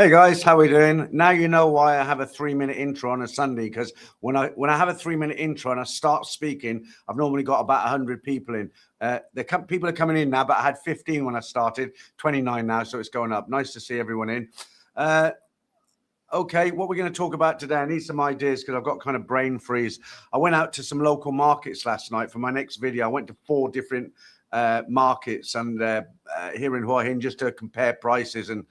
Hey guys, how we doing? Now you know why I have a 3-minute intro on a Sunday, because when I have a 3-minute intro and I start speaking, I've normally got about 100 people in. People are coming in now, but I had 15 when I started, 29 now, so it's going up. Nice to see everyone in. Okay, what we're going to talk about today, I need some ideas because I've got kind of brain freeze. I went out to some local markets last night for my next video. I went to 4 different markets and here in Hua Hin, just to compare prices and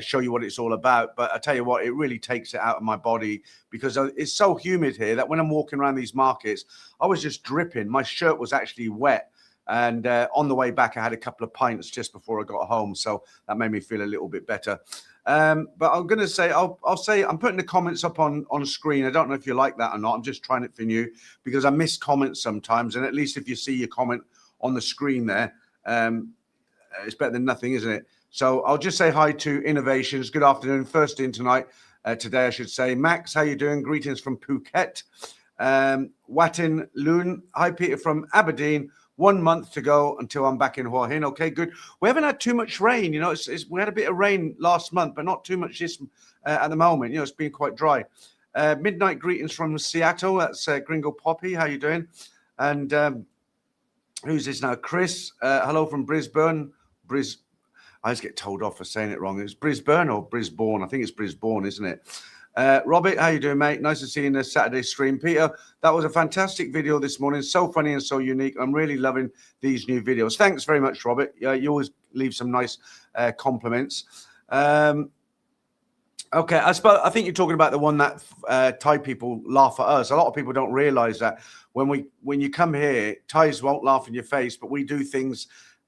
show you what it's all about. But I tell you what, it really takes it out of my body because it's so humid here that when I'm walking around these markets, I was just dripping. My shirt was actually wet. And on the way back, I had a couple of pints just before I got home. So that made me feel a little bit better. But I'm going to say, I'll say, I'm putting the comments up on screen. I don't know if you like that or not. I'm just trying it for you because I miss comments sometimes. And at least if you see your comment on the screen there, it's better than nothing, isn't it? So I'll just say hi to Innovations. Good afternoon. First in tonight, today, I should say. Max, how you doing? Greetings from Phuket. Watin Loon. Hi, Peter from Aberdeen. 1 month to go until I'm back in Hua Hin. Okay, good. We haven't had too much rain. You know, we had a bit of rain last month, but not too much this at the moment. You know, it's been quite dry. Midnight greetings from Seattle. That's Gringo Poppy. How you doing? And who's this now? Chris. Hello from Brisbane. I always get told off for saying it wrong. It's Brisbane or Brisbane. I think it's Brisbane, isn't it? Robert, how you doing, mate? Nice to see you in the Saturday stream. Peter, that was a fantastic video this morning. So funny and so unique. I'm really loving these new videos. Thanks very much, Robert. You always leave some nice compliments. Okay, I think you're talking about the one that Thai people laugh at us. A lot of people don't realize that when you come here, Thais won't laugh in your face, but we do things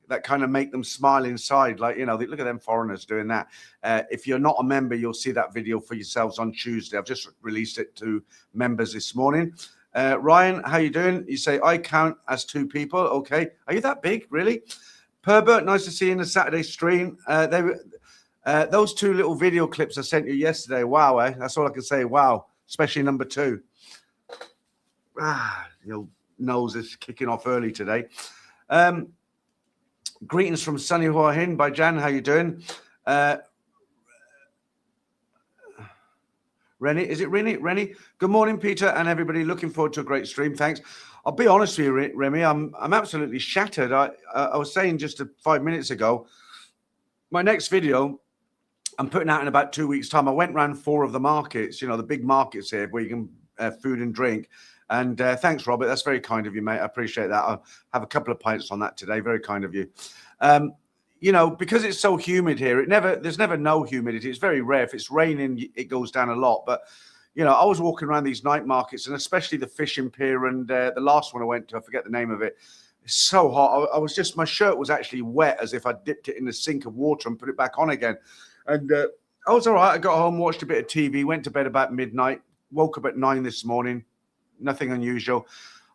that kind of make them smile inside. Like, you know, look at them foreigners doing that. If you're not a member, you'll see that video for yourselves on Tuesday. I've just released it to members this morning. Ryan, how you doing? You say, I count as 2 people. Okay. Are you that big? Really? Perbert, nice to see you in the Saturday stream. Those 2 little video clips I sent you yesterday. Wow, eh? That's all I can say. Wow. Especially number 2. Your nose is kicking off early today. Greetings from sunny Hua Hin by Jan. How you doing? Rennie, is it Rennie? Rennie. Good morning, Peter, and everybody. Looking forward to a great stream. Thanks. I'll be honest with you, Remy. I'm absolutely shattered. I was saying just 5 minutes ago, my next video I'm putting out in about 2 weeks' time. I went around 4 of the markets. You know, the big markets here where you can food and drink. And thanks, Robert. That's very kind of you, mate. I appreciate that. I'll have a couple of pints on that today. Very kind of you. You know, because it's so humid here, there's never no humidity. It's very rare. If it's raining, it goes down a lot. But, you know, I was walking around these night markets, and especially the fishing pier and the last one I went to, I forget the name of it. It's so hot. My shirt was actually wet as if I dipped it in the sink of water and put it back on again. And I was all right. I got home, watched a bit of TV, went to bed about midnight, woke up at 9 this morning. Nothing unusual.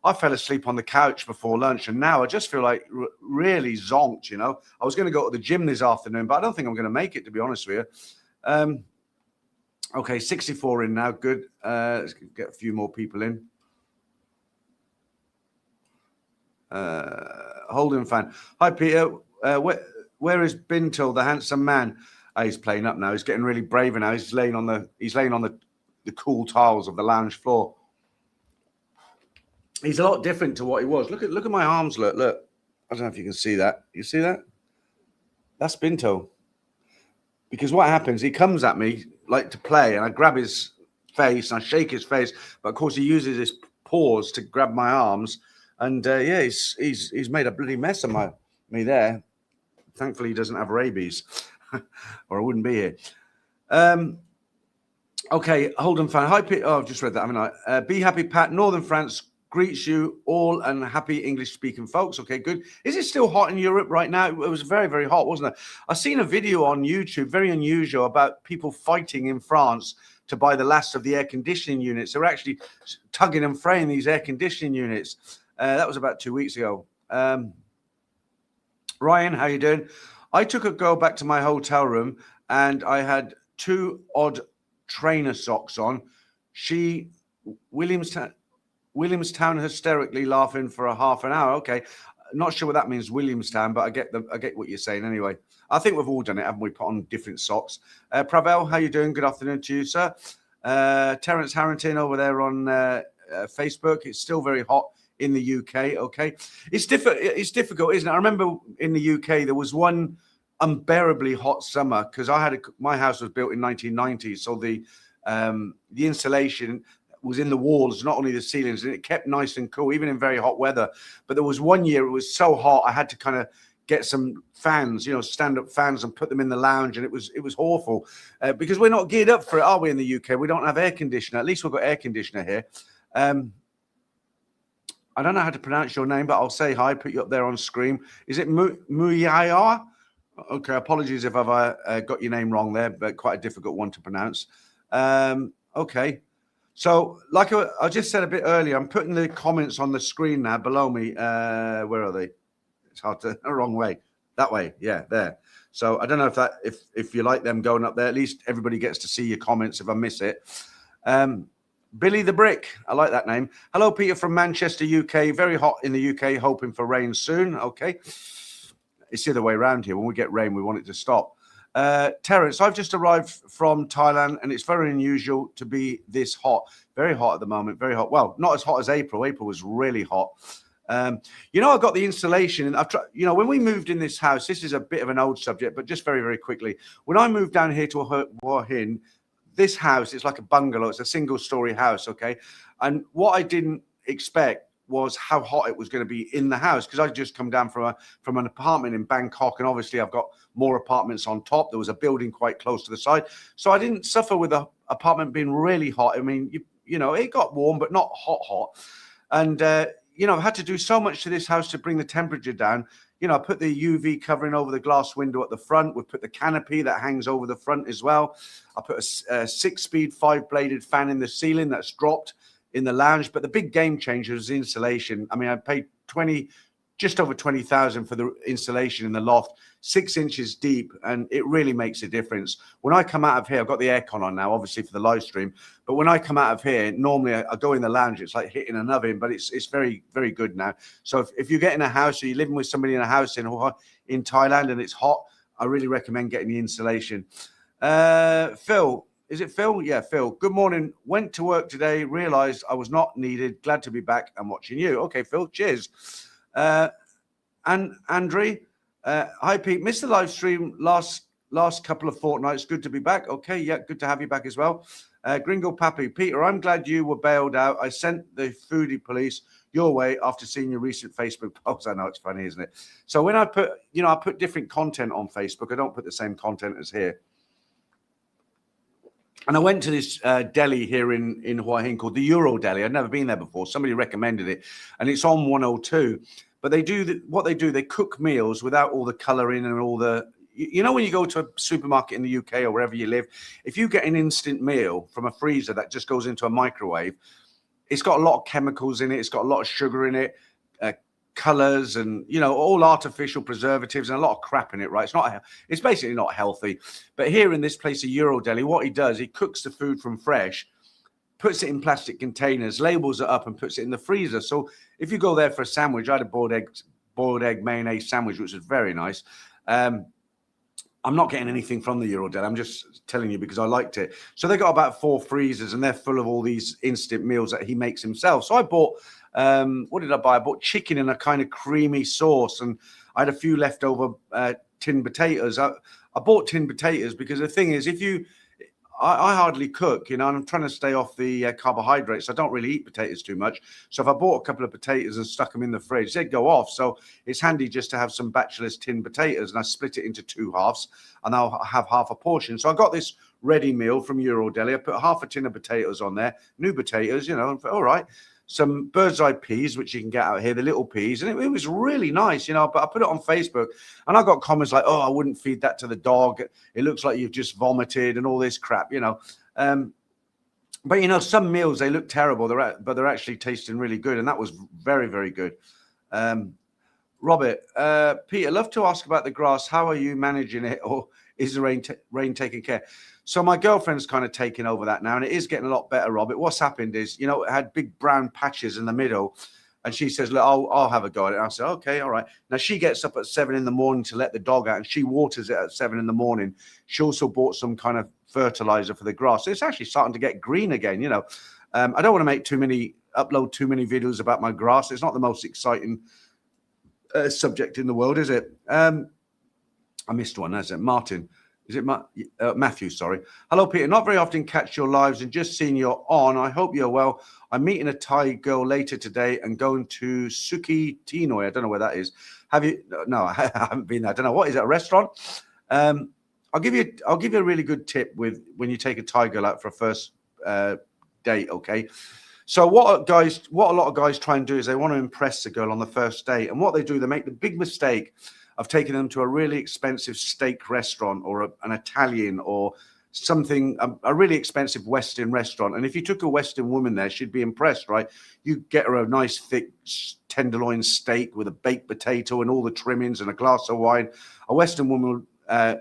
I fell asleep on the couch before lunch, and now I just feel like really zonked, you know. I was going to go to the gym this afternoon, but I don't think I'm going to make it, to be honest with you. Okay, 64 in now. Good. Let's get a few more people in. Holden fan. Hi, Peter. Where is Bintel, the handsome man? He's playing up now. He's getting really brave now. He's laying on the cool tiles of the lounge floor. He's a lot different to what he was. Look at my arms. Look. I don't know if you can see that. You see that? That's Binto. Because what happens, he comes at me like to play, and I grab his face and I shake his face. But of course, he uses his paws to grab my arms, and yeah, he's made a bloody mess of me there. Thankfully, he doesn't have rabies, or I wouldn't be here. Okay, Holden fan. Hi, Pete. Oh, I've just read that, haven't I? Be happy, Pat. Northern France greets you all and happy English-speaking folks. Okay, good. Is it still hot in Europe right now? It was very, very hot, wasn't it? I've seen a video on YouTube, very unusual, about people fighting in France to buy the last of the air conditioning units. They're actually tugging and fraying these air conditioning units. That was about 2 weeks ago. Ryan, how you doing? I took a girl back to my hotel room and I had 2 odd trainer socks on. Williamstown hysterically laughing for a half an hour. Okay. not sure what that means, Williamstown, but I get what you're saying anyway. I think we've all done it, haven't we? Put on different socks. Pravel, how you doing? Good afternoon to you, sir. Terence Harrington over there on Facebook. It's still very hot in the UK. Okay, it's difficult, isn't it? I remember in the UK there was one unbearably hot summer because my house was built in 1990, so the insulation was in the walls, not only the ceilings, and it kept nice and cool even in very hot weather. But there was one year it was so hot I had to kind of get some fans, stand-up fans, and put them in the lounge, and it was awful because we're not geared up for it, are we? In the UK, we don't have air conditioner. At least we've got air conditioner here. I don't know how to pronounce your name, but I'll say hi. Put you up there on screen. Is it Muyaya? Okay, apologies if I've got your name wrong there, but quite a difficult one to pronounce. Okay, so like I just said a bit earlier, I'm putting the comments on the screen now below me. Where are they? It's hard to the wrong way. That way, yeah, there. So I don't know if you like them going up there. At least everybody gets to see your comments if I miss it. Billy the Brick, I like that name. Hello, Peter from Manchester, UK. Very hot in the UK, hoping for rain soon. Okay. It's the other way around here. When we get rain, we want it to stop. Terence, I've just arrived from Thailand, and it's very unusual to be this hot. Very hot at the moment. Very hot. Well, not as hot as April. April was really hot. I got the installation, and I've tried. When we moved in this house, this is a bit of an old subject, but just very, very quickly. When I moved down here to Hua Hin, this house is like a bungalow. It's a single-story house, okay? And what I didn't expect was how hot it was going to be in the house, because I'd just come down from an apartment in Bangkok, and obviously I've got more apartments on top. There was a building quite close to the side, so I didn't suffer with the apartment being really hot. I mean, it got warm, but not hot. And I've had to do so much to this house to bring the temperature down. I put the UV covering over the glass window at the front. We've put the canopy that hangs over the front as well. I put a 6-speed 5-bladed fan in the ceiling that's dropped in the lounge. But the big game changer is the insulation. I mean, I paid just over 20,000 for the insulation in the loft, 6 inches deep, and it really makes a difference. When I come out of here, I've got the aircon on now, obviously for the live stream, but when I come out of here, normally I go in the lounge, it's like hitting an oven, but it's very, very good now. So if you get in a house or you're living with somebody in a house in Thailand and it's hot, I really recommend getting the insulation. Phil, is it Phil? Yeah, Phil. Good morning. Went to work today, realized I was not needed. Glad to be back and watching you. Okay, Phil, cheers. And Andre, hi Pete, missed the live stream last couple of fortnights. Good to be back. Okay, yeah, good to have you back as well. Gringo Pappy, Peter, I'm glad you were bailed out. I sent the foodie police your way after seeing your recent Facebook post. I know it's funny, isn't it? So when I put different content on Facebook, I don't put the same content as here. And I went to this deli here in Hua Hin called the Euro Deli. I'd never been there before. Somebody recommended it, and it's on 102. But they cook meals without all the colouring and all the, when you go to a supermarket in the UK or wherever you live, if you get an instant meal from a freezer that just goes into a microwave, it's got a lot of chemicals in it. It's got a lot of sugar in it, colours and, all artificial preservatives and a lot of crap in it, right? It's basically not healthy. But here in this place, a Euro Deli, what he does, he cooks the food from fresh, puts it in plastic containers, labels it up and puts it in the freezer. So if you go there for a sandwich, I had a boiled egg mayonnaise sandwich, which was very nice. I'm not getting anything from the Euro Deli. I'm just telling you because I liked it. So they got about 4 freezers and they're full of all these instant meals that he makes himself. So I bought, what did I buy? I bought chicken in a kind of creamy sauce, and I had a few leftover tinned potatoes. I bought tinned potatoes because the thing is, I hardly cook, and I'm trying to stay off the carbohydrates. I don't really eat potatoes too much. So if I bought a couple of potatoes and stuck them in the fridge, they'd go off. So it's handy just to have some bachelor's tinned potatoes, and I split it into 2 halves, and I'll have half a portion. So I got this ready meal from Euro Deli. I put half a tin of potatoes on there, new potatoes, all right. Some bird's eye peas, which you can get out here, the little peas. And it was really nice, but I put it on Facebook and I got comments like, oh, I wouldn't feed that to the dog. It looks like you've just vomited and all this crap, But, some meals, they look terrible, but they're actually tasting really good. And that was very, very good. Robert, Peter, love to ask about the grass. How are you managing it? Or is the rain taking care? So my girlfriend's kind of taking over that now, and it is getting a lot better, Robert. What's happened is, it had big brown patches in the middle, And she says, look, I'll have a go at it. And I said, okay, all right. Now she gets up at 7 a.m. to let the dog out, and she waters it at 7 a.m. She also bought some kind of fertilizer for the grass. So it's actually starting to get green again, you know. I don't want to upload too many videos about my grass. It's not the most exciting subject in the world, is it? I missed one, is it? Martin. Is it Matthew? Sorry. Hello, Peter. Not very often catch your lives and just seeing you're on. I hope you're well. I'm meeting a Thai girl later today and going to Suki Tinoi. I don't know where that is. Have you? No, I haven't been there. I don't know. What is it? A restaurant? I'll give you a really good tip with when you take a Thai girl out for a first date. Okay. So what a lot of guys try and do is they want to impress the girl on the first date, and what they do, they make the big mistake of taking them to a really expensive steak restaurant or an Italian or something, a really expensive Western restaurant. And if you took a Western woman there, she'd be impressed, right? You get her a nice thick tenderloin steak with a baked potato and all the trimmings and a glass of wine. A Western woman,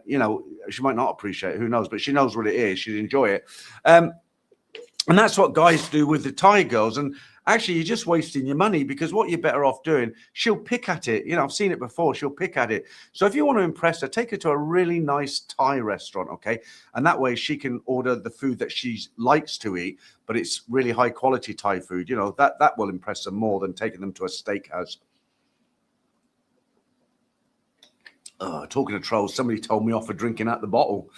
you know, she might not appreciate it, who knows, but she knows what it is. She'd enjoy it. And that's what guys do with the Thai girls. And actually, you're just wasting your money, because what you're better off doing, she'll pick at it. You know, I've seen it before. She'll pick at it. So if you want to impress her, take her to a really nice Thai restaurant, okay? And that way she can order the food that she likes to eat, but it's really high quality Thai food. You know, that will impress them more than taking them to a steakhouse. Talking of trolls, somebody told me off for drinking out the bottle.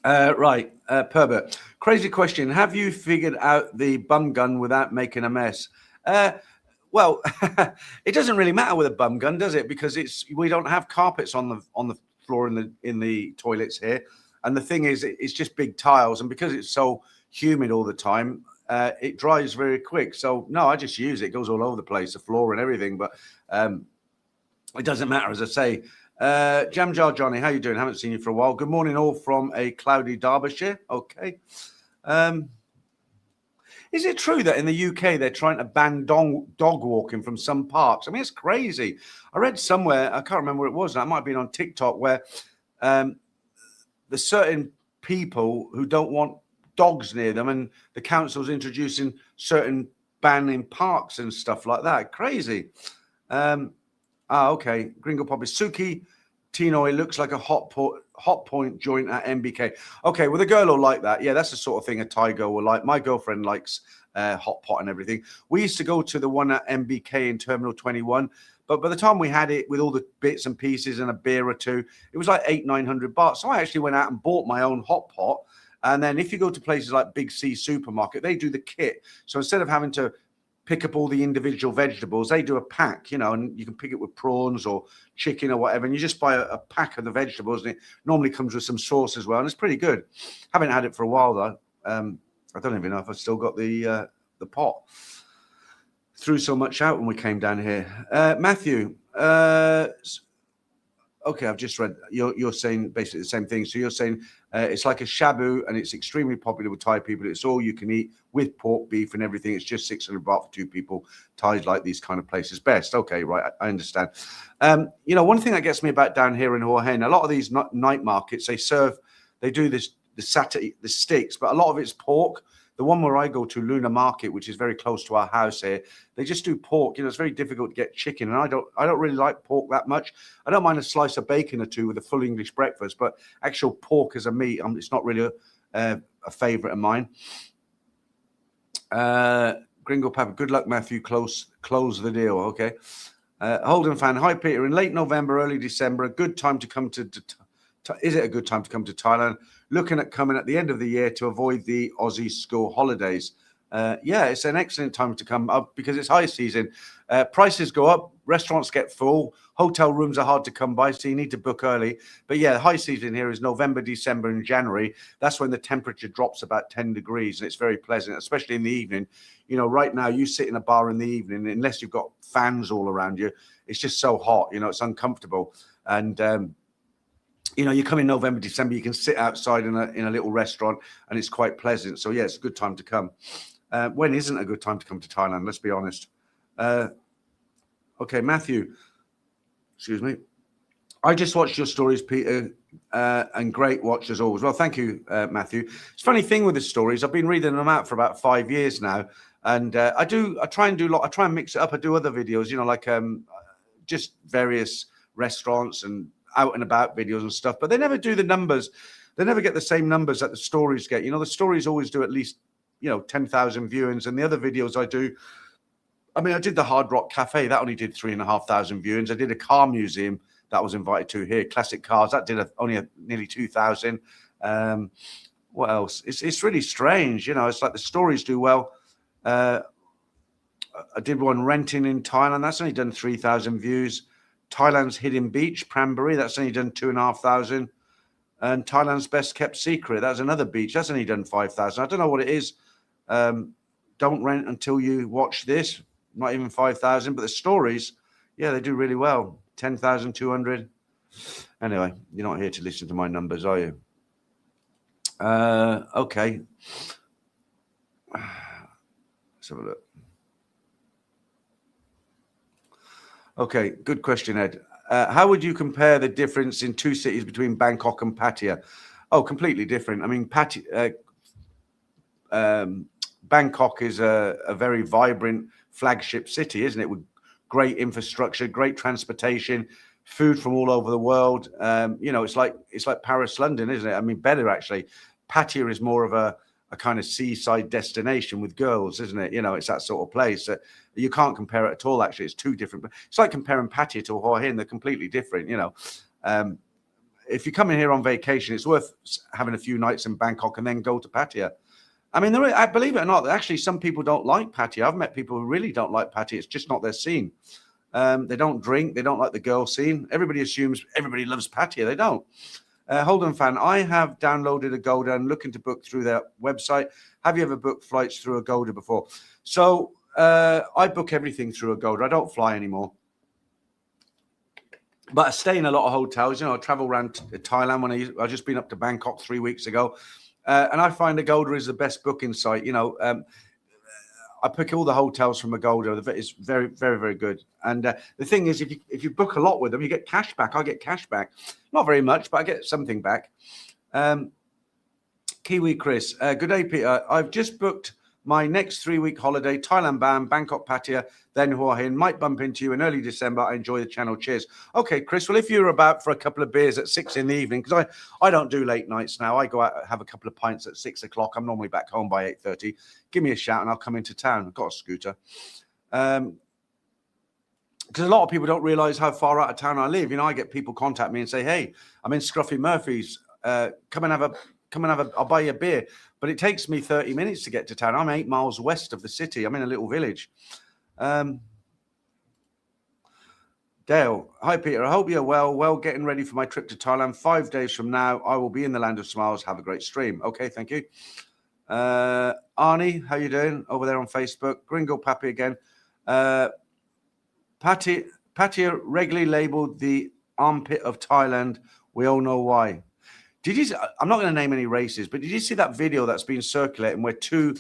Right, Perbert. Crazy question. Have you figured out the bum gun without making a mess? Well, it doesn't really matter with a bum gun, does it? Because we don't have carpets on the floor in the toilets here, and the thing is, it's just big tiles, and because it's so humid all the time, it dries very quick. So no, I just use it. It goes all over the place, the floor and everything. But it doesn't matter, as I say. Jam Jar Johnny, how you doing? Haven't seen you for a while. Good morning, all from a cloudy Derbyshire. Okay. Is it true that in the UK they're trying to ban dog walking from some parks? I mean, it's crazy. I read somewhere, I can't remember where it was. That might have been on TikTok, where there's certain people who don't want dogs near them, and the council's introducing certain ban in parks and stuff like that. Crazy. Okay. Gringo Poppy. Suki Tinoi looks like a hot point joint at MBK. Okay, well, the girl will like that. Yeah, that's the sort of thing a Thai girl will like. My girlfriend likes hot pot and everything. We used to go to the one at MBK in Terminal 21, but by the time we had it with all the bits and pieces and a beer or two, it was like $800-900. So I actually went out and bought my own hot pot. And then if you go to places like Big C Supermarket, they do the kit. So instead of having to pick up all the individual vegetables, they do a pack, you know, and you can pick it with prawns or chicken or whatever, and you just buy a pack of the vegetables, and it normally comes with some sauce as well, and it's pretty good. Haven't had it for a while though. I don't even know if I've still got the pot. Threw so much out when we came down here. Matthew, okay, I've just read, you're saying basically the same thing. So you're saying it's like a shabu, and it's extremely popular with Thai people. It's all you can eat with pork, beef and everything. It's just 600 baht for two people. Thais like these kind of places best. Okay, right, I understand. You know, one thing that gets me about down here in Hua Hin, a lot of these night markets, they do this, the sticks, but a lot of it's pork. The one where I go to, Luna Market, which is very close to our house here, they just do pork. You know, it's very difficult to get chicken, and I don't really like pork that much. I don't mind a slice of bacon or two with a full English breakfast, but actual pork as a meat, it's not really a favorite of mine. Gringo Papa, good luck, Matthew. Close the deal. Okay. Holden fan, hi Peter. In late November, early December, a good time to come to is it a good time to come to Thailand? Looking at coming at the end of the year to avoid the Aussie school holidays. Yeah, it's an excellent time to come up because it's high season. Prices go up, restaurants get full, hotel rooms are hard to come by, so you need to book early. But yeah, high season here is November, December, and January. That's when the temperature drops about 10 degrees, and it's very pleasant, especially in the evening. You know, right now you sit in a bar in the evening, unless you've got fans all around you, it's just so hot. You know, it's uncomfortable. And you know, you come in November, December, you can sit outside in a little restaurant, and it's quite pleasant. So yeah, it's a good time to come. When isn't a good time to come to Thailand? Let's be honest. Okay, Matthew. Excuse me. I just watched your stories, Peter. And great watch as always. Well, thank you, Matthew. It's a funny thing with the stories. I've been reading them out for about 5 years now, and I try and mix it up. I do other videos, like just various restaurants and out and about videos and stuff, but they never do the numbers. They never get the same numbers that the stories get. The stories always do at least 10,000 viewings, and the other videos I do. I mean, I did the Hard Rock Cafe. That only did 3,500 viewings. I did a car museum that I was invited to here, classic cars. That did only nearly 2,000. What else? It's really strange. It's like the stories do well. I did one renting in Thailand. That's only done 3,000 views. Thailand's Hidden Beach, Prambury. That's only done 2,500. And Thailand's Best Kept Secret. That's another beach. That's only done 5,000. I don't know what it is. Don't rent until you watch this. Not even 5,000. But the stories, yeah, they do really well. 10,200. Anyway, you're not here to listen to my numbers, are you? Okay. Let's have a look. Okay, good question, Ed. How would you compare the difference in two cities between Bangkok and Pattaya? Oh, completely different. I mean, Bangkok is a very vibrant flagship city, isn't it? With great infrastructure, great transportation, food from all over the world. It's like Paris, London, isn't it? I mean, better actually. Pattaya is more of a kind of seaside destination with girls, isn't it? It's that sort of place. You can't compare it at all, actually. It's two different. It's like comparing Pattaya to Hua Hin. They're completely different, If you come in here on vacation, it's worth having a few nights in Bangkok and then go to Pattaya. I mean, I believe it or not, actually, some people don't like Pattaya. I've met people who really don't like Pattaya. It's just not their scene. They don't drink. They don't like the girl scene. Everybody assumes everybody loves Pattaya. They don't. Holden fan, I have downloaded Agoda and looking to book through their website. Have you ever booked flights through Agoda before? So I book everything through Agoda. I don't fly anymore. But I stay in a lot of hotels. I travel around Thailand when I just been up to Bangkok 3 weeks ago. And I find Agoda is the best booking site. I pick all the hotels from Agoda. It's very, very, very good. And the thing is, if you book a lot with them, you get cash back. I get cash back. Not very much, but I get something back. Kiwi Chris. Good day, Peter. I've just booked my next 3-week holiday, Thailand bound, Bangkok Pattaya, then Hua Hin. Might bump into you in early December. I enjoy the channel. Cheers. Okay, Chris. Well, if you're about for a couple of beers at 6 in the evening, because I don't do late nights now. I go out and have a couple of pints at 6 o'clock. I'm normally back home by 8:30. Give me a shout and I'll come into town. I've got a scooter. Because a lot of people don't realise how far out of town I live. I get people contact me and say, "Hey, I'm in Scruffy Murphy's. Come and have a. I'll buy you a beer." But it takes me 30 minutes to get to town. I'm 8 miles west of the city. I'm in a little village. Dale, hi Peter. I hope you're well. Well, getting ready for my trip to Thailand. 5 days from now, I will be in the land of smiles. Have a great stream. Okay, thank you. Arnie, how you doing over there on Facebook? Gringo Pappy again. Pattaya regularly labelled the armpit of Thailand. We all know why. I'm not going to name any races, but did you see that video that's been circulating where two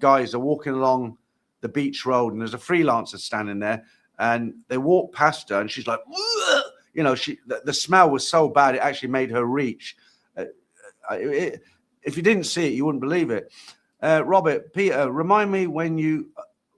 guys are walking along the beach road and there's a freelancer standing there and they walk past her and she's like, the smell was so bad it actually made her reach. If you didn't see it, you wouldn't believe it. Robert, Peter, remind me when you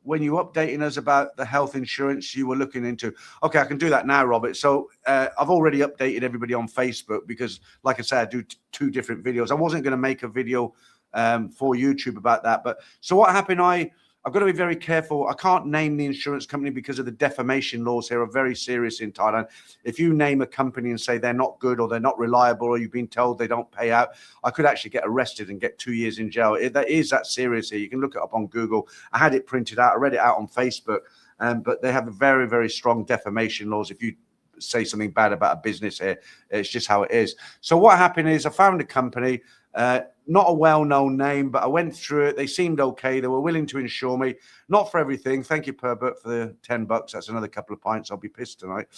updating us about the health insurance you were looking into. Okay, I can do that now, Robert. So I've already updated everybody on Facebook because, like I said, I do two different videos. I wasn't going to make a video for YouTube about that. But so what happened, I've got to be very careful. I can't name the insurance company because of the defamation laws here are very serious in Thailand. If you name a company and say they're not good or they're not reliable or you've been told they don't pay out, I could actually get arrested and get 2 years in jail. That is that serious here. You can look it up on Google. I had it printed out. I read it out on Facebook. But they have very, very strong defamation laws. If you say something bad about a business here, it's just how it is. So what happened is I found a company, not a well-known name, but I went through it. They seemed okay. They were willing to insure me. Not for everything. Thank you, Perbert, for the $10. That's another couple of pints. I'll be pissed tonight,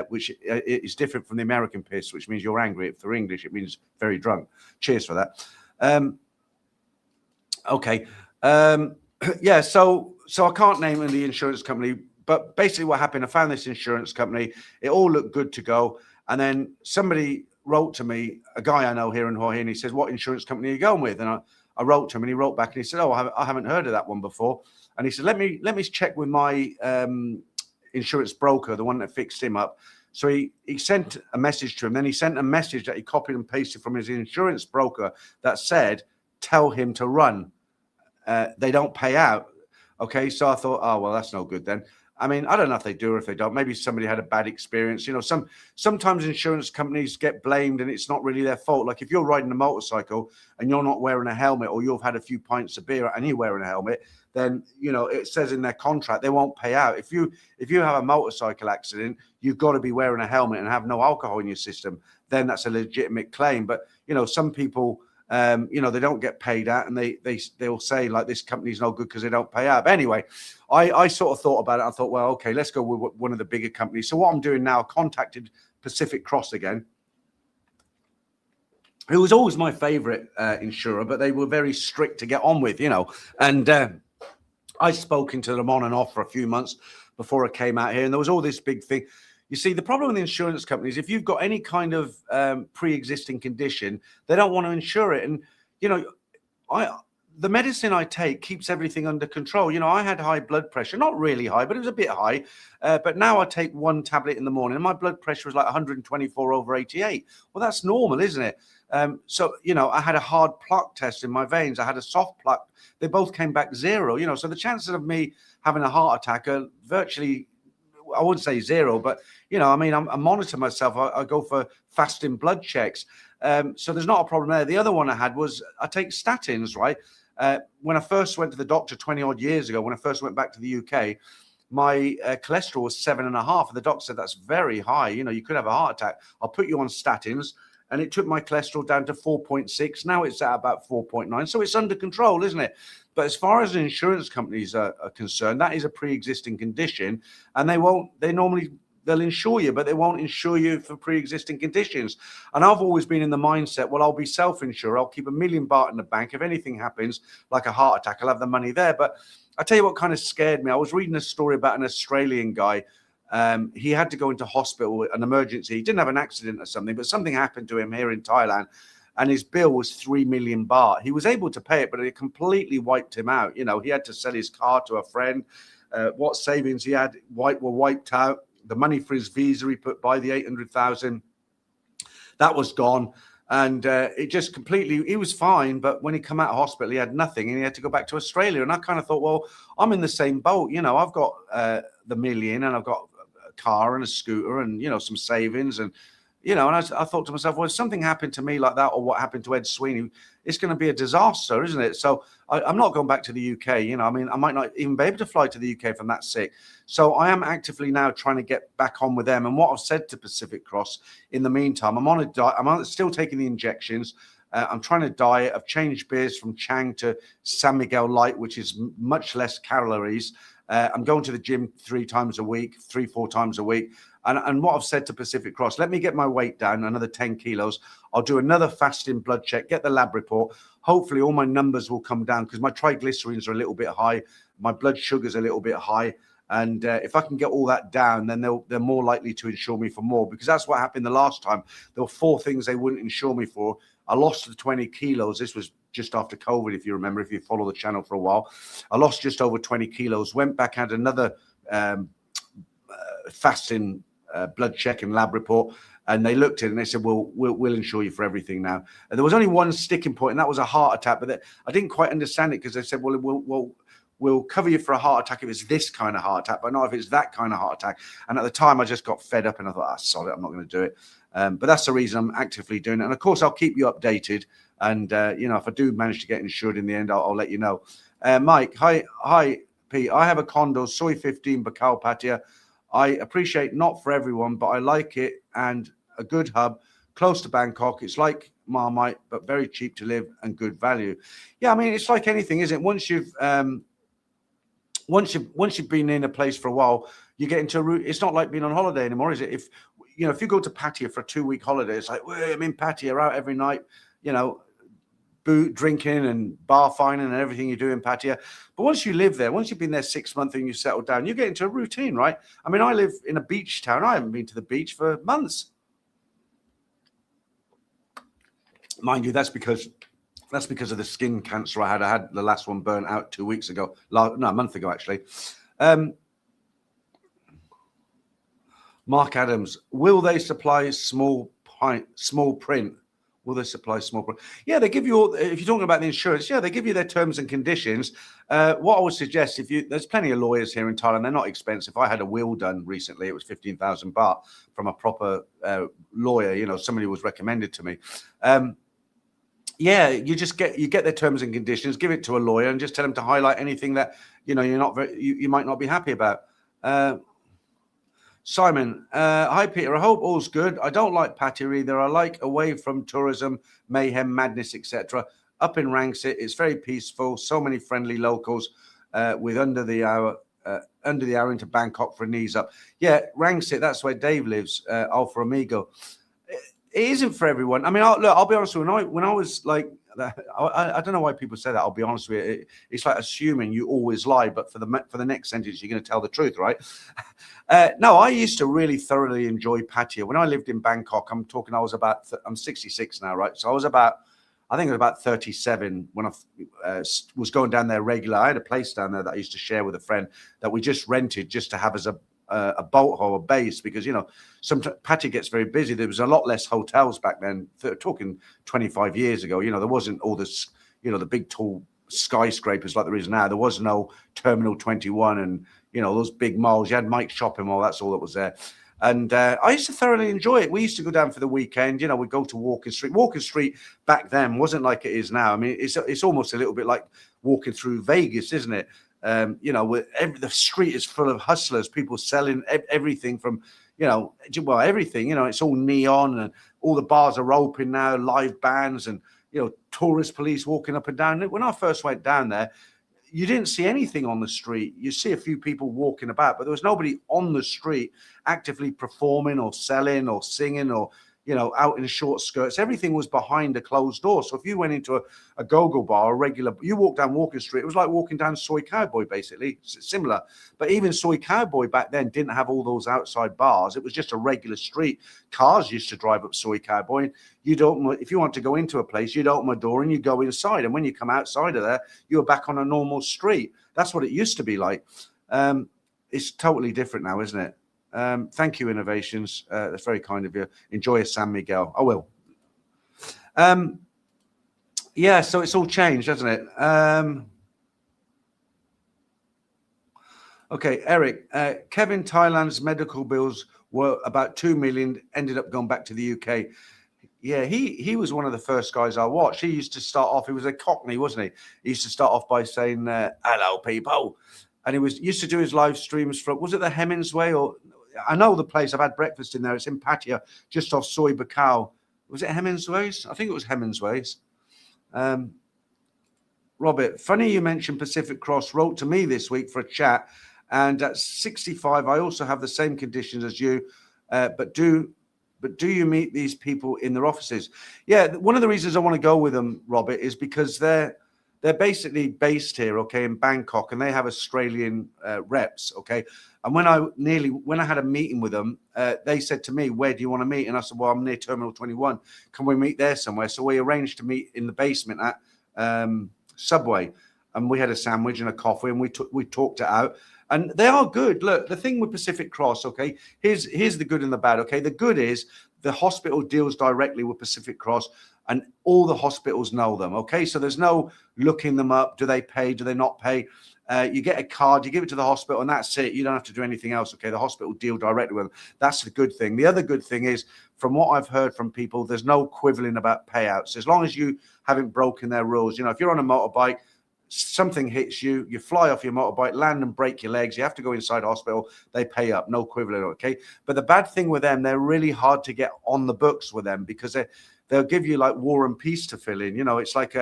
which is different from the American piss, which means you're angry. For English, it means very drunk. Cheers for that. Okay. Yeah, so I can't name the insurance company, but basically what happened, I found this insurance company. It all looked good to go. And then somebody wrote to me, a guy I know here in Hawaii, and he says, "What insurance company are you going with?" And I wrote to him, and he wrote back, and he said, "Oh, I haven't heard of that one before." And he said, "Let me check with my insurance broker, the one that fixed him up." So he sent a message to him. Then he sent a message that he copied and pasted from his insurance broker that said, "Tell him to run. They don't pay out." Okay, so I thought, oh well, that's no good then. I mean, I don't know if they do or if they don't. Maybe somebody had a bad experience. You know, sometimes insurance companies get blamed and it's not really their fault. Like if you're riding a motorcycle and you're not wearing a helmet, or you've had a few pints of beer and you're wearing a helmet, then, you know, it says in their contract they won't pay out. If you have a motorcycle accident, you've got to be wearing a helmet and have no alcohol in your system. Then that's a legitimate claim. But, you know, some people, you know, they don't get paid out, and they'll say like, this company's no good because they don't pay out. But anyway, I sort of thought about it. I thought, well, okay, let's go with one of the bigger companies. So what I'm doing now, I contacted Pacific Cross again, who was always my favorite insurer, but they were very strict to get on with, you know. And I'd spoken to them on and off for a few months before I came out here, and there was all this big thing. You see, the problem with insurance companies, if you've got any kind of pre-existing condition, they don't want to insure it. And, you know, the medicine I take keeps everything under control. You know, I had high blood pressure, not really high, but it was a bit high. But now I take one tablet in the morning and my blood pressure is like 124/88. Well, that's normal, isn't it? So, you know, I had a hard plaque test in my veins. I had a soft plaque. They both came back 0, you know, so the chances of me having a heart attack are virtually, I wouldn't say 0, but, you know, I mean, I monitor myself. I go for fasting blood checks. So there's not a problem there. The other one I had was I take statins, right? When I first went to the doctor 20 odd years ago, when I first went back to the UK, my cholesterol was 7.5. And the doctor said, that's very high. You know, you could have a heart attack. I'll put you on statins. And it took my cholesterol down to 4.6. Now it's at about 4.9. So it's under control, isn't it? But as far as the insurance companies are concerned, that is a pre-existing condition. And they'll insure you, but they won't insure you for pre-existing conditions. And I've always been in the mindset, well, I'll be self-insured. I'll keep $1 million baht in the bank. If anything happens, like a heart attack, I'll have the money there. But I tell you what kind of scared me. I was reading a story about an Australian guy. He had to go into hospital, an emergency. He didn't have an accident or something, but something happened to him here in Thailand. And his bill was 3 million baht. He was able to pay it, but it completely wiped him out. You know, he had to sell his car to a friend. What savings he had were wiped out. The money for his visa he put by, the 800,000, that was gone. And it just completely, he was fine. But when he come out of hospital, he had nothing and he had to go back to Australia. And I kind of thought, well, I'm in the same boat. You know, I've got the million and I've got a car and a scooter and, you know, some savings. And, you know, and I thought to myself, well, if something happened to me like that, or what happened to Ed Sweeney, it's going to be a disaster, isn't it? So I'm not going back to the UK. You know, I mean, I might not even be able to fly to the UK if I'm that sick. So I am actively now trying to get back on with them. And what I've said to Pacific Cross in the meantime, I'm on a diet. Still taking the injections. I'm trying to diet. I've changed beers from Chang to San Miguel Light, which is much less calories. I'm going to the gym 3 times a week, 3-4 times a week. And what I've said to Pacific Cross, let me get my weight down another 10 kilos. I'll do another fasting blood check, get the lab report. Hopefully all my numbers will come down because my triglycerides are a little bit high. My blood sugar's a little bit high. And if I can get all that down, then they're more likely to insure me for more, because that's what happened the last time. There were 4 things they wouldn't insure me for. I lost the 20 kilos. This was just after COVID, if you remember, if you follow the channel for a while. I lost just over 20 kilos, went back, had another fasting blood check and lab report, and they looked at it and they said, well, we'll insure you for everything now. And there was only one sticking point, and that was a heart attack. But I didn't quite understand it, because they said, well, we'll cover you for a heart attack if it's this kind of heart attack, but not if it's that kind of heart attack. And at the time, I just got fed up and I thought, sorry, I'm not going to do it. But that's the reason I'm actively doing it. And of course, I'll keep you updated. And, you know, if I do manage to get insured in the end, I'll let you know. Mike, hi, Pete. I have a condo, Soy 15, Bacau Pattaya. I appreciate not for everyone, but I like it, and a good hub close to Bangkok. It's like Marmite, but very cheap to live and good value. Yeah, I mean, it's like anything, isn't it? Once you've been in a place for a while, you get into a route. It's not like being on holiday anymore, is it? If you go to Pattaya for a 2-week holiday, it's like, well, I'm in Pattaya, out every night, you know, drinking and bar fining and everything you do in Pattaya. But once you live there, once you've been there 6 months and you settle down, you get into a routine, right? I mean, I live in a beach town. I haven't been to the beach for months. Mind you, that's because of the skin cancer I had. I had the last one burnt out 2 weeks ago. No, a month ago, actually. Mark Adams, will they supply small print? Will they supply small print? Yeah, they give you all, if you're talking about the insurance, yeah, they give you their terms and conditions. What I would suggest, there's plenty of lawyers here in Thailand, they're not expensive. I had a will done recently, it was 15,000 baht from a proper lawyer, somebody was recommended to me. Yeah, you get their terms and conditions, give it to a lawyer, and just tell them to highlight anything that you might not be happy about. Simon, hi Peter. I hope all's good. I don't like Pattaya either. I like away from tourism, mayhem, madness, etc. Up in Rangsit, it's very peaceful. So many friendly locals. With under the hour into Bangkok for knees up. Yeah, Rangsit. That's where Dave lives. Alpha Amigo. It isn't for everyone. I mean, I'll be honest with you. When I was like, I don't know why people say that. I'll be honest with you. It's like assuming you always lie, but for the next sentence, you're going to tell the truth, right? No, I used to really thoroughly enjoy Pattaya. When I lived in Bangkok, I'm 66 now, right? So I think it was about 37 when I was going down there regular. I had a place down there that I used to share with a friend that we just rented just to have as a boat hole, a base, because sometimes Pattaya gets very busy. There was a lot less hotels back then. Talking 25 years ago, there wasn't all this, the big tall skyscrapers like there is now. There was no Terminal 21 and those big malls. You had Mike's Shopping Mall. That's all that was there. And I used to thoroughly enjoy it. We used to go down for the weekend. We'd go to Walking Street. Walking Street back then wasn't like it is now. I mean, it's almost a little bit like walking through Vegas, isn't it? The street is full of hustlers, people selling everything from, everything, it's all neon and all the bars are open now, live bands and, tourist police walking up and down. When I first went down there, you didn't see anything on the street. You see a few people walking about, but there was nobody on the street actively performing or selling or singing or, out in short skirts. Everything was behind a closed door. So if you went into a go-go bar, you walked down Walking Street, it was like walking down Soy Cowboy, basically, similar. But even Soy Cowboy back then didn't have all those outside bars. It was just a regular street. Cars used to drive up Soy Cowboy. If you want to go into a place, you'd open a door and you go inside. And when you come outside of there, you were back on a normal street. That's what it used to be like. It's totally different now, isn't it? Thank you, Innovations. That's very kind of you. Enjoy a San Miguel. I will. Yeah, so it's all changed, hasn't it? Okay, Eric. Kevin, Thailand's medical bills were about 2 million, ended up going back to the UK. Yeah, he was one of the first guys I watched. He used to start off, he was a Cockney, wasn't he? He used to start off by saying, hello, people. And he used to do his live streams from, was it the Hemingway or... I know the place. I've had breakfast in there. It's in Pattaya, just off Soy Bacau. Was it Hemingway's? I think it was Hemingway's. Robert, funny you mentioned Pacific Cross. Wrote to me this week for a chat, and at 65, I also have the same conditions as you. But do you meet these people in their offices? Yeah, one of the reasons I want to go with them, Robert, is because they're basically based here, okay, in Bangkok, and they have Australian reps, okay. And when I had a meeting with them, they said to me, where do you want to meet? And I said, well, I'm near Terminal 21. Can we meet there somewhere? So we arranged to meet in the basement at Subway. And we had a sandwich and a coffee and we talked it out. And they are good. Look, the thing with Pacific Cross, okay, here's the good and the bad, okay. The good is the hospital deals directly with Pacific Cross and all the hospitals know them, okay. So there's no looking them up. Do they pay? Do they not pay? You get a card, you give it to the hospital, and that's it. You don't have to do anything else. Okay, the hospital deal directly with them. That's the good thing. The other good thing is, from what I've heard from people, there's no quibbling about payouts. As long as you haven't broken their rules. If you're on a motorbike, something hits you, you fly off your motorbike, land and break your legs, you have to go inside hospital, they pay up, no quibbling, okay? But the bad thing with them, they're really hard to get on the books with them because they'll give you like War and Peace to fill in. It's like...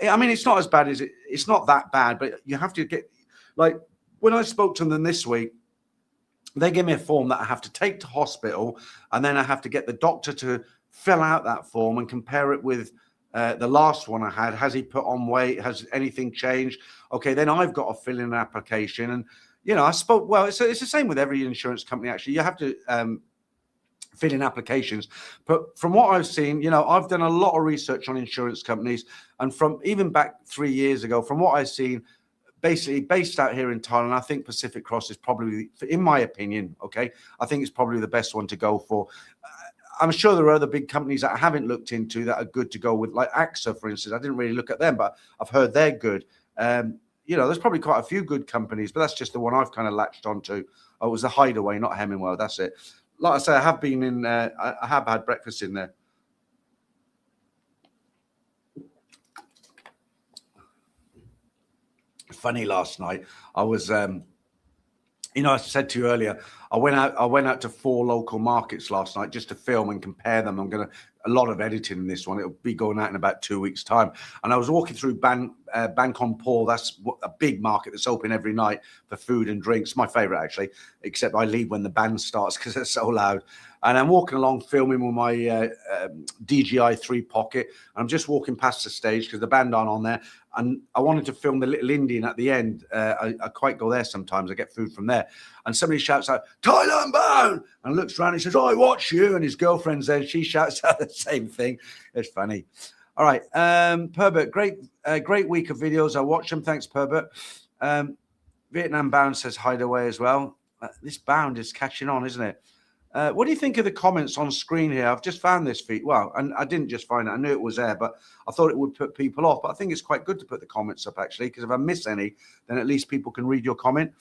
I mean, it's not as bad as it's not that bad, but you have to get, like, when I spoke to them this week, they gave me a form that I have to take to hospital, and then I have to get the doctor to fill out that form and compare it with the last one I had. Has he put on weight? Has anything changed? Okay, then I've got to fill in an application. And, I spoke, well, it's the same with every insurance company, actually. You have to fill in applications. But from what I've seen, you know, I've done a lot of research on insurance companies, and from even back 3 years ago, from what I've seen, basically based out here in Thailand, I think Pacific Cross is probably, in my opinion, okay, I think it's probably the best one to go for. I'm sure there are other big companies that I haven't looked into that are good to go with, like AXA, for instance. I didn't really look at them, but I've heard they're good. You know, there's probably quite a few good companies, but that's just the one I've kind of latched onto. Oh, it was the Hideaway, not Hemingway. That's it. Like I say, I have been in, I have had breakfast in there. Funny, last night, I was, you know, I said to you earlier, I went out to 4 local markets last night just to film and compare them. I'm going to, a lot of editing in this one. It'll be going out in about 2 weeks' time. And I was walking through Bangkok. That's a big market that's open every night for food and drinks. My favorite, actually, except I leave when the band starts because it's so loud. And I'm walking along filming with my DJI 3 pocket. And I'm just walking past the stage because the band aren't on there. And I wanted to film the little Indian at the end. I quite go there sometimes. I get food from there. And somebody shouts out, "Thailand bound!" And looks around and says, "I watch you." And his girlfriend's there. And she shouts out the same thing. It's funny. All right. Perbert, great week of videos. I watch them. Thanks, Perbert. Vietnam bound says Hideaway as well. This bound is catching on, isn't it? What do you think of the comments on screen here? I've just found this feed. Well, and I didn't just find it. I knew it was there, but I thought it would put people off. But I think it's quite good to put the comments up, actually, because if I miss any, then at least people can read your comment.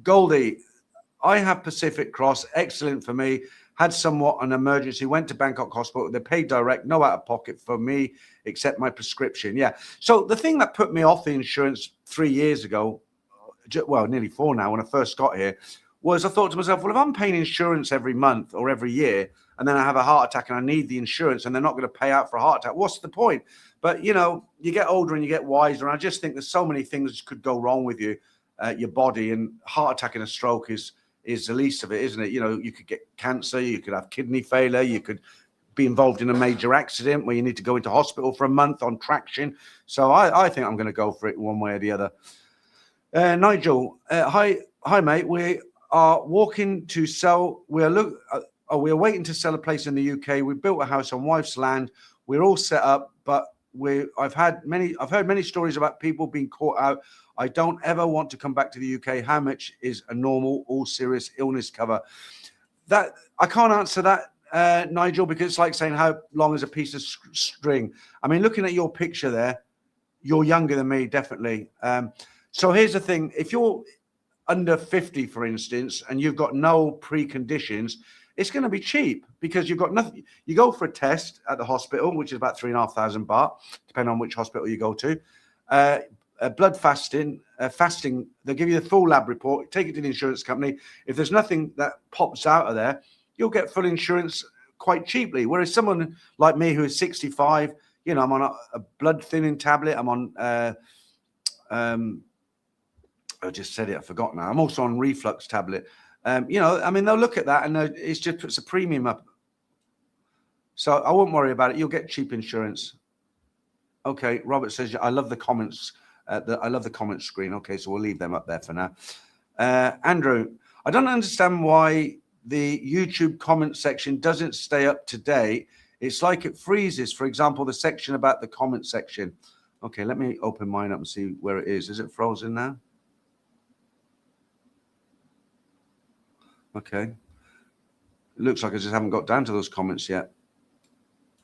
Goldie, I have Pacific Cross. Excellent for me. Had somewhat an emergency. Went to Bangkok Hospital. They paid direct. No out of pocket for me, except my prescription. Yeah. So the thing that put me off the insurance 3 years ago, well, nearly 4 now, when I first got here, was I thought to myself, well, if I'm paying insurance every month or every year, and then I have a heart attack and I need the insurance and they're not going to pay out for a heart attack, what's the point? But, you know, you get older and you get wiser. And I just think there's so many things could go wrong with you, your body, and heart attack and a stroke is the least of it, isn't it? You know, you could get cancer, you could have kidney failure, you could be involved in a major accident where you need to go into hospital for a month on traction. So I think I'm going to go for it one way or the other. Nigel, hi, mate. We are walking to sell. We are waiting to sell a place in the UK. We built a house on wife's land. We're all set up, but I've heard many stories about people being caught out. I don't ever want to come back to the UK. How much is a normal all serious illness cover? That I can't answer that, Nigel, because it's like saying how long is a piece of string. I mean, looking at your picture there, you're younger than me, definitely. So here's the thing: if you're under 50, for instance, and you've got no preconditions, it's going to be cheap because you've got nothing. You go for a test at the hospital, which is about 3,500 baht, depending on which hospital you go to. Blood fasting, they'll give you the full lab report, take it to the insurance company. If there's nothing that pops out of there, you'll get full insurance quite cheaply. Whereas someone like me who is 65, you know, I'm on a blood thinning tablet. I'm on, I just said it, I forgot now. I'm also on reflux tablet. You know, I mean, they'll look at that and it just puts a premium up. So I won't worry about it. You'll get cheap insurance. Okay, Robert says, I love the comments. I love the comment screen. Okay, so we'll leave them up there for now. Andrew, I don't understand why the YouTube comment section doesn't stay up to date. It's like it freezes. For example, the section about the comment section. Okay, let me open mine up and see where it is. Is it frozen now? Okay. It looks like I just haven't got down to those comments yet.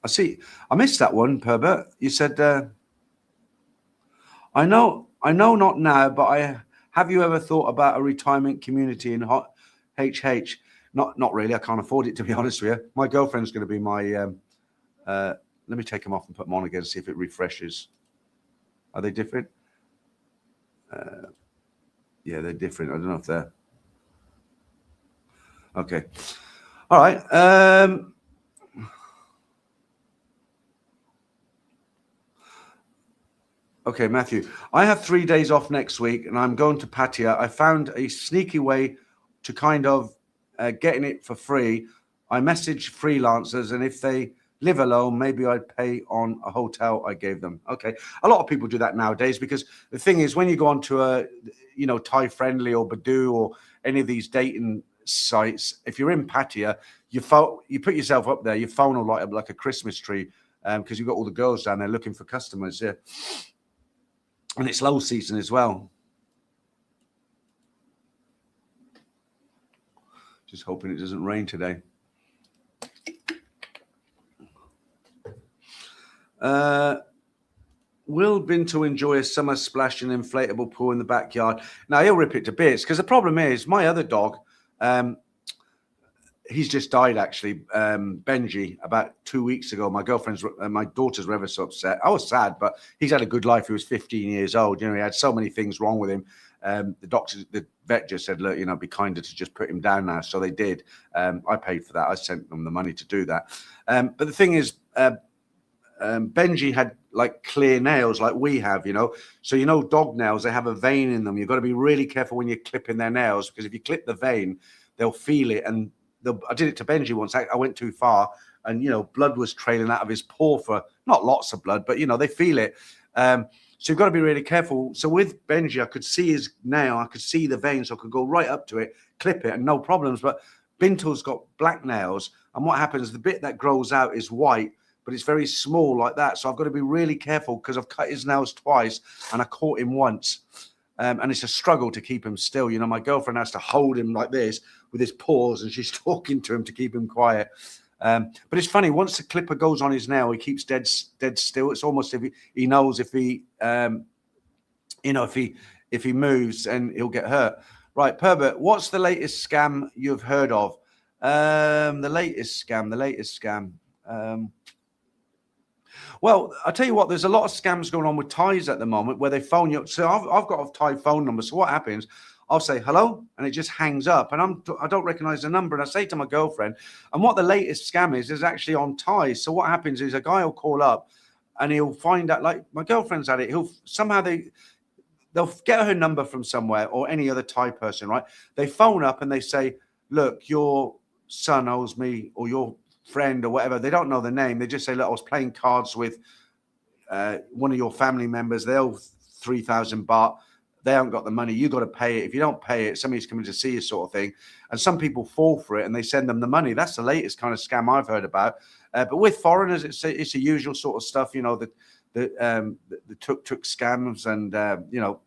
I see. I missed that one, Perbert. You said, I know not now, but have you ever thought about a retirement community in HH? Not really. I can't afford it, to be honest with you. My girlfriend's going to be my, let me take them off and put them on again, see if it refreshes. Are they different? Yeah, they're different. I don't know if they're, okay. All right. Okay, Matthew. I have 3 days off next week and I'm going to Pattaya. I found a sneaky way to kind of getting it for free. I message freelancers, and if they live alone, maybe I'd pay on a hotel I gave them. Okay. A lot of people do that nowadays, because the thing is, when you go onto a, you know, Thai Friendly or Badoo or any of these dating sites. If you're in Pattaya, you put yourself up there, your phone will light up like a Christmas tree, because you've got all the girls down there looking for customers. Yeah, and it's low season as well. Just hoping it doesn't rain today. Will Binto enjoy a summer splash in an inflatable pool in the backyard? Now, he'll rip it to bits, because the problem is my other dog, he's just died, actually, Benji, about 2 weeks ago. My girlfriend's, my daughter's were ever so upset. I was sad, but he's had a good life. He was 15 years old. You know, he had so many things wrong with him. The vet just said, look, you know, be kinder to just put him down now. So they did. I paid for that. I sent them the money to do that. But the thing is, Benji had like clear nails like we have, you know. So, you know, dog nails, they have a vein in them. You've got to be really careful when you're clipping their nails, because if you clip the vein, they'll feel it. And I did it to Benji once. I went too far, and, you know, blood was trailing out of his paw, for not lots of blood, but, you know, they feel it. So you've got to be really careful. So with Benji, I could see his nail, I could see the vein, so I could go right up to it, clip it, and no problems. But Binto's got black nails, and what happens, the bit that grows out is white, but it's very small like that. So I've got to be really careful, because I've cut his nails twice and I caught him once. And it's a struggle to keep him still. You know, my girlfriend has to hold him like this with his paws, and she's talking to him to keep him quiet. But it's funny, once the clipper goes on his nail, he keeps dead still. It's almost if he knows if he, you know, if he moves, and he'll get hurt. Right, Perbert, what's the latest scam you've heard of? The latest scam. Well, I'll tell you what, there's a lot of scams going on with Thais at the moment, where they phone you up. So I've got a Thai phone number. So what happens, I'll say hello, and it just hangs up, and I don't recognize the number. And I say to my girlfriend, and what the latest scam is actually on Thais. So what happens is a guy will call up, and he'll find out, like my girlfriend's at it, they'll get her number from somewhere, or any other Thai person, right? They phone up and they say, look, your son owes me, or your friend or whatever. They don't know the name. They just say, look, I was playing cards with one of your family members. They owe 3,000 baht. They haven't got the money. You got to pay it. If you don't pay it, somebody's coming to see you, sort of thing. And some people fall for it, and they send them the money. That's the latest kind of scam I've heard about. But with foreigners, it's the usual sort of stuff, you know, the tuk-tuk scams, and you know,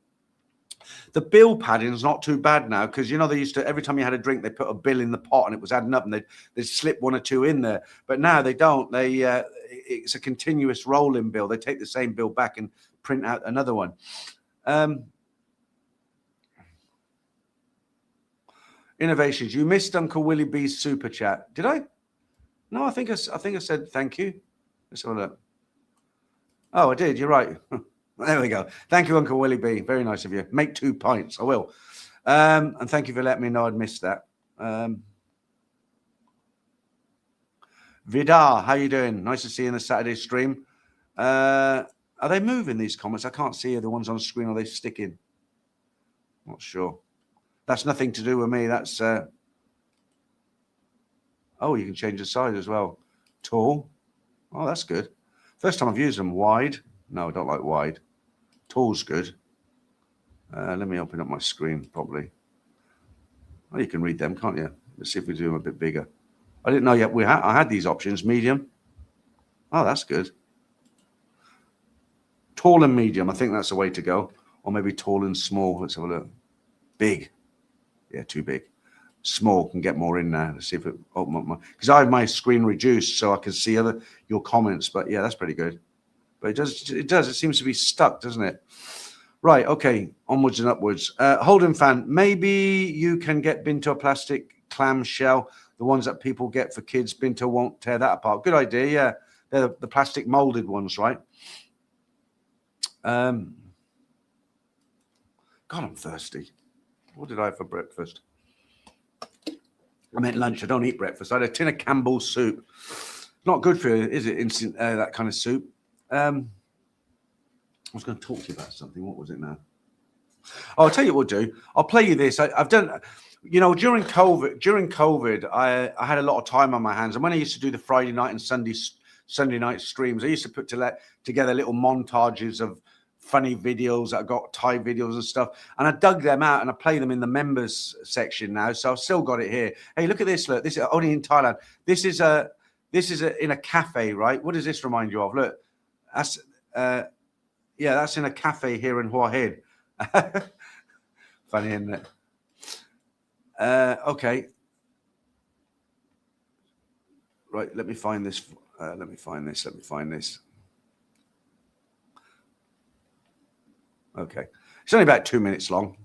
the bill padding is not too bad now, because, you know, they used to, every time you had a drink, they put a bill in the pot and it was adding up, and they'd slip one or two in there. But now they don't. It's a continuous rolling bill. They take the same bill back and print out another one. Innovations. You missed Uncle Willie B's super chat. Did I? No, I think I said thank you. Let's have a look. Oh, I did. You're right. There we go. Thank you, Uncle Willie B. Very nice of you. Make 2 pints. I will. And thank you for letting me know I'd missed that. Vidar, how you doing? Nice to see you in the Saturday stream. Are they moving, these comments? I can't see the ones on the screen. Are they sticking? Not sure. That's nothing to do with me. That's oh, you can change the size as well. Tall. Oh, that's good. First time I've used them. Wide. No, I don't like wide. Tall's good. Let me open up my screen properly. Oh, you can read them, can't you? Let's see if we do them a bit bigger. I didn't know yet. I had these options. Medium. Oh, that's good. Tall and medium. I think that's the way to go. Or maybe tall and small. Let's have a look. Big. Yeah, too big. Small can get more in there. Let's see if it open up my, because I have my screen reduced so I can see your comments. But yeah, that's pretty good. But it does. It seems to be stuck, doesn't it? Right. Okay. Onwards and upwards. Holden fan, maybe you can get Binto a plastic clam shell, the ones that people get for kids. Binto won't tear that apart. Good idea. Yeah, they're the plastic molded ones, right? God, I'm thirsty. What did I have for breakfast? I meant lunch. I don't eat breakfast. I had a tin of Campbell's soup. Not good for you, is it? Instant that kind of soup. I was going to talk to you about something. What was it now? Oh, I'll tell you what we'll do. I'll play you this. I've done, you know, during COVID, I had a lot of time on my hands. And when I used to do the Friday night and Sunday night streams, I used to put together little montages of funny videos. I got Thai videos and stuff, and I dug them out and I play them in the members section now. So I've still got it here. Hey, look at this. Look, this is only in Thailand. This is in a cafe, right? What does this remind you of? Look, that's yeah, that's in a cafe here in Hua Hin. Funny, isn't it? Okay. Right, let me find this. Let me find this. Okay. It's only about 2 minutes long.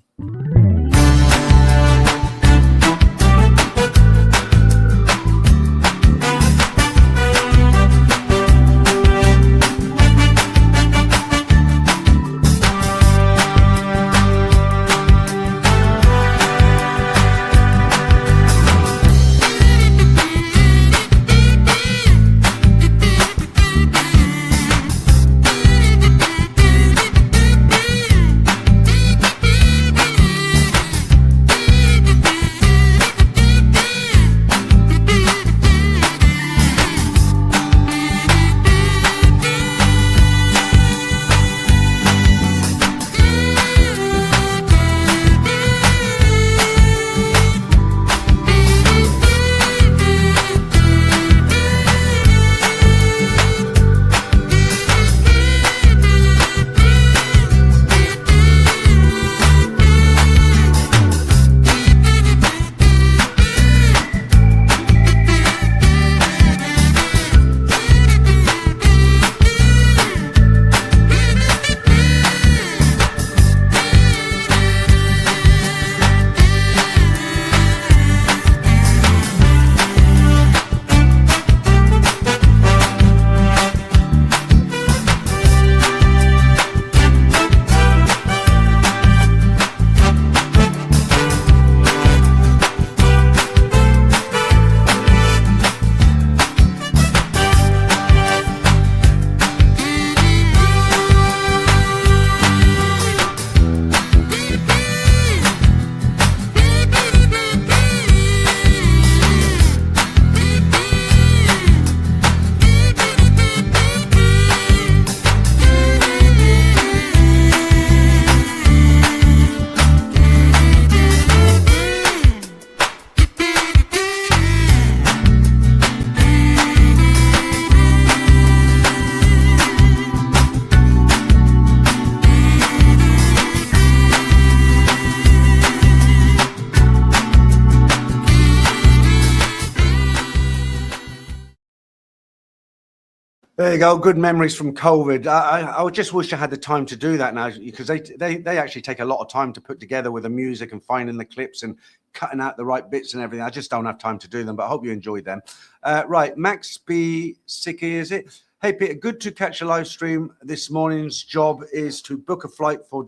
There you go. Good memories from COVID. I just wish I had the time to do that now, because they actually take a lot of time to put together with the music and finding the clips and cutting out the right bits and everything. I just don't have time to do them, but I hope you enjoyed them. Right, Max B. Sicky, is it? Hey, Peter, good to catch a live stream. This morning's job is to book a flight for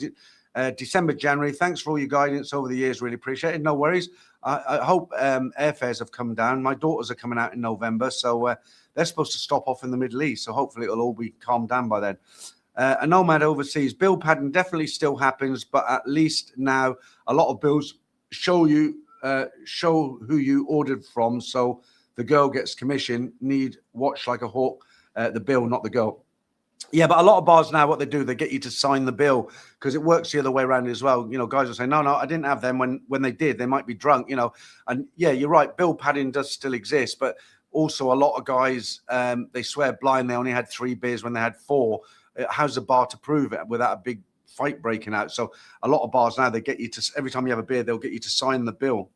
December, January. Thanks for all your guidance over the years. Really appreciate it. No worries. I hope airfares have come down. My daughters are coming out in November, so they're supposed to stop off in the Middle East. So hopefully it'll all be calmed down by then. A nomad overseas. Bill padding definitely still happens, but at least now a lot of bills show who you ordered from. So the girl gets commission. Need watch like a hawk. The bill, not the girl. Yeah, but a lot of bars now, what they do, they get you to sign the bill, because it works the other way around as well. You know, guys will say, no, I didn't have them. When they did, they might be drunk, you know. And yeah, you're right. Bill padding does still exist, but also a lot of guys, they swear blind they only had 3 beers when they had 4. How's the bar to prove it without a big fight breaking out? So a lot of bars now, they get you to, every time you have a beer, they'll get you to sign the bill.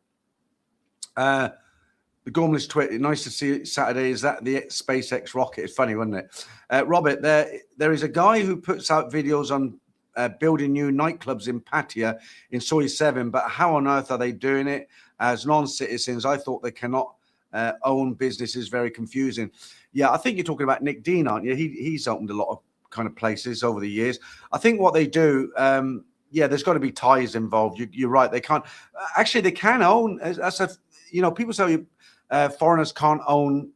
The Gormless tweet, nice to see it Saturday. Is that the SpaceX rocket? It's funny, wasn't it? Robert, there is a guy who puts out videos on building new nightclubs in Pattaya in Soy 7, but how on earth are they doing it as non-citizens? I thought they cannot own businesses. Very confusing. Yeah, I think you're talking about Nick Dean, aren't you? He's opened a lot of kind of places over the years. I think what they do, yeah, there's got to be ties involved. You're right. They can't. Actually, they can own. That's a, you know, people say foreigners can't own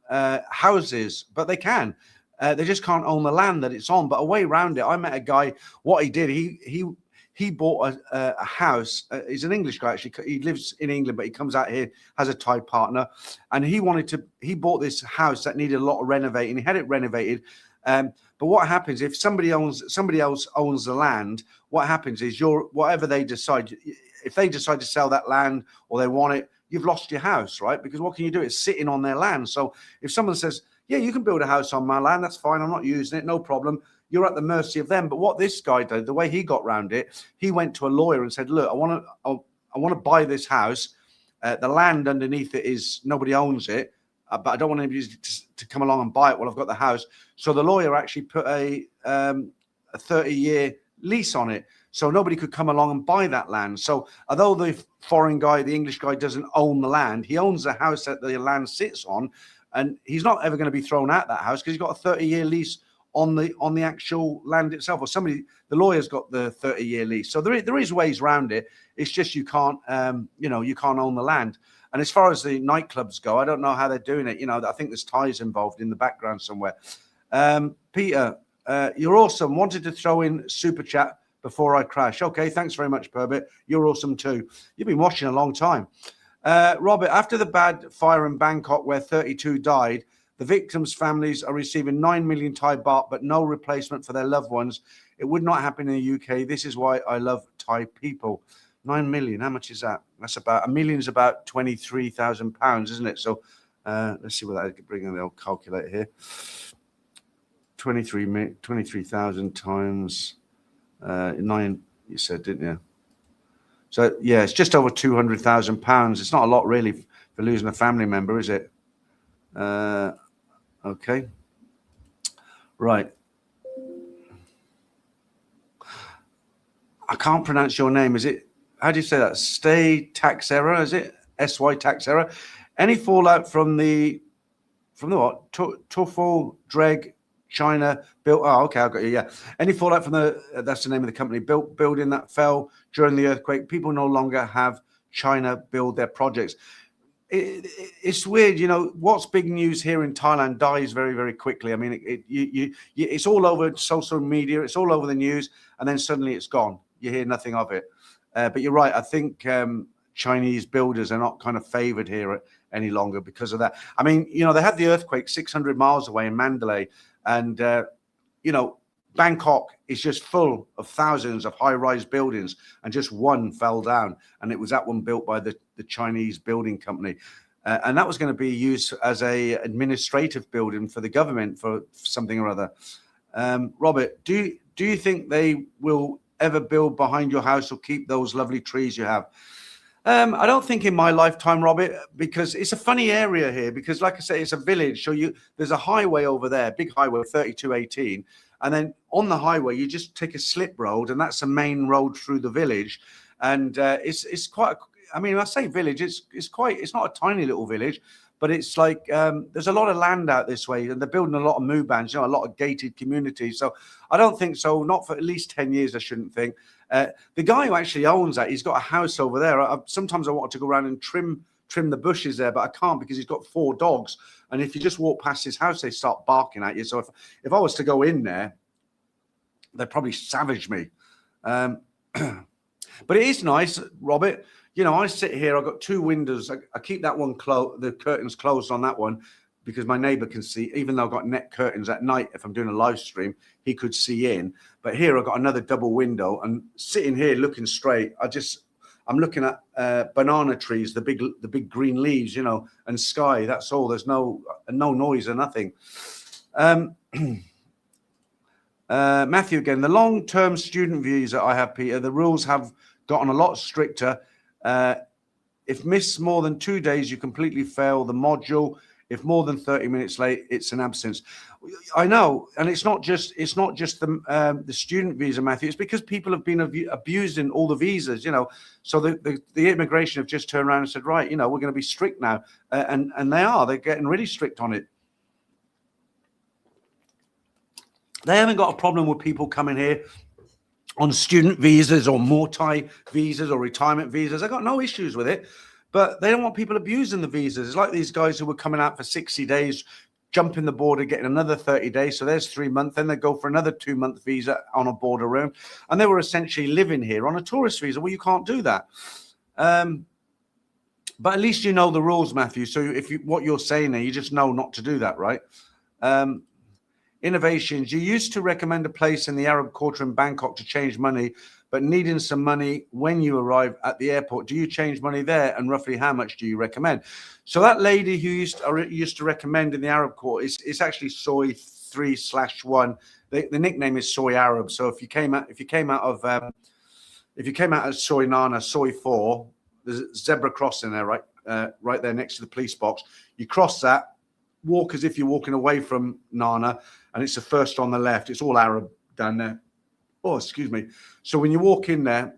houses, but they can. They just can't own the land that it's on. But a way around it, I met a guy. What he did, he bought a house. He's an English guy, actually. He lives in England, but he comes out here, has a Thai partner, and he bought this house that needed a lot of renovating. He had it renovated, But what happens if somebody else owns the land? What happens is whatever they decide, if they decide to sell that land or they want it, you've lost your house, right? Because what can you do? It's sitting on their land. So if someone says, yeah, you can build a house on my land, that's fine, I'm not using it, no problem, you're at the mercy of them. But what this guy did, the way he got around it, he went to a lawyer and said, look, I want to buy this house. The land underneath it is, nobody owns it, but I don't want anybody to come along and buy it while I've got the house. So the lawyer actually put a 30-year lease on it, so nobody could come along and buy that land. So although the foreign guy, the English guy, doesn't own the land, he owns the house that the land sits on, and he's not ever going to be thrown out that house because he's got a 30-year lease on the actual land itself. Or the lawyer's got the 30-year lease. So there is ways around it. It's just you can't you can't own the land. And as far as the nightclubs go, I don't know how they're doing it. I think there's ties involved in the background somewhere. Peter, you're awesome. Wanted to throw in super chat before I crash. Okay, thanks very much, Perbit. You're awesome too. You've been watching a long time. Robert, after the bad fire in Bangkok where 32 died, the victims' families are receiving 9 million Thai baht, but no replacement for their loved ones. It would not happen in the UK. This is why I love Thai people. 9 million, how much is that? That's about, $1 million is about £23,000, isn't it? So let's see what that could bring in the old calculator here. 23,000 times 9, you said, didn't you? So yeah, it's just over £200,000. It's not a lot really for losing a family member, is it? Okay. Right. I can't pronounce your name. Is it, how do you say that? Stay Taxera, is it? SY Taxera. Any fallout from the what? Tuffle, Dreg, China built. Oh, okay, I got you. Yeah. Any fallout from that's the name of the company, building that fell during the earthquake. People no longer have China build their projects. It's weird, what's big news here in Thailand dies very, very quickly. I mean, it's all over social media, it's all over the news, and then suddenly it's gone. You hear nothing of it. But you're right. I think Chinese builders are not kind of favored here any longer because of that. I mean, they had the earthquake 600 miles away in Mandalay, and Bangkok is just full of thousands of high-rise buildings, and just one fell down, and it was that one built by the Chinese building company, and that was going to be used as a administrative building for the government for something or other. Robert, do you think they will ever build behind your house or keep those lovely trees you have? I don't think in my lifetime, Robert, because it's a funny area here, because like I say, it's a village. So there's a highway over there, big highway, 3218. And then on the highway, you just take a slip road, and that's a main road through the village. And it's quite, I say village, it's not a tiny little village, but it's like there's a lot of land out this way, and they're building a lot of mubans, a lot of gated communities. So I don't think so, not for at least 10 years, I shouldn't think. The guy who actually owns that, he's got a house over there. Sometimes I want to go around and trim the bushes there, but I can't because he's got 4 dogs. And if you just walk past his house, they start barking at you. So if I was to go in there, they'd probably savage me. But it is nice, Robert. I sit here, I've got 2 windows. I keep that one closed, the curtains closed on that one, because my neighbor can see, even though I've got net curtains at night, if I'm doing a live stream, he could see in. But here I've got another double window, and sitting here looking straight, I'm looking at banana trees, the big green leaves, and sky. That's all. There's no noise or nothing. Matthew again, the long-term student visa I have, Peter, the rules have gotten a lot stricter. If miss more than 2 days, you completely fail the module. If more than 30 minutes late, it's an absence. I know, and it's not just the student visa, Matthew. It's because people have been abusing all the visas, So the immigration have just turned around and said, right, we're going to be strict now, and they're getting really strict on it. They haven't got a problem with people coming here on student visas or Muay visas or retirement visas. I got no issues with it. But they don't want people abusing the visas. It's like these guys who were coming out for 60 days, jumping the border, getting another 30 days. So there's 3 months. Then they go for another 2-month visa on a border room. And they were essentially living here on a tourist visa. Well, you can't do that. But at least you know the rules, Matthew. So what you're saying there, you just know not to do that, right? Innovations. You used to recommend a place in the Arab Quarter in Bangkok to change money, but needing some money when you arrive at the airport. Do you change money there, and roughly how much do you recommend? So that lady who used to recommend in the Arab Quarter is actually Soy 3/1. The nickname is Soy Arab. So if you came out of Soy Nana, Soy 4, there's a zebra crossing there, right there next to the police box. You cross that, walk as if you're walking away from Nana, and it's the first on the left. It's all Arab down there. Oh, excuse me. So when you walk in there,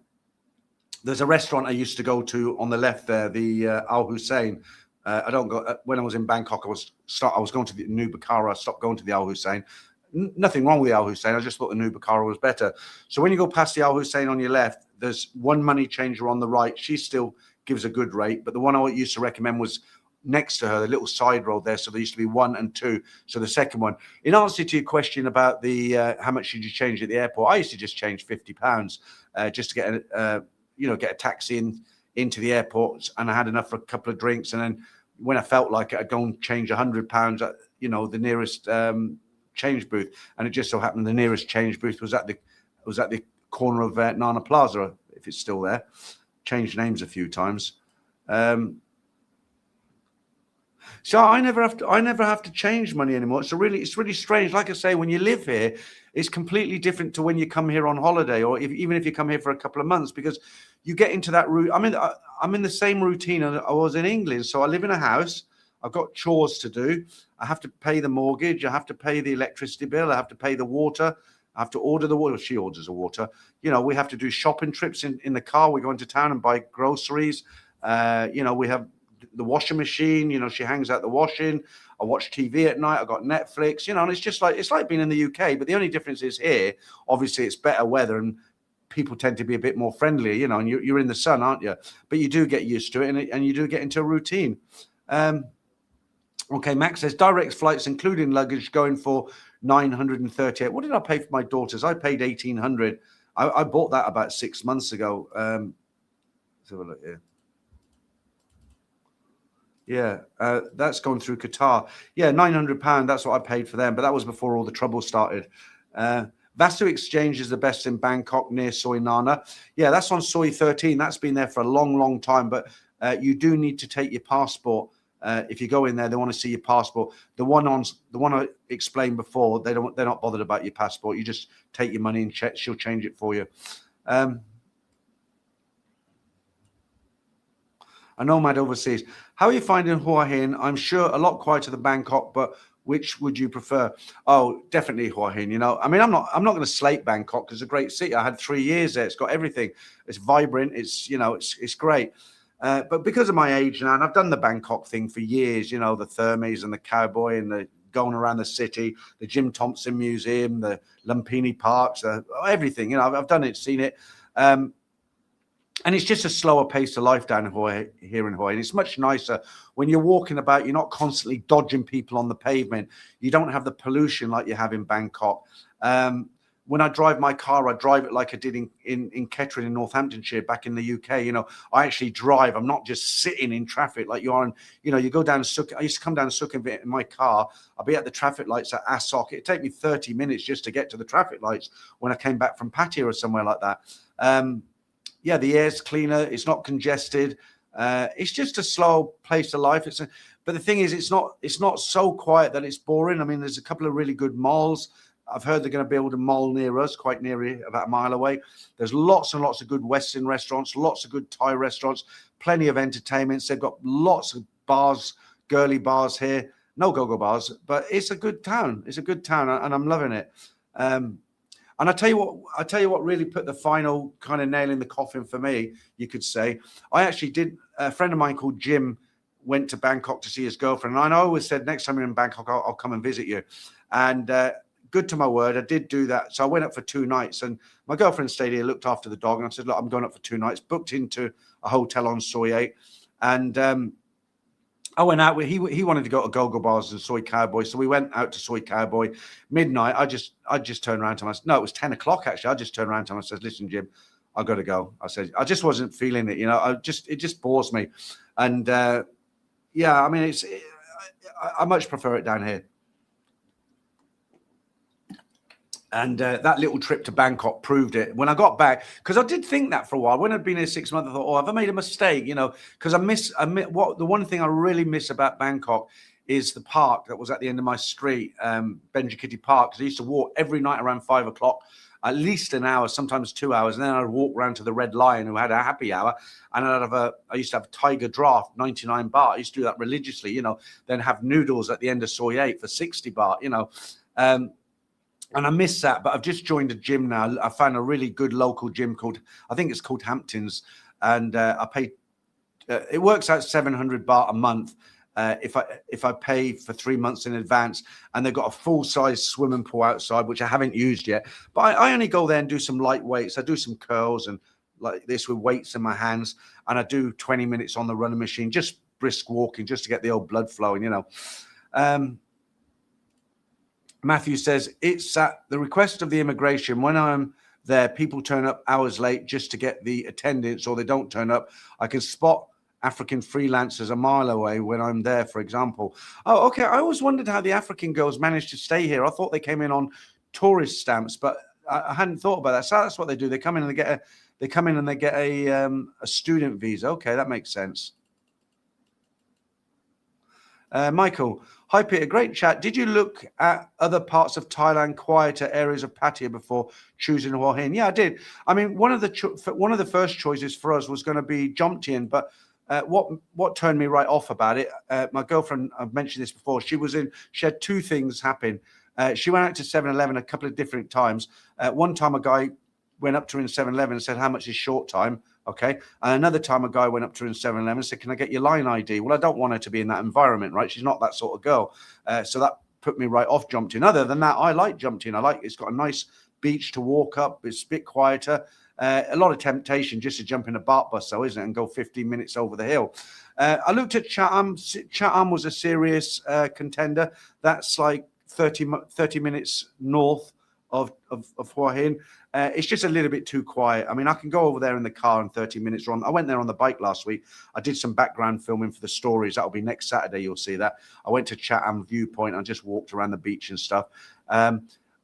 there's a restaurant I used to go to on the left there, the Al Hussein. I don't go when I was in Bangkok. I was going to the New Bukhara. I stopped going to the Al Hussein. Nothing wrong with the Al Hussein. I just thought the New Bukhara was better. So when you go past the Al Hussein on your left, there's one money changer on the right. She still gives a good rate, but the one I used to recommend was next to her, the little side road there. So there used to be 1 and 2. So the second one. In answer to your question about the how much should you change at the airport, I used to just change £50 just to get get a taxi into the airport, and I had enough for a couple of drinks, and then when I felt like it, I'd go and change £100 at the nearest change booth, and it just so happened the nearest change booth was at the corner of Nana Plaza, if it's still there. Changed names a few times. So I never have to change money anymore. It's really strange. Like I say, when you live here, it's completely different to when you come here on holiday, or even if you come here for a couple of months, because you get into that route. I'm in the same routine as I was in England. So I live in a house. I've got chores to do. I have to pay the mortgage. I have to pay the electricity bill. I have to pay the water. I have to order the water. She orders the water. We have to do shopping trips in the car. We go into town and buy groceries. We have the washing machine. She hangs out the washing. I watch TV at night. I got Netflix. And it's like being in the UK. But the only difference is here, obviously, it's better weather and people tend to be a bit more friendly. And you're in the sun, aren't you? But you do get used to it, and you do get into a routine. Okay, Max says direct flights, including luggage, going for 938. What did I pay for my daughters? I paid 1,800. I bought that about 6 months ago. Let's have a look here. Yeah, that's going through Qatar. Yeah, £900. That's what I paid for them, but that was before all the trouble started. Vasu Exchange is the best in Bangkok near Soy Nana. Yeah, that's on Soy 13. That's been there for a long, long time, but you do need to take your passport. If you go in there, they want to see your passport. The one I explained before, they're not bothered about your passport. You just take your money and she'll change it for you. A nomad overseas. How are you finding Hua Hin? I'm sure a lot quieter than Bangkok, but which would you prefer? Oh, definitely Hua Hin. I'm not going to slate Bangkok because it's a great city. I had 3 years there. It's got everything. It's vibrant. It's great. But because of my age now, and I've done the Bangkok thing for years, the Thermes and the cowboy and the going around the city, the Jim Thompson Museum, the Lumpini Parks, everything. I've done it, seen it. And it's just a slower pace of life down here in Hua. And it's much nicer when you're walking about. You're not constantly dodging people on the pavement. You don't have the pollution like you have in Bangkok. When I drive my car, I drive it like I did in Kettering in Northamptonshire back in the UK. I actually drive. I'm not just sitting in traffic like you are. And, you go down Sukhumvit. I used to come down Sukhumvit in my car. I'll be at the traffic lights at Asok. It'd take me 30 minutes just to get to the traffic lights when I came back from Pattaya or somewhere like that. Yeah, the air's cleaner. It's not congested. It's just a slow pace of life. But the thing is, it's not so quiet that it's boring. I mean, there's a couple of really good malls. I've heard they're going to build a mall near us, quite near here, about a mile away. There's lots and lots of good Western restaurants, lots of good Thai restaurants, plenty of entertainments. They've got lots of bars, girly bars here. No go-go bars, but it's a good town. It's a good town, and I'm loving it. And I tell you what really put the final kind of nail in the coffin for me, you could say. I actually did. A friend of mine called Jim went to Bangkok to see his girlfriend, and I always said, next time you're in Bangkok, I'll come and visit you. And good to my word, I did do that. So I went up for 2 nights, and my girlfriend stayed here, looked after the dog, and I said, look, I'm going up for 2 nights, booked into a hotel on Soy 8, and I went out. He wanted to go to go-go bars and Soy Cowboy, so we went out to Soy Cowboy. Midnight, I just turned around to him. No, it was 10 o'clock actually. I just turned around to him and said, "Listen, Jim, I got to go." I said, I just wasn't feeling it. It just bores me, and yeah, I mean, I much prefer it down here. And that little trip to Bangkok proved it. When I got back, because I did think that for a while. When I'd been here 6 months, I thought, "Oh, have I made a mistake?" You know, because what the one thing I really miss about Bangkok is the park that was at the end of my street, Benji Park. Because I used to walk every night around 5 o'clock, at least an hour, sometimes 2 hours, and then I'd walk around to the Red Lion, who had a happy hour, and I used to have a Tiger Draft, 99 baht. I used to do that religiously, you know. Then have noodles at the end of Soy 8 for 60 baht, you know. And I miss that, but I've just joined a gym now. I found a really good local gym I think it's called Hamptons, and I pay. It works out 700 baht a month if I pay for 3 months in advance, and they've got a full size swimming pool outside, which I haven't used yet. But I only go there and do some light weights. I do some curls and like this with weights in my hands, and I do 20 minutes on the running machine, just brisk walking, just to get the old blood flowing, you know. Matthew says, it's at the request of the immigration. When I'm there, people turn up hours late just to get the attendance, or they don't turn up. I can spot African freelancers a mile away when I'm there, for example. Oh, okay. I always wondered how the African girls managed to stay here. I thought they came in on tourist stamps, but I hadn't thought about that. So that's what they do. They come in and they get a student visa. Okay, that makes sense. Michael, hi Peter, great chat. Did you look at other parts of Thailand, quieter areas of Pattaya before choosing Hua Hin? Yeah, I did. I mean, one of the first choices for us was going to be Jomtien, but what turned me right off about it? My girlfriend, I've mentioned this before. She had two things happen. She went out to 7-Eleven a couple of different times. One time, a guy went up to her in 7-Eleven and said, "How much is short time?" Okay. And another time a guy went up to her in 7-Eleven and said, "Can I get your line ID?" Well, I don't want her to be in that environment, right? She's not that sort of girl. So that put me right off Jomtien. Other than that, I like Jomtien. It's got a nice beach to walk up. It's a bit quieter. A lot of temptation just to jump in a BART bus, though, isn't it? And go 15 minutes over the hill. I looked at Chatham. Chatham was a serious contender. That's like 30 minutes north of Hua Hin. It's just a little bit too quiet. I mean, I can go over there in the car in 30 minutes run. I went there on the bike last week. I did some background filming for the stories. That'll be next Saturday. You'll see that. I went to Chatham Viewpoint and just walked around the beach and stuff.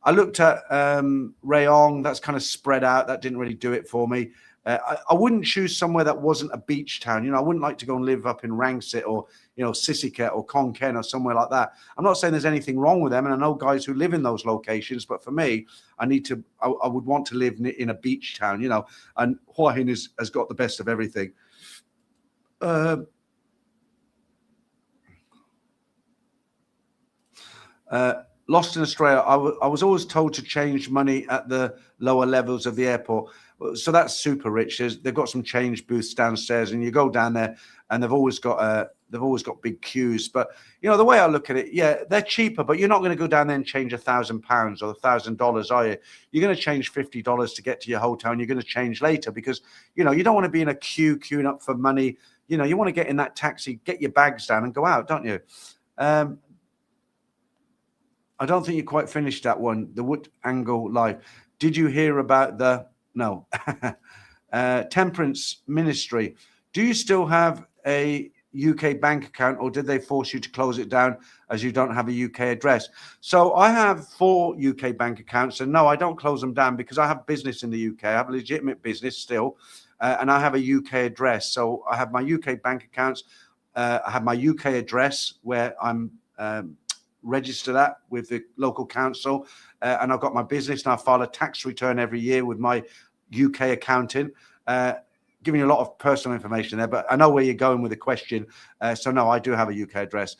I looked at Rayong. That's kind of spread out. That didn't really do it for me. I wouldn't choose somewhere that wasn't a beach town. You know, I wouldn't like to go and live up in Rangsit or, you know, Sisiket or Khon Kaen or somewhere like that. I'm not saying there's anything wrong with them, and I know guys who live in those locations. But for me, I would want to live in a beach town, you know. And Hua Hin has got the best of everything. Lost in Australia, I was always told to change money at the lower levels of the airport. So that's super rich. They've got some change booths downstairs, and you go down there, and they've always got big queues. But you know, the way I look at it, yeah, they're cheaper, but you're not going to go down there and change £1,000 or $1,000, are you? You're going to change $50 to get to your hotel, and you're going to change later because you know you don't want to be in a queuing up for money. You know, you want to get in that taxi, get your bags down, and go out, don't you? I don't think you quite finished that one. The Wood Angle Live. Did you hear about no Temperance Ministry? Do you still have a UK bank account, or did they force you to close it down as you don't have a UK address? So I have 4 UK bank accounts, and no, I don't close them down because I have business in the UK. I have a legitimate business still, and I have a UK address. So I have my UK bank accounts. I have my UK address where I'm register that with the local council, and I've got my business, and I file a tax return every year with my UK accountant. Giving you a lot of personal information there, but I know where you're going with the question. So no, I do have a UK address.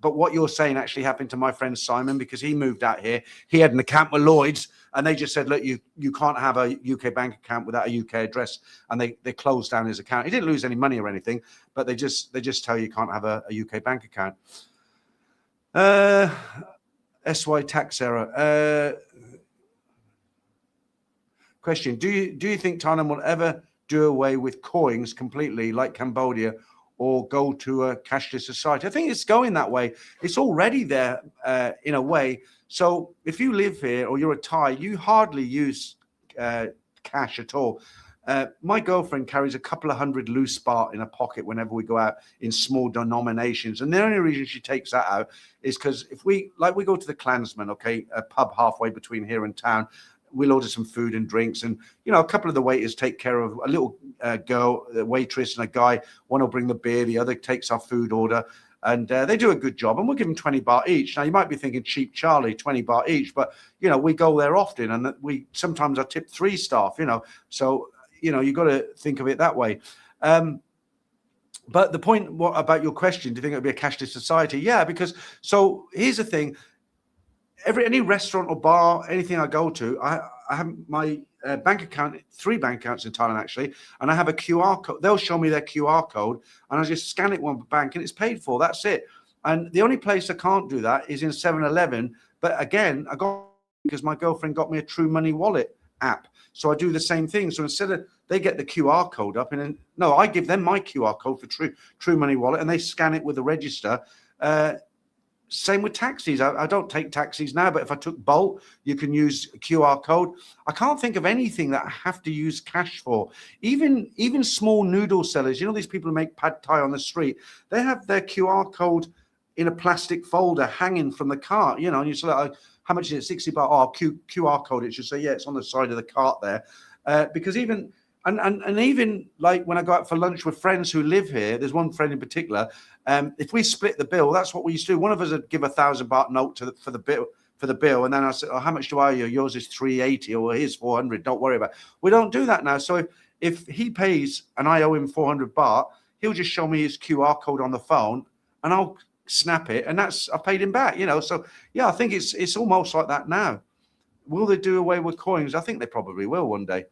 But what you're saying actually happened to my friend Simon, because he moved out here. He had an account with Lloyd's, and they just said, look, you can't have a UK bank account without a UK address, and they closed down his account. He didn't lose any money or anything, but they just tell you can't have a UK bank account. SY tax error. Question: Do you think Thailand will ever do away with coins completely, like Cambodia, or go to a cashless society? I think it's going that way. It's already there in a way. So if you live here or you're a Thai, you hardly use cash at all. My girlfriend carries a couple of hundred loose baht in her pocket whenever we go out in small denominations. And the only reason she takes that out is because if we go to the Klansman, okay, a pub halfway between here and town, we'll order some food and drinks. And, you know, a couple of the waiters take care of a little girl, a waitress and a guy. One will bring the beer, the other takes our food order. And they do a good job, and we'll give them 20 baht each. Now, you might be thinking, cheap Charlie, 20 baht each, but, you know, we go there often, and we sometimes I tip 3 staff, you know. So, you know, you've got to think of it that way. But the point about your question, do you think it would be a cashless society? Yeah, because, so here's the thing. Any restaurant or bar, anything I go to, I have my bank account, 3 bank accounts in Thailand actually, and I have a QR code. They'll show me their QR code, and I just scan it one bank, and it's paid for. That's it. And the only place I can't do that is in 7-Eleven. But again, because my girlfriend got me a True Money wallet app, so I do the same thing. So instead of they get the QR code up, and then, no, I give them my QR code for True Money wallet, and they scan it with the register. Same with taxis. I don't take taxis now, but if I took Bolt, you can use a QR code. I can't think of anything that I have to use cash for. Even small noodle sellers, you know, these people who make pad thai on the street, they have their QR code in a plastic folder hanging from the cart, you know, and you say, like, how much is it? 60 baht. Oh, QR code. It should say, yeah, it's on the side of the cart there. Because even like when I go out for lunch with friends who live here, there's one friend in particular. If we split the bill, that's what we used to do. One of us would give 1,000 baht note for the bill, and then I said, "Oh, how much do I owe you? Yours is 380, or here's 400. Don't worry about it." We don't do that now. So if he pays and I owe him 400 baht, he'll just show me his QR code on the phone, and I'll snap it, and I paid him back. You know, so yeah, I think it's almost like that now. Will they do away with coins? I think they probably will one day.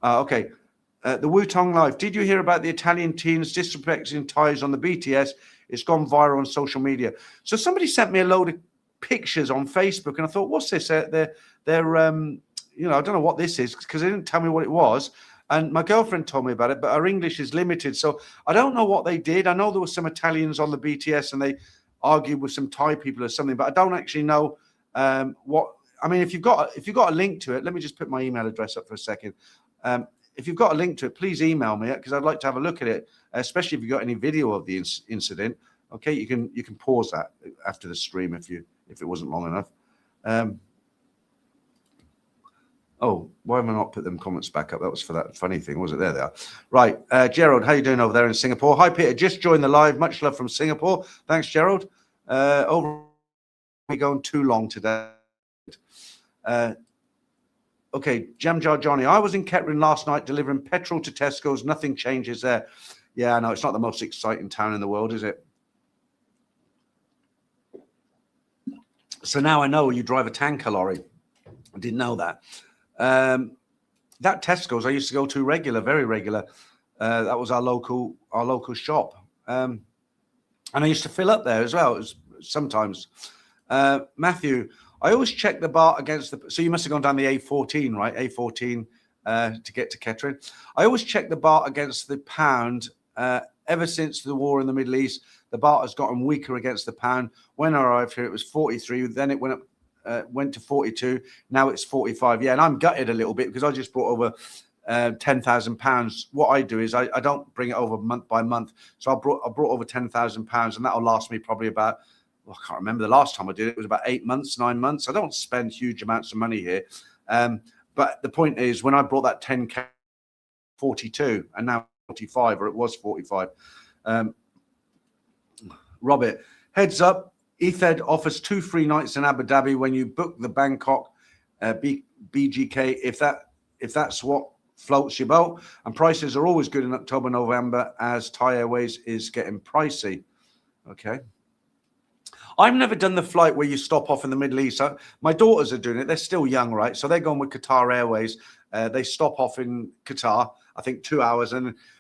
Okay. The Wutong Life. Did you hear about the Italian teens disrespecting Thais on the BTS? It's gone viral on social media. So somebody sent me a load of pictures on Facebook, and I thought, what's this? They're you know, I don't know what this is because they didn't tell me what it was. And my girlfriend told me about it, but her English is limited, so I don't know what they did. I know there were some Italians on the BTS, and they argued with some Thai people or something, but I don't actually know what. I mean, if you've got a link to it, let me just put my email address up for a second. If you've got a link to it, please email me because I'd like to have a look at it, especially if you've got any video of the incident. Okay, you can pause that after the stream if it wasn't long enough. Oh, why have I not put them comments back up? That was for that funny thing, was it? There they are. Right, Gerald, how you doing over there in Singapore? Hi, Peter, just joined the live. Much love from Singapore. Thanks, Gerald. Over we're going too long today. Okay, Jam Jar Johnny. I was in Kettering last night delivering petrol to Tesco's. Nothing changes there. Yeah, no, it's not the most exciting town in the world, is it? So now I know you drive a tanker lorry. I didn't know that. That Tesco's I used to go to very regular. That was our local shop. And I used to fill up there as well sometimes. Matthew, I always check the baht against so you must have gone down the A14, right? A14 to get to Kettering. I always check the baht against the pound. Ever since the war in the Middle East, the baht has gotten weaker against the pound. When I arrived here, it was 43. Then it went to 42. Now it's 45. Yeah, and I'm gutted a little bit because I just brought over £10,000. What I do is I don't bring it over month by month. So I brought over £10,000, and that'll last me probably about. Well, I can't remember the last time I did it. It was about 8 months, 9 months. I don't spend huge amounts of money here. But the point is, when I brought that 10K, 42, and now 45, or it was 45. Robert, heads up, Ethed offers 2 free nights in Abu Dhabi when you book the Bangkok BGK, if that's what floats your boat. And prices are always good in October, November, as Thai Airways is getting pricey. Okay. I've never done the flight where you stop off in the Middle East. My daughters are doing it. They're still young, right? So they're going with Qatar Airways. They stop off in Qatar, I think 2 hours.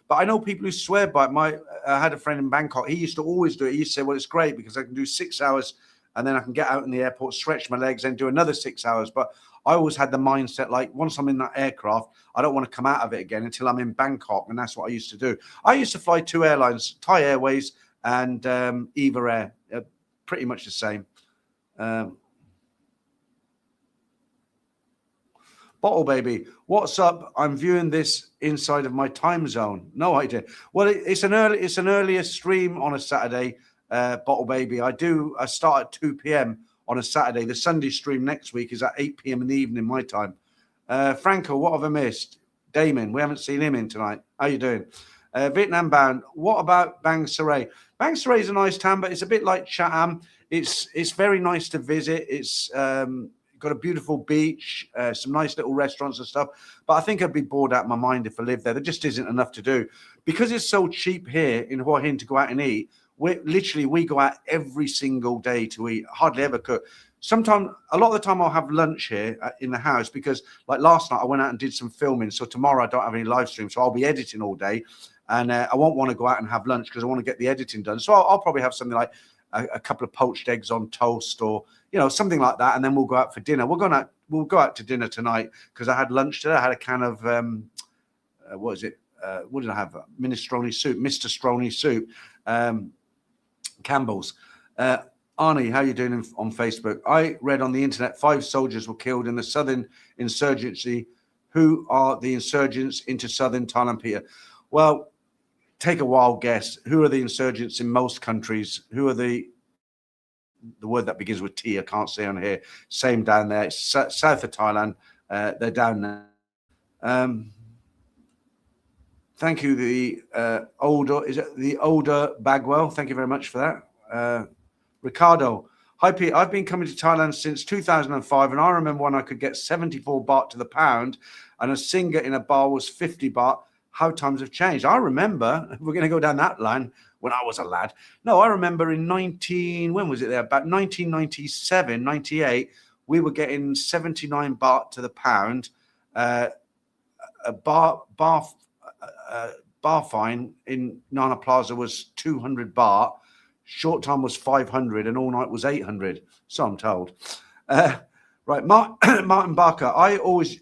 But I know people who swear by it. I had a friend in Bangkok. He used to always do it. He used to say, well, it's great because I can do 6 hours and then I can get out in the airport, stretch my legs, and do another 6 hours. But I always had the mindset, like, once I'm in that aircraft, I don't want to come out of it again until I'm in Bangkok. And that's what I used to do. I used to fly 2 airlines, Thai Airways and Eva Air. Pretty much the same. Bottle Baby, what's up? I'm viewing this inside of my time zone. No idea. Well, it's an earlier stream on a Saturday, Bottle Baby. I start at 2 p.m. on a Saturday. The Sunday stream next week is at 8 p.m. in the evening, my time. Franco, what have I missed? Damon, we haven't seen him in tonight. How you doing? Vietnam bound. What about Bang Saray? Bang Saray is a nice town, but it's a bit like Chatham. It's very nice to visit. It's got a beautiful beach, some nice little restaurants and stuff. But I think I'd be bored out of my mind if I lived there. There just isn't enough to do. Because it's so cheap here in Hua Hin to go out and eat, we go out every single day to eat, hardly ever cook. Sometimes, a lot of the time I'll have lunch here in the house because like last night I went out and did some filming. So tomorrow I don't have any live stream. So I'll be editing all day and I won't want to go out and have lunch because I want to get the editing done. So I'll probably have something like a couple of poached eggs on toast or, something like that. And then we'll go out for dinner. We'll go out to dinner tonight because I had lunch today. I had a can of, what is it? What did I have? Minestrone soup, Mr. Stroney soup, Campbell's. Arnie, how are you doing on Facebook? I read on the internet 5 soldiers were killed in the southern insurgency. Who are the insurgents into southern Thailand, Peter? Well, take a wild guess. Who are the insurgents in most countries? Who are the word that begins with T? I can't say on here. Same down there. It's south of Thailand. They're down there. Thank you. The older Bagwell? Thank you very much for that. Ricardo, hi Pete. I've been coming to Thailand since 2005, and I remember when I could get 74 baht to the pound, and a singer in a bar was 50 baht. How times have changed. I remember, we're going to go down that line, when I was a lad. No, I remember in when was it there? About 1997, 98, we were getting 79 baht to the pound. A bar fine in Nana Plaza was 200 baht. Short time was 500 and all night was 800. So I'm told. Right, Martin Barker. I always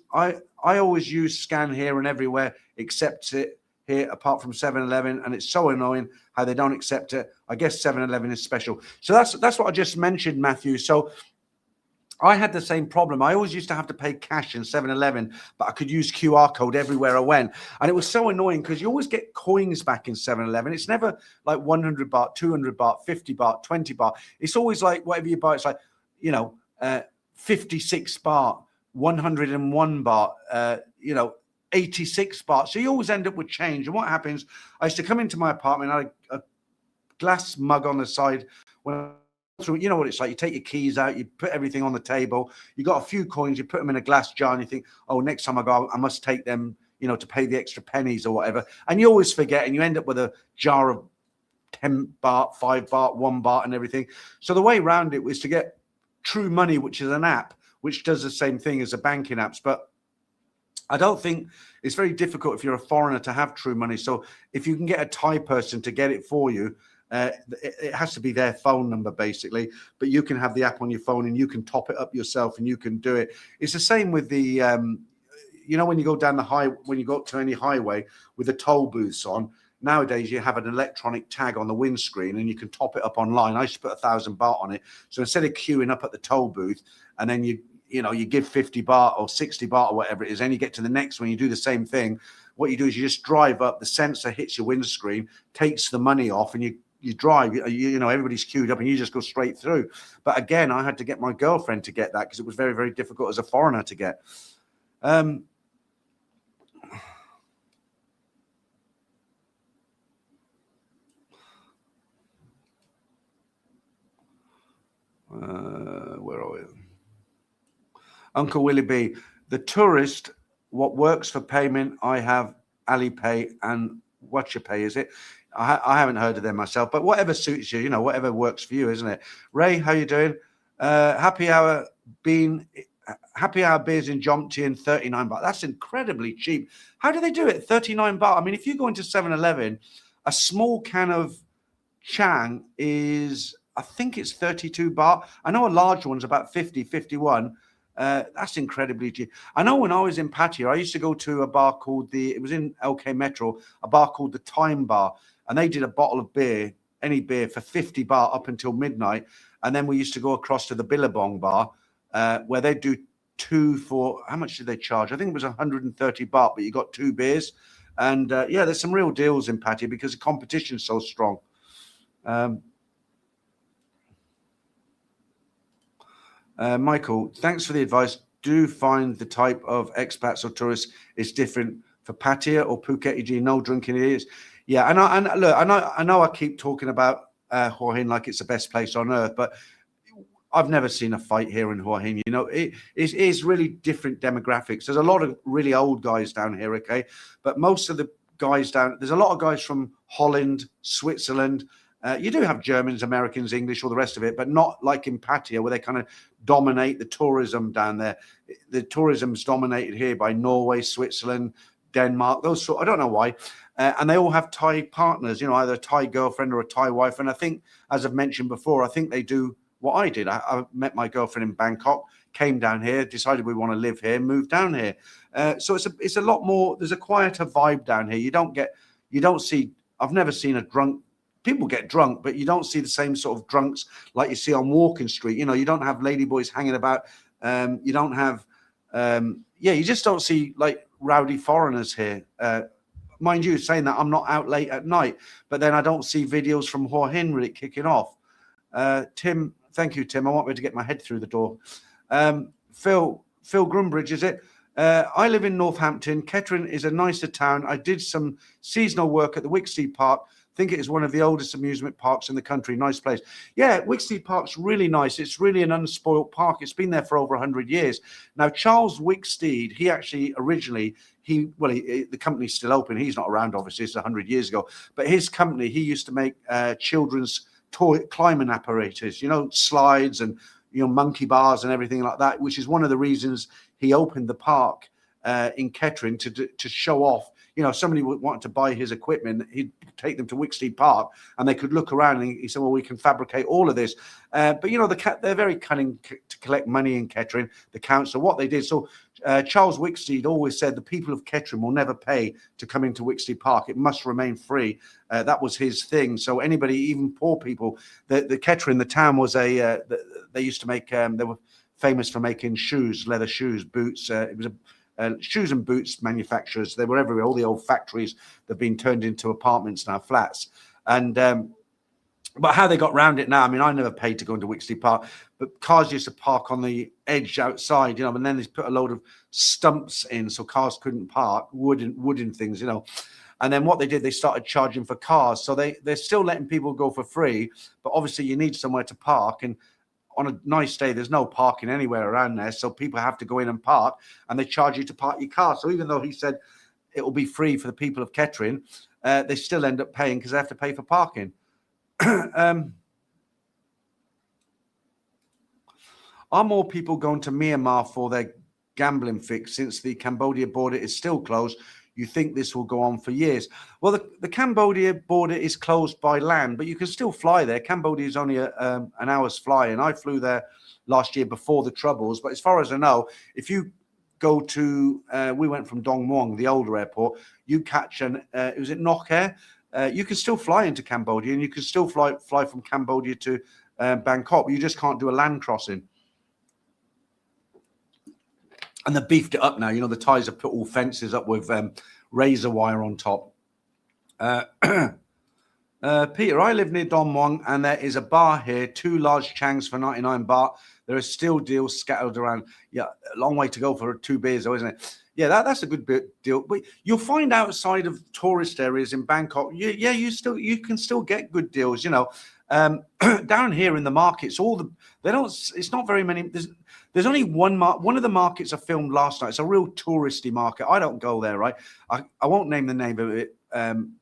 use scan here and everywhere, except it here, apart from 7-Eleven, and it's so annoying how they don't accept it. I guess 7-Eleven is special. So that's what I just mentioned, Matthew. So I had the same problem. I always used to have to pay cash in 7-Eleven, but I could use QR code everywhere I went. And it was so annoying because you always get coins back in 7-Eleven. It's never like 100 baht, 200 baht, 50 baht, 20 baht. It's always like whatever you buy, it's like, 56 baht, 101 baht, 86 baht. So you always end up with change. And what happens, I used to come into my apartment, I had a glass mug on the side. When you know what it's like, you take your keys out, you put everything on the table, you got a few coins, you put them in a glass jar, and you think, oh, next time I go, I must take them, to pay the extra pennies or whatever. And you always forget, and you end up with a jar of 10 baht, 5 baht, 1 baht, and everything. So the way around it was to get True Money, which is an app, which does the same thing as the banking apps. But I don't think it's very difficult if you're a foreigner to have True Money. So if you can get a Thai person to get it for you, it has to be their phone number basically, but you can have the app on your phone and you can top it up yourself and you can do it. It's the same with the, when you go down when you go up to any highway with the toll booths on, nowadays you have an electronic tag on the windscreen and you can top it up online. I used to put 1,000 baht on it. So instead of queuing up at the toll booth and then you give 50 baht or 60 baht or whatever it is, and you get to the next one, you do the same thing. What you do is you just drive up, the sensor hits your windscreen, takes the money off, and you drive, everybody's queued up and you just go straight through. But again, I had to get my girlfriend to get that because it was very, very difficult as a foreigner to get. Where are we? Uncle Willie B. The tourist, what works for payment, I have Alipay and WatchaPay, is it? I haven't heard of them myself, but whatever suits you, whatever works for you, isn't it? Ray, how you doing? Happy hour beers in Jomtien, 39 baht. That's incredibly cheap. How do they do it? 39 baht. I mean, if you go into 7-Eleven, a small can of Chang is, I think it's 32 baht. I know a large one's about 50, 51. That's incredibly cheap. I know when I was in Pattaya, I used to go to a bar called it was in LK Metro, a bar called the Time Bar. And they did a bottle of beer, any beer, for 50 baht up until midnight. And then we used to go across to the Billabong bar, where they do two for, how much did they charge? I think it was 130 baht, but you got 2 beers. And yeah, there's some real deals in Pattaya because the competition's so strong. Michael, thanks for the advice. Do find the type of expats or tourists is different for Pattaya or Phuket, e.g. no drinking idiots. Yeah, and look, I know I keep talking about Hua Hin like it's the best place on earth, but I've never seen a fight here in Hua Hin. You know, it is really different demographics. There's a lot of really old guys down here, okay, but most of the guys there's a lot of guys from Holland, Switzerland. You do have Germans, Americans, English, all the rest of it, but not like in Pattaya where they kind of dominate the tourism down there. The tourism's dominated here by Norway, Switzerland, Denmark, those sort. I don't know why. And they all have Thai partners, you know, either a Thai girlfriend or a Thai wife. And I think, as I've mentioned before, I think they do what I did. I met my girlfriend in Bangkok, came down here, decided we want to live here, moved down here. So it's a lot more. There's a quieter vibe down here. You don't see. I've never seen a drunk. People get drunk, but you don't see the same sort of drunks like you see on Walking Street. You know, you don't have ladyboys hanging about. You don't have, you just don't see like rowdy foreigners here. Mind you, saying that I'm not out late at night, but then I don't see videos from Hua Hin really kicking off. Tim, thank you, Tim. I want me to get my head through the door. Phil Grumbridge, is it? I live in Northampton. Kettering is a nicer town. I did some seasonal work at the Wicksteed Park. Think it is one of the oldest amusement parks in the country. Nice place. Yeah, Wicksteed Park's really nice. It's really an unspoilt park. It's been there for over 100 years. Now, Charles Wicksteed, he actually originally, the company's still open. He's not around, obviously. It's 100 years ago. But his company, he used to make children's toy climbing apparatus, you know, slides and, you know, monkey bars and everything like that, which is one of the reasons he opened the park in Kettering to show off. You know, if somebody wanted to buy his equipment, he'd take them to Wicksteed Park and they could look around and he said, well, we can fabricate all of this. But, you know, they're very cunning to collect money in Kettering, the council, what they did. So Charles Wicksteed always said the people of Kettering will never pay to come into Wicksteed Park. It must remain free. That was his thing. So anybody, even poor people, the Kettering, the town was they used to make, they were famous for making shoes, leather shoes, boots. It was shoes and boots manufacturers. They were everywhere. All the old factories that have been turned into apartments now, flats. And but how they got around it now, I mean, I never paid to go into Wicksteed Park, but cars used to park on the edge outside, you know, and then they put a load of stumps in so cars couldn't park, wooden things, you know. And then what they did, they started charging for cars. So they're still letting people go for free, but obviously you need somewhere to park. And on a nice day, there's no parking anywhere around there. So people have to go in and park, and they charge you to park your car. So even though he said it will be free for the people of Kettering, they still end up paying because they have to pay for parking. Are more people going to Myanmar for their gambling fix since the Cambodia border is still closed? You think this will go on for years? Well, the Cambodia border is closed by land, but you can still fly there. Cambodia is only an hour's fly, and I flew there last year before the Troubles. But as far as I know, if you go to, we went from Dong Muong, the older airport, you catch was it Nok Air? You can still fly into Cambodia, and you can still fly from Cambodia to Bangkok. You just can't do a land crossing. And they beefed it up now. You know, the Thais have put all fences up with razor wire on top. Peter, I live near Don Muang, and there is a bar here, 2 large changs for 99 baht. There are still deals scattered around. Yeah, a long way to go for 2 beers, though, isn't it? Yeah, that's a good deal. But you'll find outside of tourist areas in Bangkok, you can still get good deals. You know, down here in the markets, it's not very many. There's only one of the markets I filmed last night. It's a real touristy market. I don't go there, right? I won't name the name of it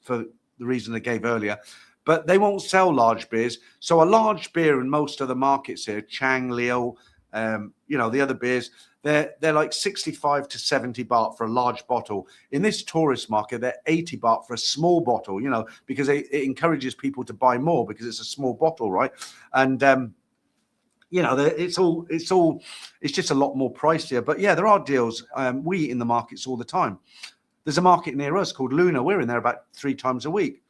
for the reason I gave earlier, but they won't sell large beers. So a large beer in most of the markets here, Chang, Leo, you know, the other beers, they're like 65 to 70 baht for a large bottle. In this tourist market, they're 80 baht for a small bottle, you know, because it encourages people to buy more because it's a small bottle, right? And you know, it's just a lot more pricier. But yeah, there are deals. We eat in the markets all the time. There's a market near us called Luna. We're in there about 3 times a week.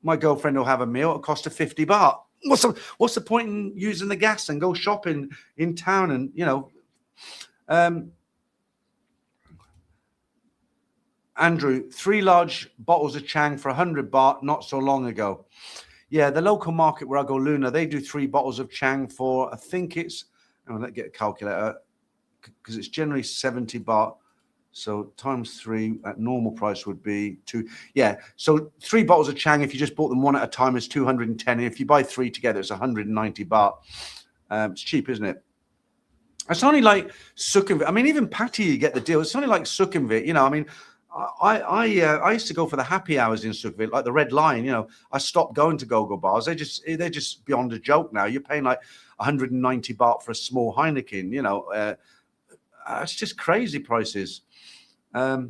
My girlfriend will have a meal. It'll cost her 50 baht. What's the point in using the gas and go shopping in town? And, you know, Andrew, 3 large bottles of Chang for 100 baht not so long ago. Yeah, the local market where I go, Luna, they do 3 bottles of Chang for, I think it's, let's get a calculator, because it's generally 70 baht. So times 3 at normal price would be 2. Yeah, so 3 bottles of Chang, if you just bought them one at a time, is 210. And if you buy 3 together, it's 190 baht. It's cheap, isn't it? It's only like Sukhumvit. I mean, even Patty, you get the deal. It's only like Sukhumvit, you know. I mean, I used to go for the happy hours in Sukhumvit, like the Red Lion. You know, I stopped going to go-go bars. They're just beyond a joke now. You're paying like 190 baht for a small Heineken. You know, it's just crazy prices. Okay,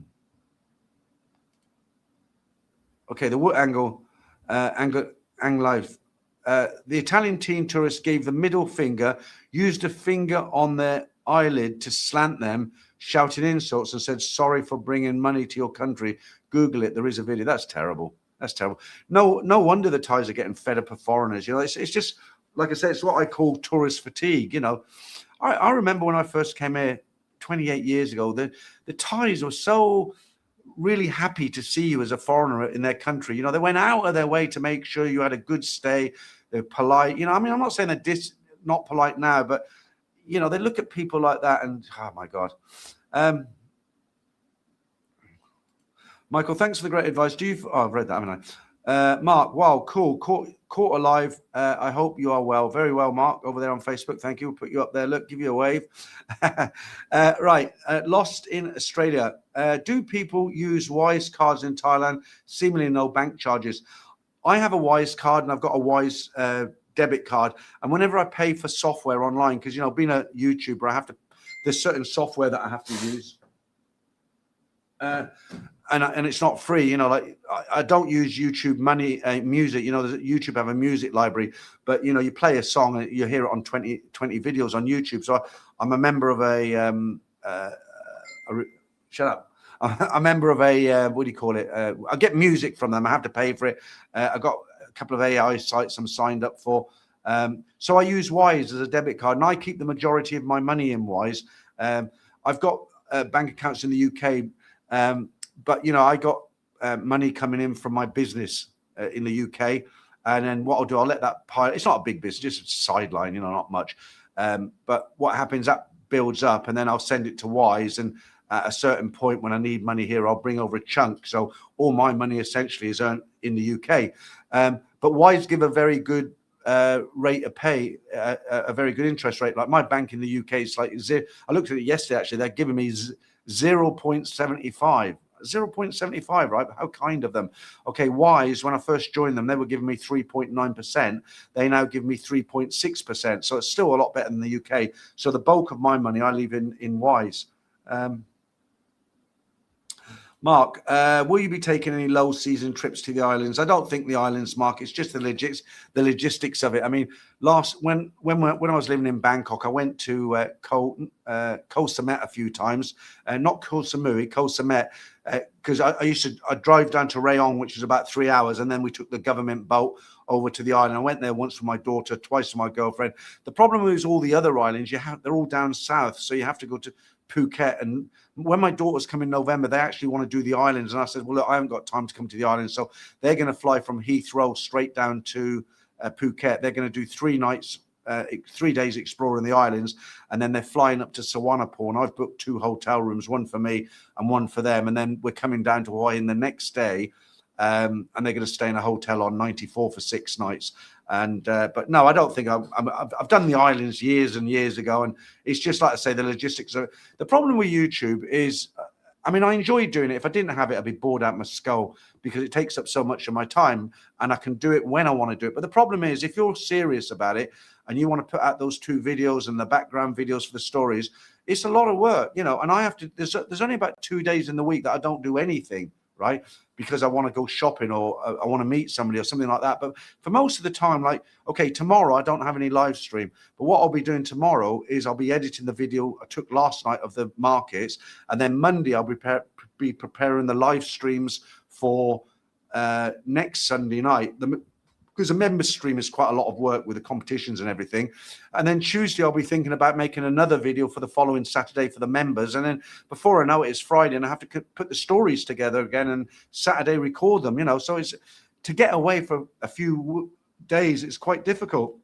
the Wood angle, live. The Italian teen tourist gave the middle finger, used a finger on their eyelid to slant them, shouted insults and said, sorry for bringing money to your country. Google it. There is a video. That's terrible. That's terrible. No wonder the Thais are getting fed up of foreigners. You know, it's just, like I said, it's what I call tourist fatigue. You know, I remember when I first came here 28 years ago, the Thais were so really happy to see you as a foreigner in their country. You know, they went out of their way to make sure you had a good stay. They're polite. You know, I mean, I'm not saying they're not polite now, but, you know, they look at people like that and, oh, my God. Michael, thanks for the great advice. I've read that, haven't I? Mark, wow, cool. Caught alive. I hope you are well. Very well, Mark, over there on Facebook. Thank you. We'll put you up there. Look, give you a wave. Right. Lost in Australia. Do people use Wise cards in Thailand? Seemingly no bank charges. I have a Wise card and I've got a Wise debit card. And whenever I pay for software online, because, you know, being a YouTuber, there's certain software that I have to use. And it's not free, you know, like I don't use YouTube music, you know, YouTube have a music library, but, you know, you play a song and you hear it on 20 videos on YouTube. So I'm a member of shut up. I'm a member of what do you call it? I get music from them. I have to pay for it. I've got a couple of AI sites I'm signed up for. So I use Wise as a debit card and I keep the majority of my money in Wise. I've got bank accounts in the UK. But, you know, I got money coming in from my business in the UK. And then what I'll do, I'll let that pile. It's not a big business, just a sideline, you know, not much. But what happens, that builds up and then I'll send it to Wise. And at a certain point when I need money here, I'll bring over a chunk. So all my money essentially is earned in the UK. But Wise give a very good rate of pay, a very good interest rate. Like my bank in the UK, it's like I looked at it yesterday, actually, they're giving me 0.75. 0.75, right? How kind of them. Okay, Wise, when I first joined them, they were giving me 3.9%. They now give me 3.6%. So it's still a lot better than the UK. So the bulk of my money I leave in Wise. Mark, will you be taking any low season trips to the islands? I don't think the islands, Mark. It's just the logistics of it. I mean, when I was living in Bangkok, I went to Koh Samet a few times, not Koh Samui, Koh Samet, because I'd drive down to Rayong, which was about 3 hours, and then we took the government boat over to the island. I went there once for my daughter, twice for my girlfriend. The problem is all the other islands, they're all down south, so you have to go to Phuket. And when my daughters come in November, they actually want to do the islands. And I said, well, look, I haven't got time to come to the islands. So they're going to fly from Heathrow straight down to Phuket. They're going to do 3 nights, 3 days exploring the islands. And then they're flying up to Suvarnabhumi. And I've booked 2 hotel rooms, one for me and one for them. And then we're coming down to Hawaii the next day. And they're going to stay in a hotel on 94 for 6 nights. And but no, I don't think I've done the islands years and years ago, and it's just like I say, the logistics of it. The problem with YouTube is, I mean, I enjoy doing it. If I didn't have it, I'd be bored out my skull because it takes up so much of my time, and I can do it when I want to do it. But the problem is, if you're serious about it and you want to put out those 2 videos and the background videos for the stories, it's a lot of work, you know. And I have to. There's only about 2 days in the week that I don't do anything. Right, because I want to go shopping or I want to meet somebody or something like that. But for most of the time, like, okay, tomorrow I don't have any live stream, but what I'll be doing tomorrow is I'll be editing the video I took last night of the markets, and then Monday I'll be preparing the live streams for next Sunday night. because a member stream is quite a lot of work with the competitions and everything. And then Tuesday, I'll be thinking about making another video for the following Saturday for the members. And then before I know it, it's Friday and I have to put the stories together again and Saturday record them, you know. So it's to get away for a few days, it's quite difficult.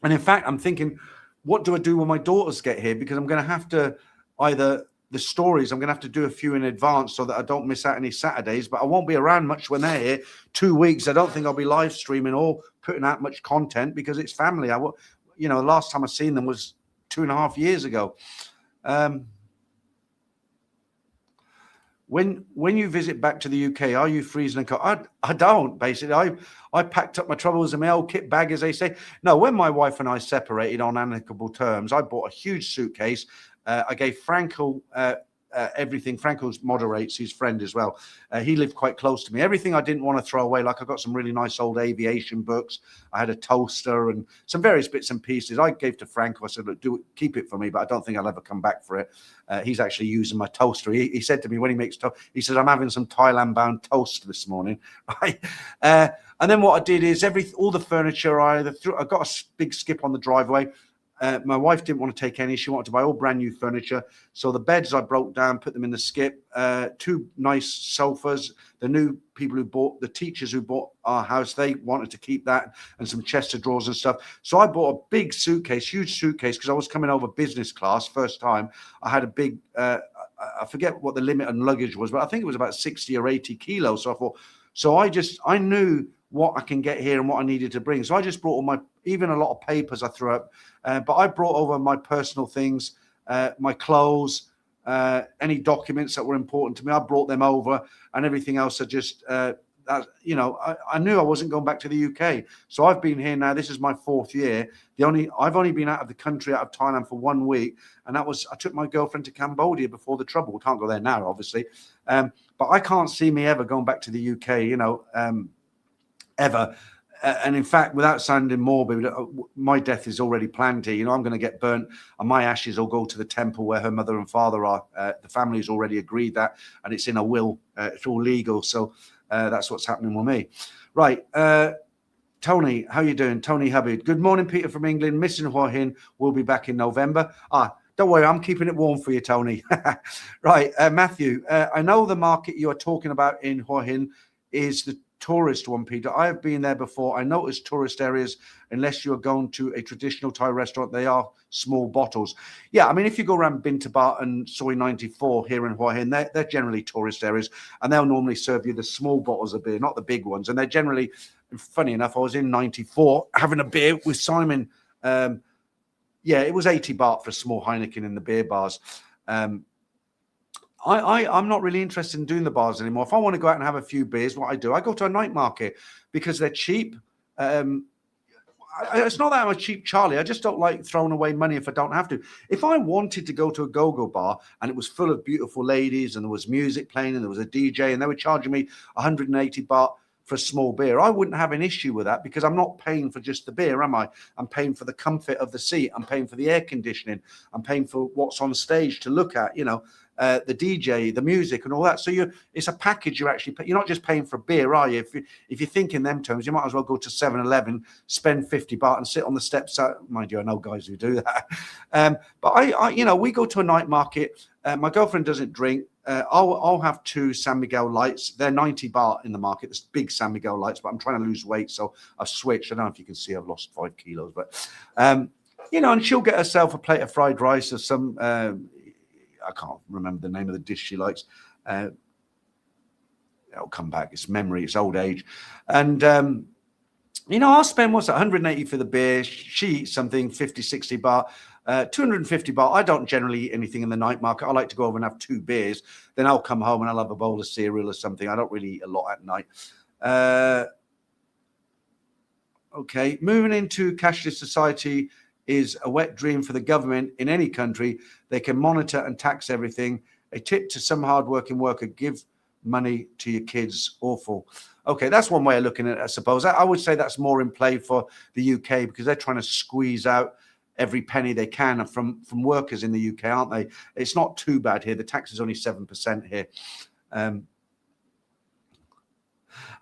And in fact, I'm thinking, what do I do when my daughters get here? Because I'm going to have to either the stories, I'm going to have to do a few in advance so that I don't miss out any Saturdays, but I won't be around much when they're here. 2 weeks, I don't think I'll be live streaming or putting out much content because it's family. You know, the last time I seen them was 2.5 years ago. When you visit back to the UK, are you freezing and cold? I don't, basically. I packed up my troubles in my old kit bag, as they say. No, when my wife and I separated on amicable terms, I bought a huge suitcase. I gave Franco everything. Franco's moderates, his friend as well. He lived quite close to me. Everything I didn't want to throw away, like I got some really nice old aviation books. I had a toaster and some various bits and pieces. I gave to Franco. I said, look, keep it for me, but I don't think I'll ever come back for it. He's actually using my toaster. He said to me when he makes toast, he said, I'm having some Thailand-bound toast this morning. Right? And then what I did is all the furniture, I got a big skip on the driveway. My wife didn't want to take any. She wanted to buy all brand new furniture. So the beds I broke down, put them in the skip. 2 nice sofas. The new people the teachers who bought our house, they wanted to keep that and some chest of drawers and stuff. So I bought a big suitcase, huge suitcase, because I was coming over business class first time. I had a big, I forget what the limit on luggage was, but I think it was about 60 or 80 kilos. So I thought, I knew what I can get here and what I needed to bring. So I just brought even a lot of papers I threw up, but I brought over my personal things, my clothes, any documents that were important to me. I brought them over, and everything else I just, you know, I knew I wasn't going back to the UK. So I've been here now. This is my 4th year. I've only been out of the country, out of Thailand for 1 week. And I took my girlfriend to Cambodia before the trouble. We can't go there now, obviously. But I can't see me ever going back to the UK, you know, ever. And in fact, without sounding morbid, my death is already planned here. You know, I'm going to get burnt and my ashes will go to the temple where her mother and father are. The family's already agreed that, and it's in a will. It's all legal. So that's what's happening with me. Right. Tony, how you doing? Tony Hubbard. Good morning, Peter from England. Missing Hua Hin. We'll be back in November. Don't worry, I'm keeping it warm for you, Tony. Right. Matthew, I know the market you are talking about in Hua Hin is the tourist one, Peter. I have been there before. I noticed tourist areas, unless you're going to a traditional Thai restaurant, they are small bottles. Yeah, I mean, if you go around Bintabat and Soy 94 here in Hua Hin, they're generally tourist areas, and they'll normally serve you the small bottles of beer, not the big ones. And they're generally, funny enough, I was in 94 having a beer with Simon. Yeah, it was 80 baht for a small Heineken in the beer bars. I'm not really interested in doing the bars anymore. If I want to go out and have a few beers, what I do, I go to a night market because they're cheap. It's not that I'm a cheap Charlie. I just don't like throwing away money if I don't have to. If I wanted to go to a go-go bar and it was full of beautiful ladies and there was music playing and there was a DJ and they were charging me 180 baht for a small beer, I wouldn't have an issue with that because I'm not paying for just the beer, am I? I'm paying for the comfort of the seat. I'm paying for the air conditioning. I'm paying for what's on stage to look at, you know. The DJ, the music, and all that. So it's a package. You're not just paying for beer, are you? If you think in them terms, you might as well go to 7-Eleven, spend 50 baht, and sit on the steps. Mind you, I know guys who do that. But I, you know, we go to a night market. My girlfriend doesn't drink. I'll have 2 San Miguel lights. They're 90 baht in the market. There's big San Miguel lights, but I'm trying to lose weight, so I've switched. I don't know if you can see I've lost 5 kilos, but you know, and she'll get herself a plate of fried rice or some. I can't remember the name of the dish she likes. It'll come back. It's memory. It's old age. And, you know, I'll spend, 180 for the beer. She eats something, 50, 60 baht. 250 baht. I don't generally eat anything in the night market. I like to go over and have 2 beers. Then I'll come home and I'll have a bowl of cereal or something. I don't really eat a lot at night. Okay. Moving into cashless society is a wet dream for the government in any country. They can monitor and tax everything. A tip to some hardworking worker: give money to your kids. Awful. Okay, that's one way of looking at it, I suppose. I would say that's more in play for the UK because they're trying to squeeze out every penny they can from workers in the UK, aren't they? It's not too bad here. The tax is only 7% here.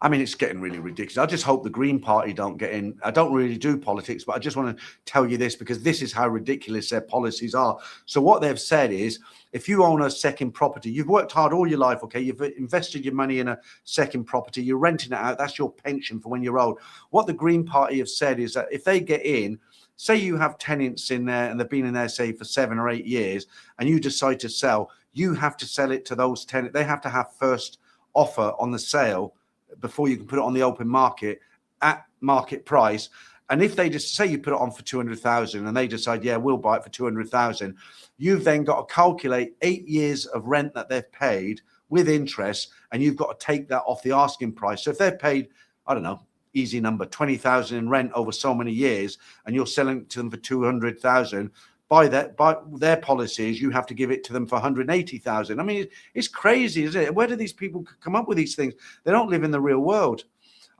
I mean, it's getting really ridiculous. I just hope the Green Party don't get in. I don't really do politics, but I just want to tell you this because this is how ridiculous their policies are. So what they've said is, if you own a second property, you've worked hard all your life, okay? You've invested your money in a second property, you're renting it out, that's your pension for when you're old. What the Green Party have said is that if they get in, say you have tenants in there and they've been in there, say, for 7 or 8 years, and you decide to sell, you have to sell it to those tenants. They have to have first offer on the sale before you can put it on the open market at market price. And if they just say you put it on for 200,000 and they decide, yeah, we'll buy it for 200,000, you've then got to calculate 8 years of rent that they've paid with interest, and you've got to take that off the asking price. So if they've paid, I don't know, easy number, 20,000 in rent over so many years, and you're selling it to them for 200,000, by their policies, you have to give it to them for 180,000. I mean, it's crazy, isn't it? Where do these people come up with these things? They don't live in the real world.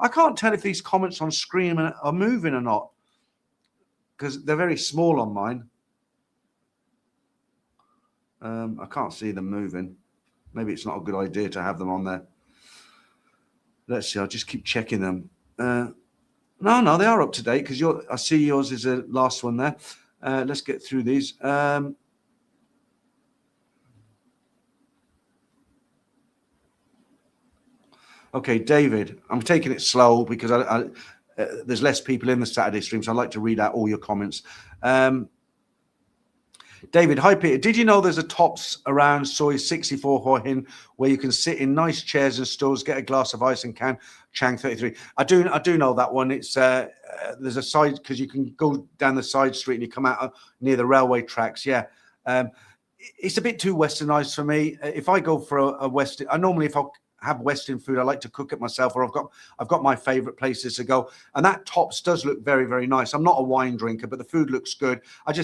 I can't tell if these comments on screen are moving or not because they're very small on mine. I can't see them moving. Maybe it's not a good idea to have them on there. Let's see. I'll just keep checking them. No, they are up to date because I see yours is the last one there. Let's get through these. Okay, David, I'm taking it slow because there's less people in the Saturday stream, so I'd like to read out all your comments. David, hi Peter. Did you know there's a Tops around Soy 64 Hua Hin where you can sit in nice chairs and stools, get a glass of ice and can Chang 33? I do know that one. It's there's a side because you can go down the side street and you come out near the railway tracks. Yeah, it's a bit too westernized for me. If I go for a Western, I normally if I have Western food, I like to cook it myself, or I've got my favorite places to go. And that Tops does look very, very nice. I'm not a wine drinker, but the food looks good. I've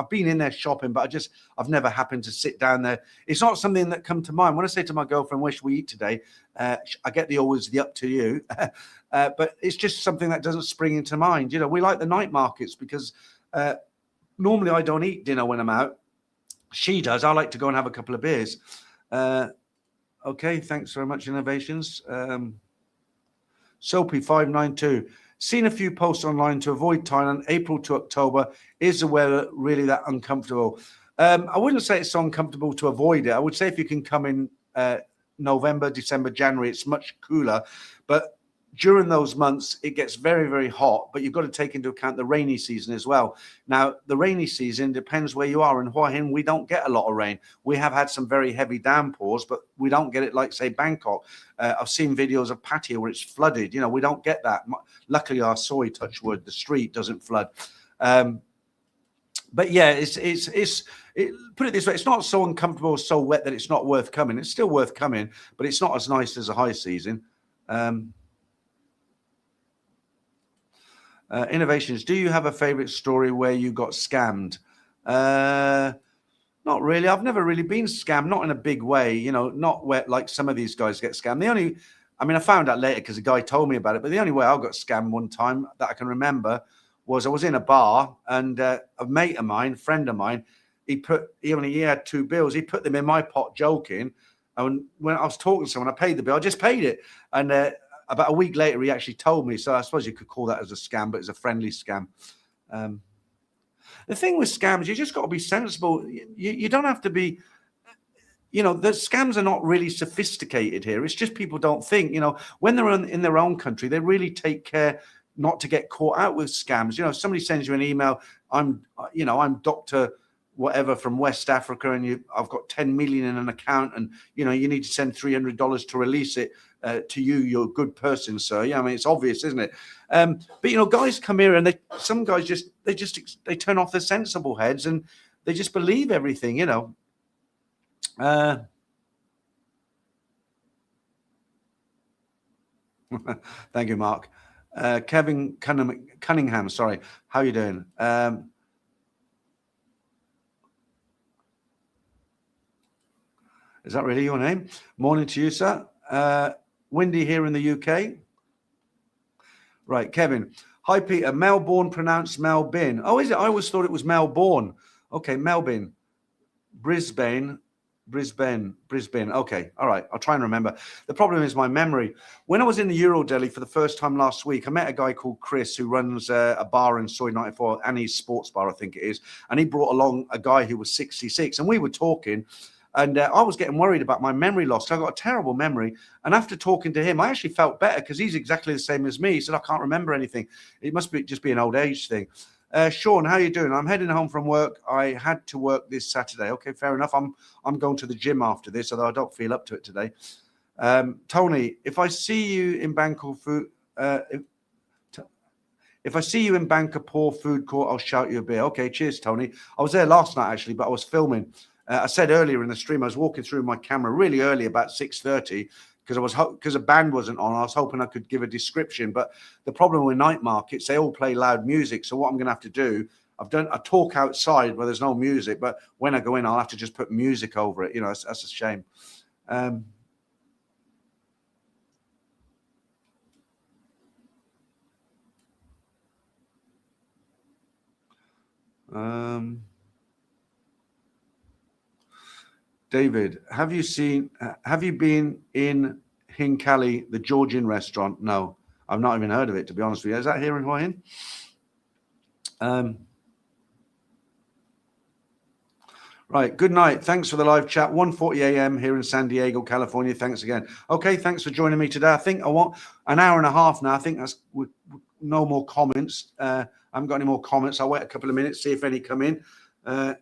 been in there shopping, but I've never happened to sit down there. It's not something that come to mind. When I say to my girlfriend, where should we eat today? I get always the up to you, but it's just something that doesn't spring into mind. You know, we like the night markets because normally I don't eat dinner when I'm out. She does. I like to go and have a couple of beers. Okay, thanks very much, Innovations. Soapy592. Seen a few posts online to avoid Thailand, April to October. Is the weather really that uncomfortable? I wouldn't say it's so uncomfortable to avoid it. I would say if you can come in November, December, January, it's much cooler. But during those months, it gets very, very hot, but you've got to take into account the rainy season as well. Now, the rainy season depends where you are. In Hua Hin, we don't get a lot of rain. We have had some very heavy downpours, but we don't get it like, say, Bangkok. I've seen videos of Pattaya where it's flooded. You know, we don't get that. Luckily, our Soy, touch wood, the street doesn't flood. But yeah, put it this way, it's not so uncomfortable, so wet that it's not worth coming. It's still worth coming, but it's not as nice as a high season. Innovations, do you have a favorite story where you got scammed? Not really. I've never really been scammed, not in a big way, you know, not where like some of these guys get scammed. I found out later because a guy told me about it, but the only way I got scammed one time that I can remember was I was in a bar and a mate of mine, friend of mine, he had 2 bills. He put them in my pot joking. And when I was talking to someone, I paid the bill. I just paid it. And about a week later, he actually told me. So I suppose you could call that as a scam, but it's a friendly scam. The thing with scams, you just got to be sensible. You don't have to be, the scams are not really sophisticated here. It's just people don't think, when they're in their own country, they really take care not to get caught out with scams. If somebody sends you an email, I'm Dr. whatever from West Africa, and I've got 10 million in an account, and you need to send $300 to release it to you. You're a good person, sir. Yeah, it's obvious, isn't it? But guys come here, and some guys they turn off their sensible heads, and they just believe everything. Thank you, Mark. Kevin Cunningham. Sorry, how are you doing? Is that really your name? Morning to you, sir. Windy here in the UK. Right, Kevin. Hi, Peter. Melbourne pronounced Melbourne. Oh, is it? I always thought it was Melbourne. Okay, Melbourne. Brisbane Brisbane. Okay, all right. I'll try and remember. The problem is my memory. When I was in the Eurodeli for the first time last week, I met a guy called Chris who runs a bar in Soy 94, Annie's Sports Bar, I think it is. And he brought along a guy who was 66, and we were talking. And I was getting worried about my memory loss. I got a terrible memory. And after talking to him, I actually felt better because he's exactly the same as me. He said, I can't remember anything. It must be just be an old age thing. Sean, how are you doing? I'm heading home from work. I had to work this Saturday. Okay, fair enough. I'm going to the gym after this, although I don't feel up to it today. Tony, if I see you in Bangkok if I see you in Bangkok food court, I'll shout you a beer. Okay, cheers, Tony. I was there last night actually, but I was filming. I said earlier in the stream, I was walking through my camera really early, about 6:30. Because a band wasn't on, I was hoping I could give a description. But the problem with night markets, they all play loud music. So what I'm going to have to do, I've done a talk outside where there's no music, but when I go in, I'll have to just put music over it. You know, that's a shame. David, have you been in Hinkali, the Georgian restaurant? No, I've not even heard of it, to be honest with you. Is that here in Hua Hin? Right, good night. Thanks for the live chat. 1:40 a.m. here in San Diego, California. Thanks again. Okay, thanks for joining me today. I think I want an hour and a half now. I think that's no more comments. I haven't got any more comments. I'll wait a couple of minutes, see if any come in.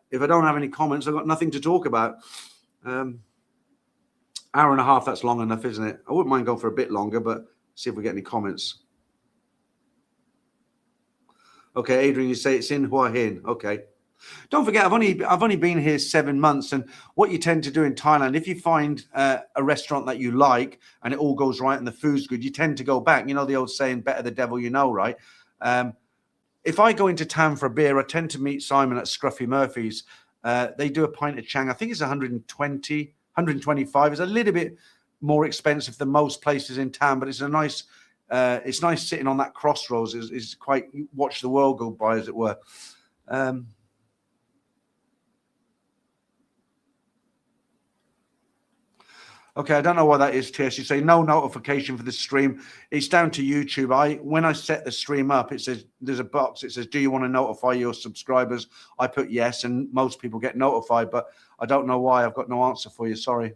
If I don't have any comments, I've got nothing to talk about. Hour and a half, that's long enough, isn't it? I wouldn't mind going for a bit longer, but see if we get any comments. Okay, Adrian, you say it's in Hua Hin. Okay. Don't forget, I've only been here 7 months, and what you tend to do in Thailand, if you find a restaurant that you like and it all goes right and the food's good, you tend to go back. You know the old saying, better the devil you know, right? If I go into town for a beer, I tend to meet Simon at Scruffy Murphy's. They do a pint of Chang. I think it's 120, 125. It's a little bit more expensive than most places in town, but it's a nice. It's nice sitting on that crossroads. Is quite watch the world go by, as it were. Okay, I don't know why that is, Tish. You say no notification for the stream. It's down to YouTube. When I set the stream up, it says there's a box. It says, do you want to notify your subscribers? I put yes, and most people get notified, but I don't know why. I've got no answer for you. Sorry.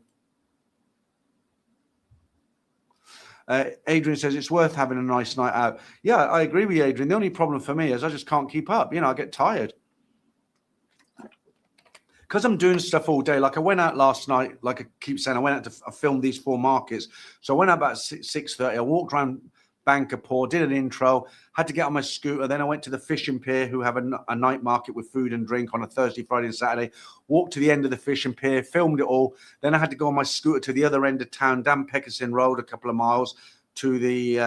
Adrian says it's worth having a nice night out. Yeah, I agree with you, Adrian. The only problem for me is I just can't keep up. You know, I get tired. Because I'm doing stuff all day. Like I went out last night, like I keep saying, I filmed these 4 markets. So I went out about 6:30. I walked around Bangkok, did an intro, had to get on my scooter. Then I went to the fishing pier, who have a night market with food and drink on a Thursday, Friday and Saturday. Walked to the end of the fishing pier, filmed it all. Then I had to go on my scooter to the other end of town, down Peckerson Road, a couple of miles to the,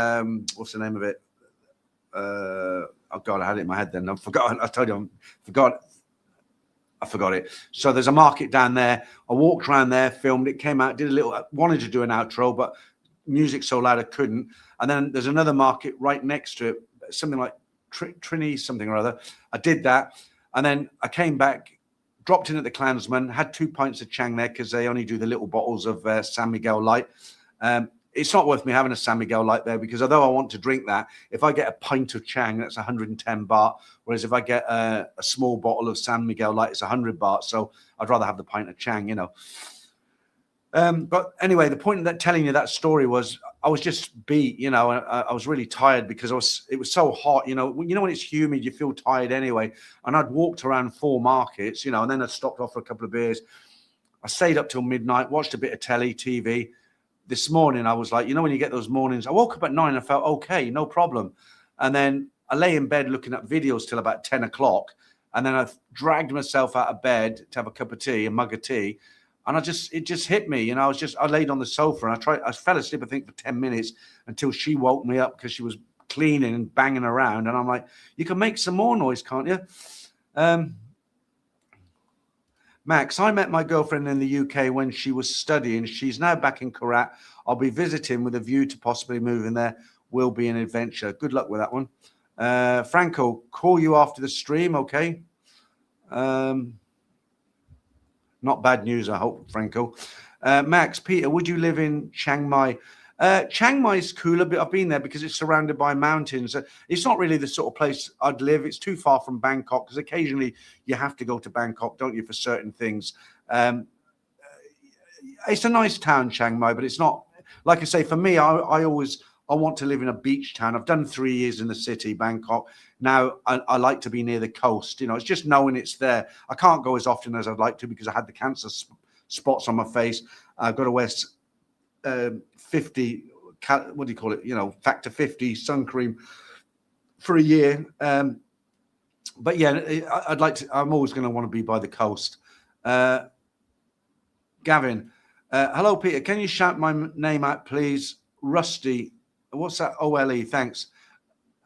what's the name of it? Oh God, I had it in my head then. I forgot. I told you, I forgot it. So there's a market down there. I walked around there, filmed it, came out, did a little, wanted to do an outro, but music's so loud I couldn't. And then there's another market right next to it, something like Trini, something or other. I did that. And then I came back, dropped in at the Klansman, had 2 pints of Chang there because they only do the little bottles of San Miguel Light. It's not worth me having a San Miguel Light there because although I want to drink that, if I get a pint of Chang, that's 110 baht. Whereas if I get a small bottle of San Miguel Light, it's 100 baht. So I'd rather have the pint of Chang, you know. But anyway, the point of that telling you that story was I was just beat, you know. I was really tired because it was so hot, you know. You know when it's humid, you feel tired anyway. And I'd walked around 4 markets, you know, and then I stopped off for a couple of beers. I stayed up till midnight, watched a bit of TV. This morning, I was like, you know, when you get those mornings, I woke up at 9 and I felt okay, no problem. And then I lay in bed looking at videos till about 10 o'clock. And then I dragged myself out of bed to have a cup of tea, a mug of tea. And it just hit me. You know, I laid on the sofa and I fell asleep, I think, for 10 minutes until she woke me up because she was cleaning and banging around. And I'm like, you can make some more noise, can't you? Max, I met my girlfriend in the UK when she was studying. She's now back in Korat. I'll be visiting with a view to possibly moving there. Will be an adventure. Good luck with that one. Franco, call you after the stream, okay? Not bad news, I hope, Franco. Max, Peter, would you live in Chiang Mai? Chiang Mai is cooler, but I've been there because it's surrounded by mountains. It's not really the sort of place I'd live. It's too far from Bangkok because occasionally you have to go to Bangkok, don't you, for certain things. It's a nice town, Chiang Mai, but it's not, like I say, for me, I want to live in a beach town. I've done 3 years in the city, Bangkok. Now I like to be near the coast. It's just knowing it's there. I can't go as often as I'd like to because I had the cancer spots on my face. I've got to wear 50, what do you call it? Factor 50 sun cream for a year. But yeah, I'd like to. I'm always going to want to be by the coast. Gavin, hello, Peter. Can you shout my name out, please? Rusty. What's that? OLE. Thanks.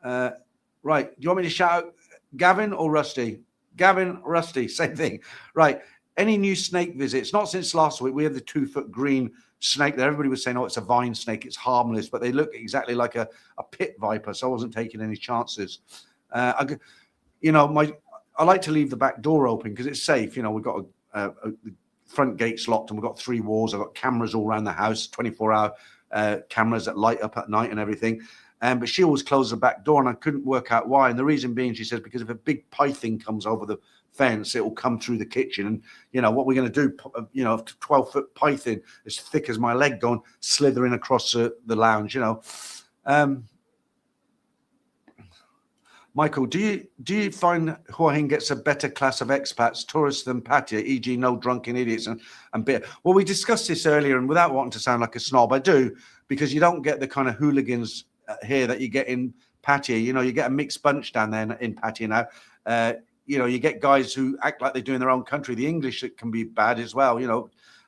Right. Do you want me to shout out Gavin or Rusty? Gavin, Rusty, same thing. Right. Any new snake visits? Not since last week. We had the 2-foot green snake there. Everybody was saying, oh, it's a vine snake. It's harmless, but they look exactly like a pit viper. So I wasn't taking any chances. I like to leave the back door open because it's safe. We've got the front gate's locked and we've got 3 walls. I've got cameras all around the house, 24-hour cameras that light up at night and everything. But she always closed the back door and I couldn't work out why. And the reason being, she says, because if a big python comes over the fence, it will come through the kitchen. And, what we're going to do, a 12-foot python as thick as my leg going slithering across the lounge, Michael, do you find Hua Hin gets a better class of expats, tourists than Pattaya, e.g. no drunken idiots and beer? Well, we discussed this earlier, and without wanting to sound like a snob, I do, because you don't get the kind of hooligans here that you get in Pattaya. You get a mixed bunch down there in Pattaya now. You get guys who act like they do in their own country. The English can be bad as well.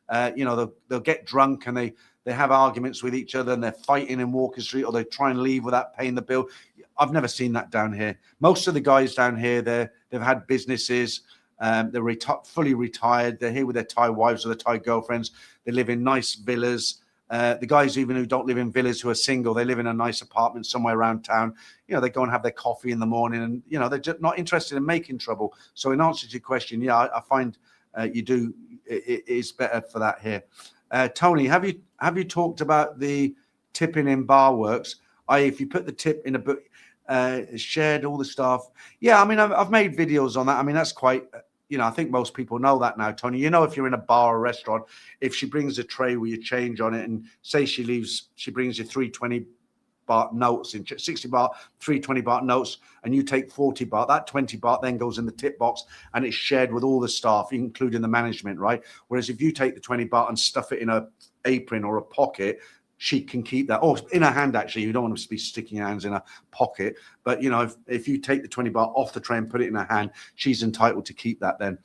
They'll get drunk and they have arguments with each other and they're fighting in Walker Street or they try and leave without paying the bill. I've never seen that down here. Most of the guys down here, they've had businesses. They're fully retired. They're here with their Thai wives or their Thai girlfriends. They live in nice villas. The guys even who don't live in villas, who are single, they live in a nice apartment somewhere around town. They go and have their coffee in the morning and, they're just not interested in making trouble. So in answer to your question, yeah, I find it is better for that here. Tony, have you talked about the tipping in bar works? If you put the tip in a book, shared all the stuff. Yeah, I mean, I've made videos on that. I mean, that's quite, I think most people know that now, Tony. If you're in a bar or restaurant, if she brings a tray with your change on it and say she brings you 320 baht notes in 60 baht, 320 baht notes, and you take 40 baht, that 20 baht then goes in the tip box and it's shared with all the staff, including the management, right? Whereas if you take the 20 baht and stuff it in a apron or a pocket, she can keep that, or in her hand, actually. You don't want to be sticking your hands in a pocket. But, if you take the 20 baht off the tray and put it in her hand, she's entitled to keep that then.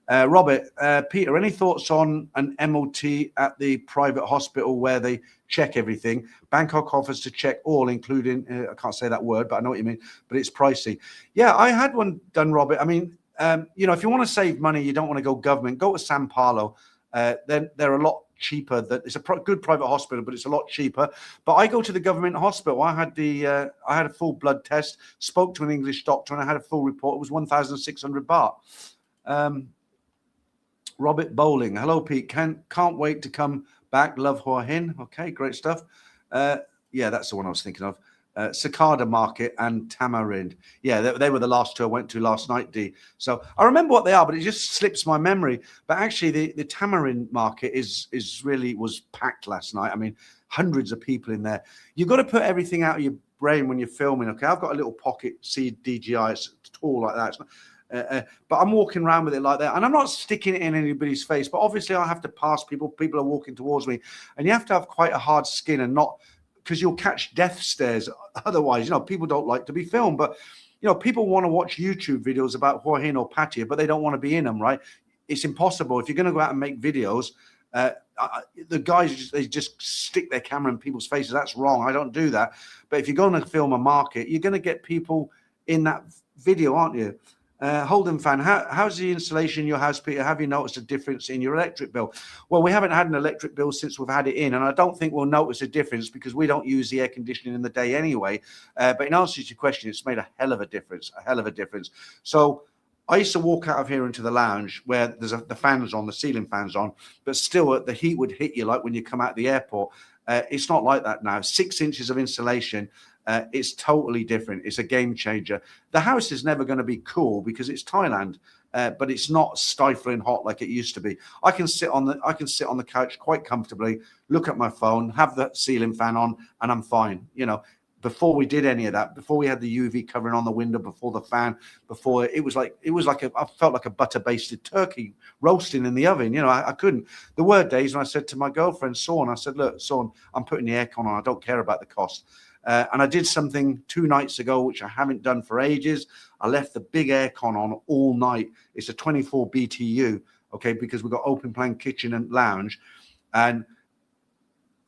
Robert, Peter, any thoughts on an MOT at the private hospital where they check everything? Bangkok offers to check all, including, I can't say that word, but I know what you mean, but it's pricey. Yeah, I had one done, Robert. I mean, if you want to save money, you don't want to go government, go to Sao Paulo. Then they're a lot cheaper. That it's a good private hospital, but it's a lot cheaper. But I go to the government hospital. I had a full blood test, spoke to an English doctor, and I had a full report. It was 1,600 baht. Robert Bowling, hello Pete. Can't wait to come back. Love Hua Hin. Okay, great stuff. Yeah, that's the one I was thinking of. Cicada Market and Tamarind. Yeah, they were the last 2 I went to last night, D. So I remember what they are, but it just slips my memory. But actually, the Tamarind Market was packed last night. I mean, hundreds of people in there. You've got to put everything out of your brain when you're filming. Okay, I've got a little pocket DJI. It's tall like that. It's not, but I'm walking around with it like that, and I'm not sticking it in anybody's face. But obviously, I have to pass people. People are walking towards me, and you have to have quite a hard skin and not. Because you'll catch death stares. Otherwise, people don't like to be filmed. But, people want to watch YouTube videos about Hua Hin or Pattaya, but they don't want to be in them, right? It's impossible. If you're going to go out and make videos, the guys, they just stick their camera in people's faces. That's wrong. I don't do that. But if you're going to film a market, you're going to get people in that video, aren't you? Holden fan, how's the installation in your house, Peter? Have you noticed a difference in your electric bill? Well, we haven't had an electric bill since we've had it in, and I don't think we'll notice a difference because we don't use the air conditioning in the day anyway. But in answer to your question, it's made a hell of a difference, So I used to walk out of here into the lounge where there's the fans on, the ceiling fans on, but still the heat would hit you like when you come out of the airport. It's not like that now. 6 inches of insulation. It's totally different. It's a game changer. The house is never going to be cool because it's Thailand, but it's not stifling hot like it used to be. I can sit on the couch quite comfortably, look at my phone, have the ceiling fan on, and I'm fine. You know, before we did any of that, before we had the UV covering on the window, before the fan, before I felt like a butter basted turkey roasting in the oven. You know, I couldn't. There were days when I said to my girlfriend, Sawn, I said, look, Sawn, I'm putting the aircon on. I don't care about the cost. And I did something 2 nights ago, which I haven't done for ages. I left the big aircon on all night. It's a 24 BTU, okay, because we've got open plan kitchen and lounge. And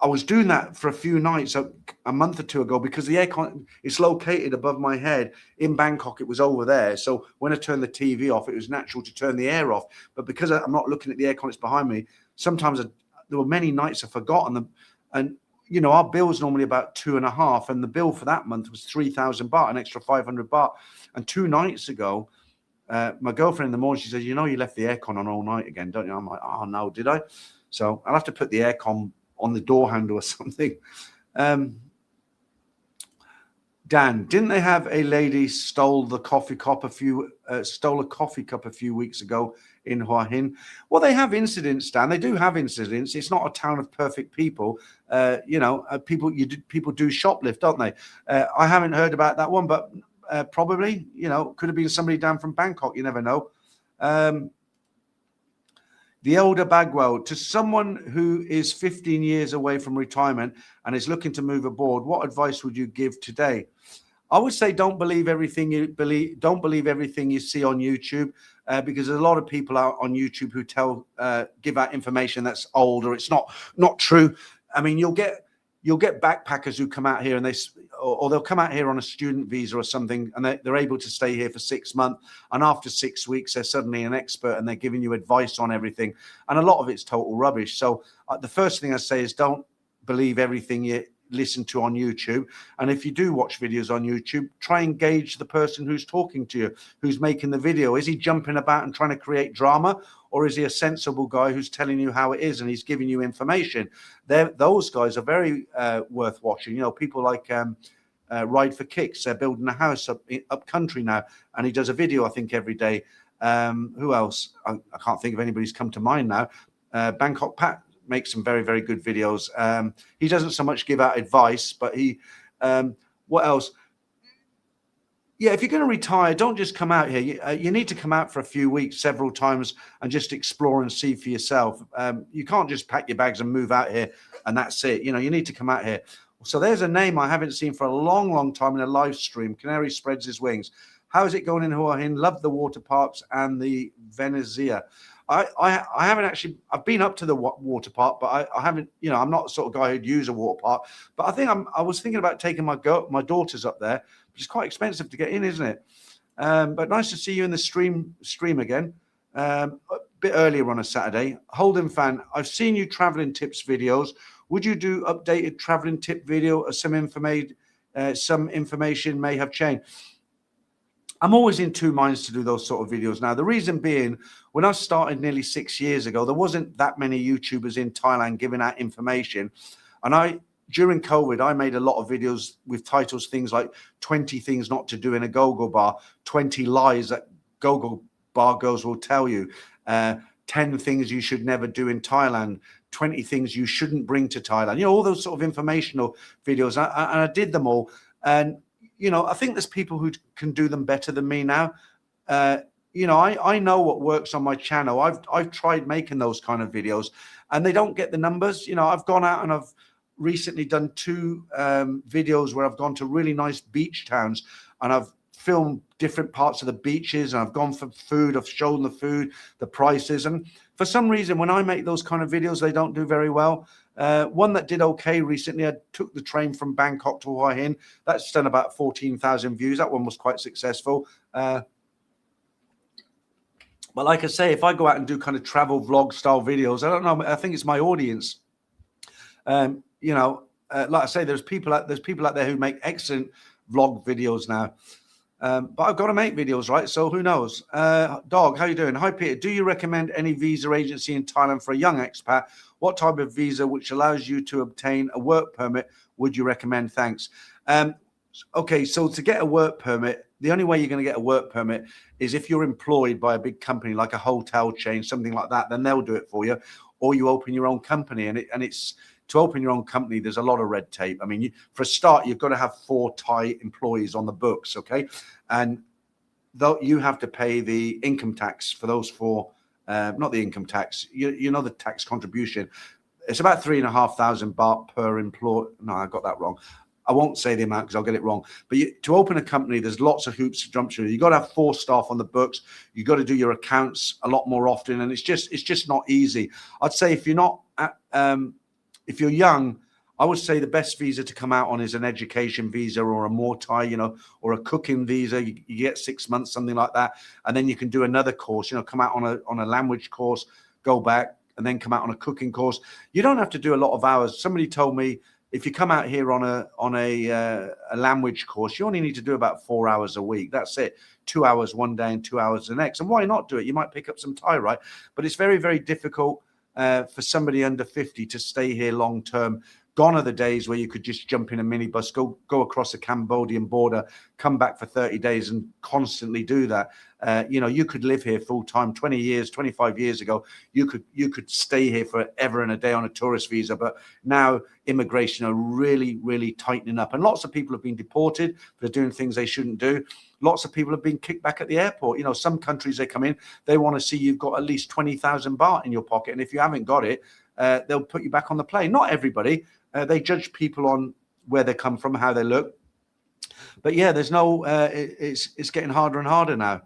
I was doing that for a few nights a month or two ago because the aircon is located above my head. In Bangkok, it was over there. So when I turned the TV off, it was natural to turn the air off. But because I'm not looking at the aircon, it's behind me. Sometimes there were many nights I've forgotten them. And you know, our bill's normally about 2.5, and the bill for that month was 3,000 baht, an extra 500 baht. And 2 nights ago, my girlfriend in the morning, she said, you know, you left the aircon on all night again, don't you? I'm like, oh no, did I? So I'll have to put the aircon on the door handle or something. Dan, didn't they have a lady stole a coffee cup a few weeks ago in Hua Hin? Well, they have incidents, Dan. They do have incidents. It's not a town of perfect people. People do shoplift, don't they? I haven't heard about that one, but probably, you know, could have been somebody down from Bangkok. You never know. The elder Bagwell, to someone who is 15 years away from retirement and is looking to move abroad, what advice would you give today? I would say don't believe everything you see on YouTube, because there's a lot of people out on YouTube who give out information that's old or it's not true. I mean, you'll get backpackers who come out here and they'll come out here on a student visa or something, and they're able to stay here for 6 months. And after 6 weeks, they're suddenly an expert and they're giving you advice on everything. And a lot of it's total rubbish. So the first thing I say is don't believe everything you listen to on YouTube. And if you do watch videos on YouTube, try and gauge the person who's talking to you, who's making the video. Is he jumping about and trying to create drama? Or is he a sensible guy who's telling you how it is and he's giving you information? Those guys are very worth watching. You know, people like Ride for Kicks. They're building a house up country now, and he does a video, I think, every day. Who else? I can't think of anybody's come to mind now. Bangkok Pat makes some very, very good videos. He doesn't so much give out advice, but what else? Yeah, if you're going to retire, don't just come out here. You need to come out for a few weeks, several times, and just explore and see for yourself. You can't just pack your bags and move out here and that's it. You know, you need to come out here. So there's a name I haven't seen for a long, long time in a live stream. Canary spreads his wings. How is it going in Hua Hin? Love the water parks and the Venezia. I haven't actually. I've been up to the water park, but I haven't. You know, I'm not the sort of guy who'd use a water park. But I think I was thinking about taking my daughters up there, which is quite expensive to get in, isn't it? But nice to see you in the stream again. A bit earlier on a Saturday. Holden fan, I've seen you traveling tips videos. Would you do updated traveling tip video or some information may have changed? I'm always in two minds to do those sort of videos now. The reason being, when I started nearly 6 years ago, there wasn't that many YouTubers in Thailand giving out information. And during COVID, I made a lot of videos with titles, things like 20 things not to do in a go-go bar, 20 lies that go-go bar girls will tell you, 10 things you should never do in Thailand, 20 things you shouldn't bring to Thailand. You know, all those sort of informational videos. And I did them all. And you know, I think there's people who can do them better than me now. You know, I know what works on my channel. I've tried making those kind of videos, and they don't get the numbers. You know, I've gone out and I've recently done 2 videos where I've gone to really nice beach towns, and I've filmed different parts of the beaches, and I've gone for food. I've shown the food, the prices, and for some reason, when I make those kind of videos, they don't do very well. One that did okay recently, I took the train from Bangkok to Hua Hin. That's done about 14,000 views. That one was quite successful. But like I say, if I go out and do kind of travel vlog style videos, I don't know. I think it's my audience. You know, like I say, there's people out there who make excellent vlog videos now. But I've got to make videos, right? So who knows? Dog, how you doing? Hi, Peter. Do you recommend any visa agency in Thailand for a young expat? What type of visa which allows you to obtain a work permit would you recommend? Thanks. Okay, so to get a work permit, the only way you're going to get a work permit is if you're employed by a big company like a hotel chain, something like that. Then they'll do it for you, or you open your own company. And it's to open your own company, there's a lot of red tape. I mean, for a start, you've got to have 4 Thai employees on the books, okay? And though you have to pay the income tax for those 4, not the income tax, you know, the tax contribution. It's about 3,500 baht per employee. No, I got that wrong. I won't say the amount because I'll get it wrong. But to open a company, there's lots of hoops to jump through. You've got to have 4 staff on the books. You've got to do your accounts a lot more often, and it's just not easy. I'd say if you're not if you're young, I would say the best visa to come out on is an education visa or a Muay Thai, you know, or a cooking visa. You get 6 months, something like that, and then you can do another course. You know, come out on a language course, go back, and then come out on a cooking course. You don't have to do a lot of hours. Somebody told me, if you come out here on a language course, you only need to do about 4 hours a week. That's it. 2 hours one day and 2 hours the next. And why not do it? You might pick up some Thai, right? But it's very, very difficult for somebody under 50 to stay here long term. Gone are the days where you could just jump in a minibus, go across the Cambodian border, come back for 30 days and constantly do that. You know, you could live here full time. 20 years, 25 years ago, you could stay here forever and a day on a tourist visa. But now immigration are really, really tightening up. And lots of people have been deported for doing things they shouldn't do. Lots of people have been kicked back at the airport. You know, some countries they come in, they want to see you've got at least 20,000 baht in your pocket. And if you haven't got it, they'll put you back on the plane. Not everybody. They judge people on where they come from, how they look. But yeah, there's no. It's getting harder and harder now.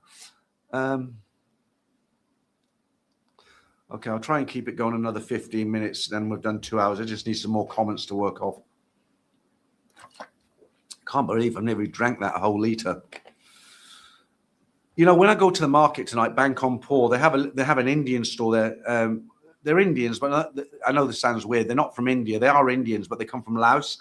Okay, I'll try and keep it going another 15 minutes. Then we've done 2 hours. I just need some more comments to work off. Can't believe I've never drank that whole liter. You know, when I go to the market tonight, Bangkok, they have an Indian store there. They're Indians, but I know this sounds weird. They're not from India. They are Indians, but they come from Laos.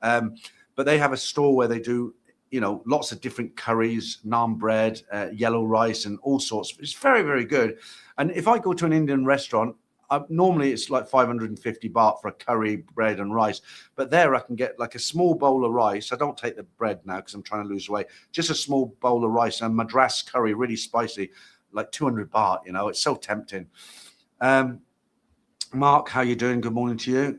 But they have a store where they do, you know, lots of different curries, naan bread, yellow rice, and all sorts. It's very, very good. And if I go to an Indian restaurant, normally it's like 550 baht for a curry, bread, and rice. But there I can get like a small bowl of rice. I don't take the bread now because I'm trying to lose weight. Just a small bowl of rice and Madras curry, really spicy, like 200 baht. You know, it's so tempting. Mark, how you doing? Good morning to you.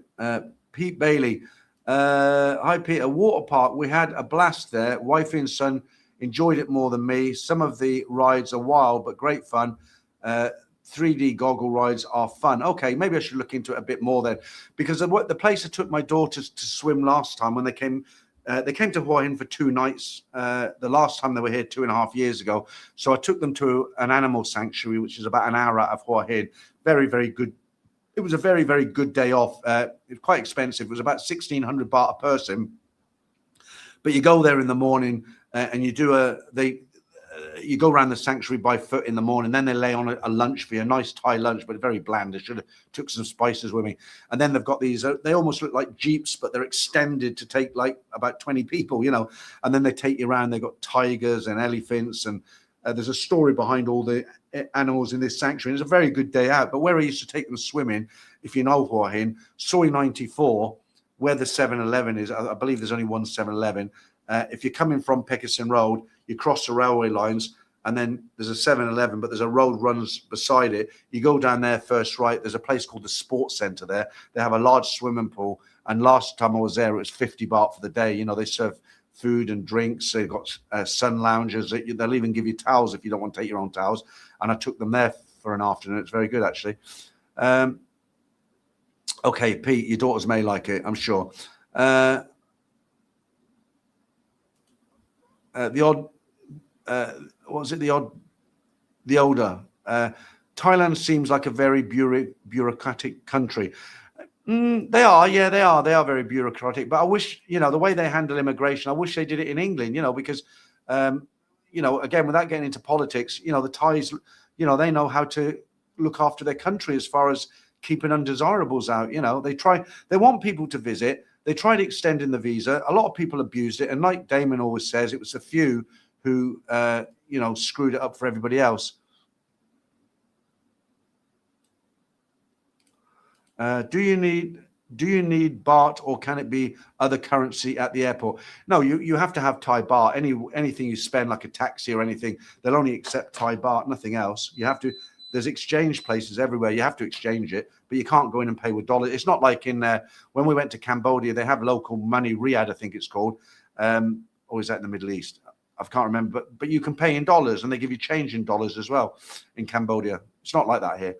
Pete Bailey. Hi, Peter. Water park. We had a blast there. Wifey and son enjoyed it more than me. Some of the rides are wild, but great fun. 3D goggle rides are fun. Okay, maybe I should look into it a bit more then, because the place I took my daughters to swim last time when they came to Hua Hin for 2 nights. The last time they were here 2.5 years ago. So I took them to an animal sanctuary, which is about an hour out of Hua Hin. Very, very good. It was a very, very good day off. It was quite expensive. It was about 1,600 baht a person. But you go there in the morning and you do you go around the sanctuary by foot in the morning. Then they lay on a lunch for you, a nice Thai lunch, but very bland. I should have took some spices with me. And then they've got these, they almost look like jeeps, but they're extended to take like about 20 people, you know. And then they take you around. They've got tigers and elephants, and there's a story behind all the animals in this sanctuary. It's a very good day out. But where I used to take them swimming, if you know Hua Hin, Soi 94, where the 7-Eleven is, I believe there's only one 7-Eleven. If you're coming from Pickerson Road, you cross the railway lines, and then there's a 7-Eleven, but there's a road runs beside it. You go down there first, right? There's a place called the Sports Centre there. They have a large swimming pool. And last time I was there, it was 50 baht for the day. You know, they serve food and drinks. They've got sun lounges. They'll even give you towels if you don't want to take your own towels. And I took them there for an afternoon. It's very good, actually. Okay, Pete, your daughters may like it, I'm sure. The older. Thailand seems like a very bureaucratic country. They are very bureaucratic. But I wish, you know, the way they handle immigration, I wish they did it in England, you know, because, you know, again, without getting into politics, you know, the Thais, you know, they know how to look after their country as far as keeping undesirables out. You know, they want people to visit. They tried extending the visa. A lot of people abused it. And like Damon always says, it was a few who screwed it up for everybody else. Do you need baht, or can it be other currency at the airport? No, you have to have Thai baht. Anything you spend, like a taxi or anything, they'll only accept Thai baht, nothing else. You have to. There's exchange places everywhere. You have to exchange it, but you can't go in and pay with dollars. It's not like in when we went to Cambodia, they have local money, Riyadh, I think it's called, or is that in the Middle East? I can't remember, but you can pay in dollars, and they give you change in dollars as well in Cambodia. It's not like that here.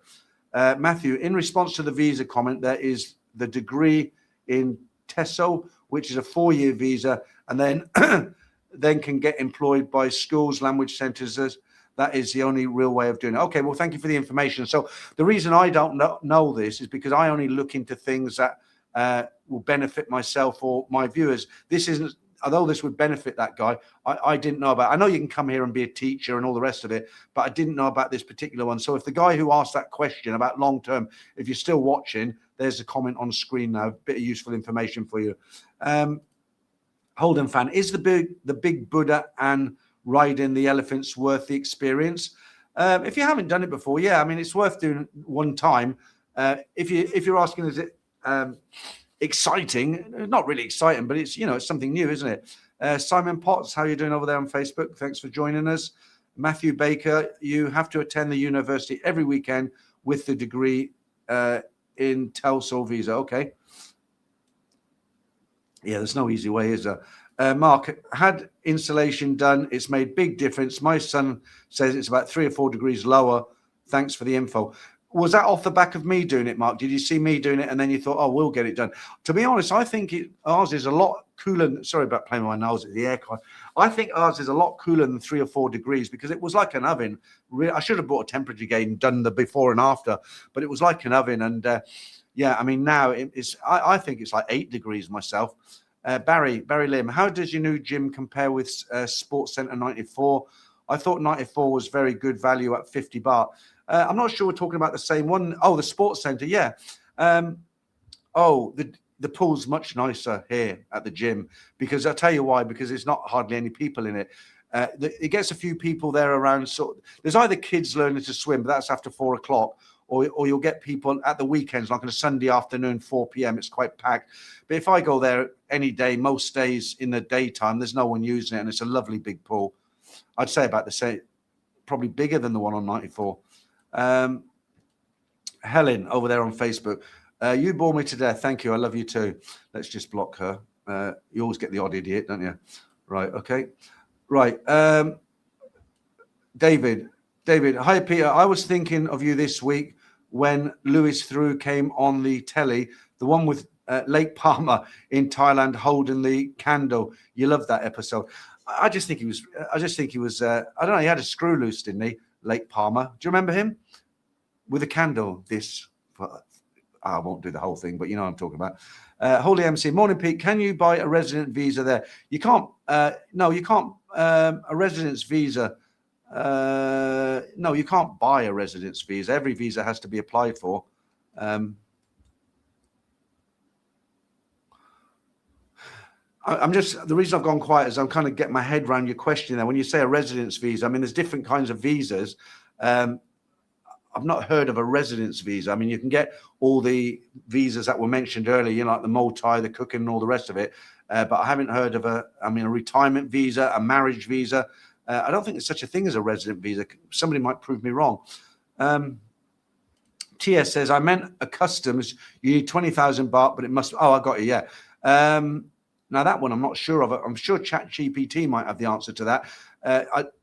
Matthew, in response to the visa comment, there is the degree in TESOL, which is a 4-year visa, and then then can get employed by schools, language centers. That is the only real way of doing it. Okay, well, thank you for the information. So the reason I don't know this is because I only look into things that will benefit myself or my viewers. This isn't, although this would benefit that guy, I didn't know about. I know you can come here and be a teacher and all the rest of it, but I didn't know about this particular one. So if the guy who asked that question about long term, if you're still watching, there's a comment on screen now, a bit of useful information for you. Holden fan, is the big Buddha and riding the elephants worth the experience? If you haven't done it before, yeah, I mean, it's worth doing one time. If you're asking, is it exciting? Not really exciting, but it's it's something new, isn't it? Simon Potts, how are you doing over there on Facebook? Thanks for joining us. Matthew Baker, you have to attend the university every weekend with the degree in TESOL visa. Okay. Yeah, there's no easy way, is there? Mark, had insulation done, it's made big difference. My son says it's about 3 or 4 degrees lower. Thanks for the info. Was that off the back of me doing it, Mark? Did you see me doing it and then you thought, oh, we'll get it done? To be honest, I think ours is a lot cooler. Sorry about playing my nose at the aircon. I think ours is a lot cooler than 3 or 4 degrees because it was like an oven. I should have bought a temperature gauge and done the before and after, but it was like an oven. And yeah, I mean, now I think it's like 8 degrees myself. Barry Lim, how does your new gym compare with Sports Center 94? I thought 94 was very good value at 50 baht. I'm not sure we're talking about the same one. Oh, the Sports Center, yeah. The pool's much nicer here at the gym because I'll tell you why, because there's not hardly any people in it. It gets a few people there around. So there's either kids learning to swim, but that's after 4 o'clock. Or you'll get people at the weekends, like on a Sunday afternoon, 4 p.m. It's quite packed. But if I go there any day, most days in the daytime, there's no one using it, and it's a lovely big pool. I'd say about the same, probably bigger than the one on 94. Helen over there on Facebook, you bore me to death. Thank you. I love you too. Let's just block her. You always get the odd idiot, don't you? Right. Okay. Right. David, hi Peter. I was thinking of you this week when Louis Theroux came on the telly, the one with Lake Palmer in Thailand holding the candle. You loved that episode. I just think he was. I don't know. He had a screw loose, didn't he, Lake Palmer? Do you remember him with a candle? I won't do the whole thing, but you know what I'm talking about. Holy MC, morning, Pete. Can you buy a resident visa there? You can't. No, you can't. A residence visa. No, you can't buy a residence visa. Every visa has to be applied for. I'm just, the reason I've gone quiet is I'm kind of getting my head around your question there. When you say a residence visa, I mean, there's different kinds of visas. I've not heard of a residence visa. I mean, you can get all the visas that were mentioned earlier, like the Multi, the cooking and all the rest of it. But I haven't heard of a retirement visa, a marriage visa. I don't think there's such a thing as a resident visa. Somebody might prove me wrong. TS says, I meant a customs. You need 20,000 baht, but it must. Oh, I got you. Yeah. Now that one, I'm not sure of it. I'm sure ChatGPT might have the answer to that.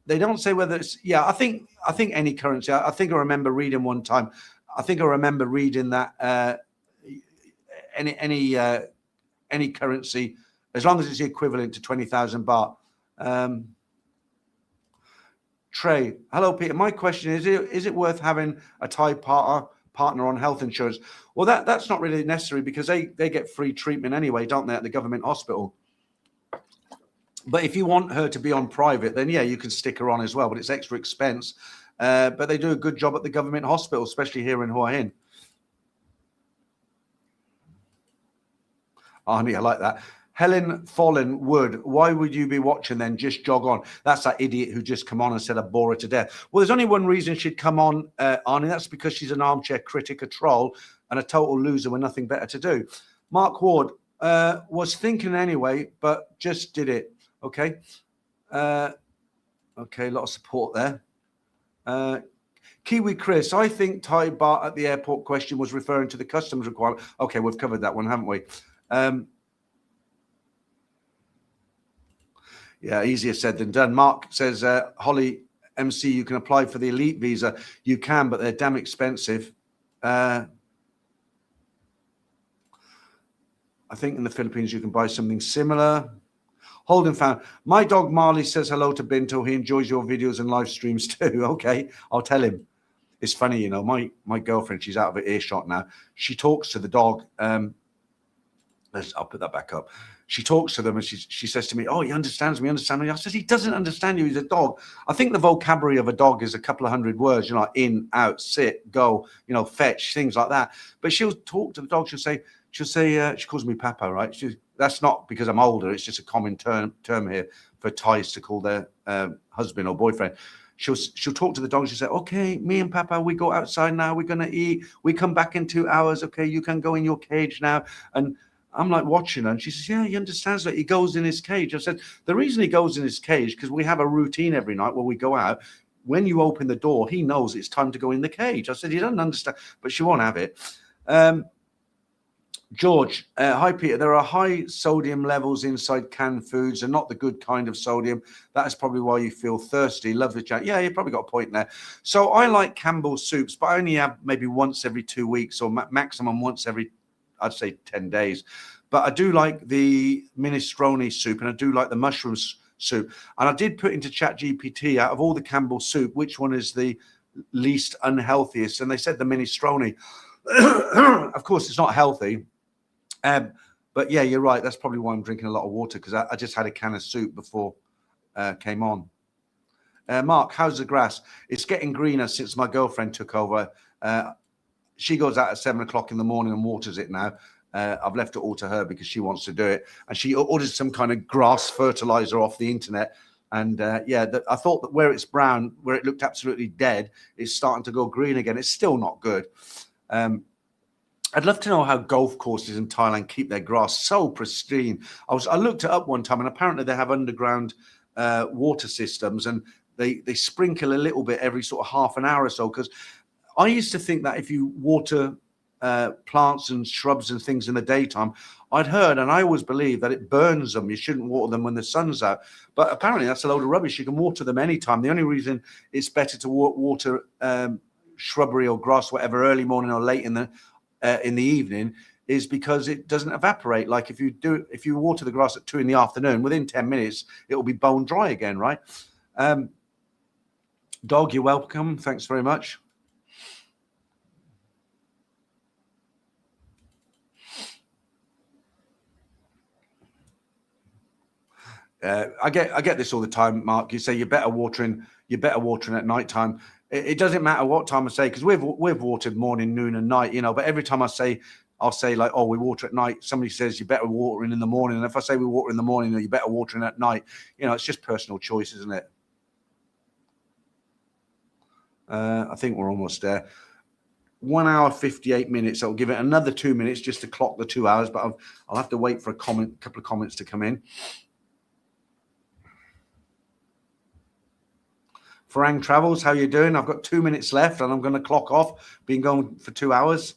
They don't say whether it's. Yeah, I think any currency. I think I remember reading one time. I think I remember reading that any currency, as long as it's the equivalent to 20,000 baht. Trey, hello Peter. My question is it worth having a Thai partner on health insurance? Well, that's not really necessary because they get free treatment anyway, don't they, at the government hospital? But if you want her to be on private, then yeah, you can stick her on as well, but it's extra expense. But they do a good job at the government hospital, especially here in Hua Hin. Arnie, I like that. Helen Follen Wood, why would you be watching then? Just jog on. That's that idiot who just come on and said I bore her to death. Well, there's only one reason she'd come on, Arnie. That's because she's an armchair critic, a troll, and a total loser with nothing better to do. Mark Ward was thinking anyway, but just did it. Okay. Okay, a lot of support there. Kiwi Chris, I think Thai bar at the airport question was referring to the customs requirement. Okay, we've covered that one, haven't we? Yeah, easier said than done. Mark says, Holly MC, you can apply for the elite visa. You can, but they're damn expensive. I think in the Philippines you can buy something similar. Holden found my dog Marley says hello to Binto. He enjoys your videos and live streams too. Okay, I'll tell him. It's funny, you know, my girlfriend, she's out of earshot now. She talks to the dog. I'll put that back up. She talks to them and she says to me, oh, he understands me. I said, he doesn't understand you. He's a dog. I think the vocabulary of a dog is a couple of hundred words, you know, like in, out, sit, go, you know, fetch, things like that. But she'll talk to the dog. She'll say, she calls me Papa, right? That's not because I'm older. It's just a common term here for Thais to call their husband or boyfriend. She'll talk to the dog. She'll say, okay, me and Papa, we go outside now. We're going to eat. We come back in 2 hours. Okay, you can go in your cage now. And I'm like watching her, and she says, yeah, he understands that. He goes in his cage. I said, the reason he goes in his cage, because we have a routine every night where we go out. When you open the door, he knows it's time to go in the cage. I said, he doesn't understand, but she won't have it. George, hi, Peter. There are high sodium levels inside canned foods and not the good kind of sodium. That is probably why you feel thirsty. Love the chat. Yeah, you probably got a point there. So I like Campbell's soups, but I only have maybe once every 2 weeks or maximum once every, I'd say 10 days. But I do like the minestrone soup and I do like the mushroom soup. And I did put into ChatGPT, out of all the Campbell soup, which one is the least unhealthiest? And they said the minestrone. Of course, it's not healthy. But yeah, you're right. That's probably why I'm drinking a lot of water, because I just had a can of soup before came on. Mark, how's the grass? It's getting greener since my girlfriend took over. She goes out at 7 o'clock in the morning and waters it now. I've left it all to her because she wants to do it. And she ordered some kind of grass fertilizer off the internet. And I thought that where it's brown, where it looked absolutely dead, it's starting to go green again. It's still not good. I'd love to know how golf courses in Thailand keep their grass so pristine. I looked it up one time, and apparently they have underground water systems, and they sprinkle a little bit every sort of half an hour or so. Because I used to think that if you water plants and shrubs and things in the daytime, I'd heard, and I always believed, that it burns them. You shouldn't water them when the sun's out. But apparently that's a load of rubbish. You can water them anytime. The only reason it's better to water shrubbery or grass, whatever, early morning or late in the evening, is because it doesn't evaporate. Like if you water the grass at 2 in the afternoon, within 10 minutes it will be bone dry again, right? Dog, you're welcome. Thanks very much. I get this all the time, Mark. You say you're better watering at night time. It doesn't matter what time I say, because we've watered morning, noon, and night, you know. But every time I'll say like, oh, we water at night, somebody says you're better watering in the morning. And if I say we water in the morning, or you're better watering at night, you know, it's just personal choice, isn't it? I think we're almost there. 1 hour 58 minutes. I'll give it another 2 minutes just to clock the 2 hours, but I'll have to wait for a couple of comments to come in. Farang Travels, how you doing? I've got 2 minutes left and I'm going to clock off. Been going for 2 hours.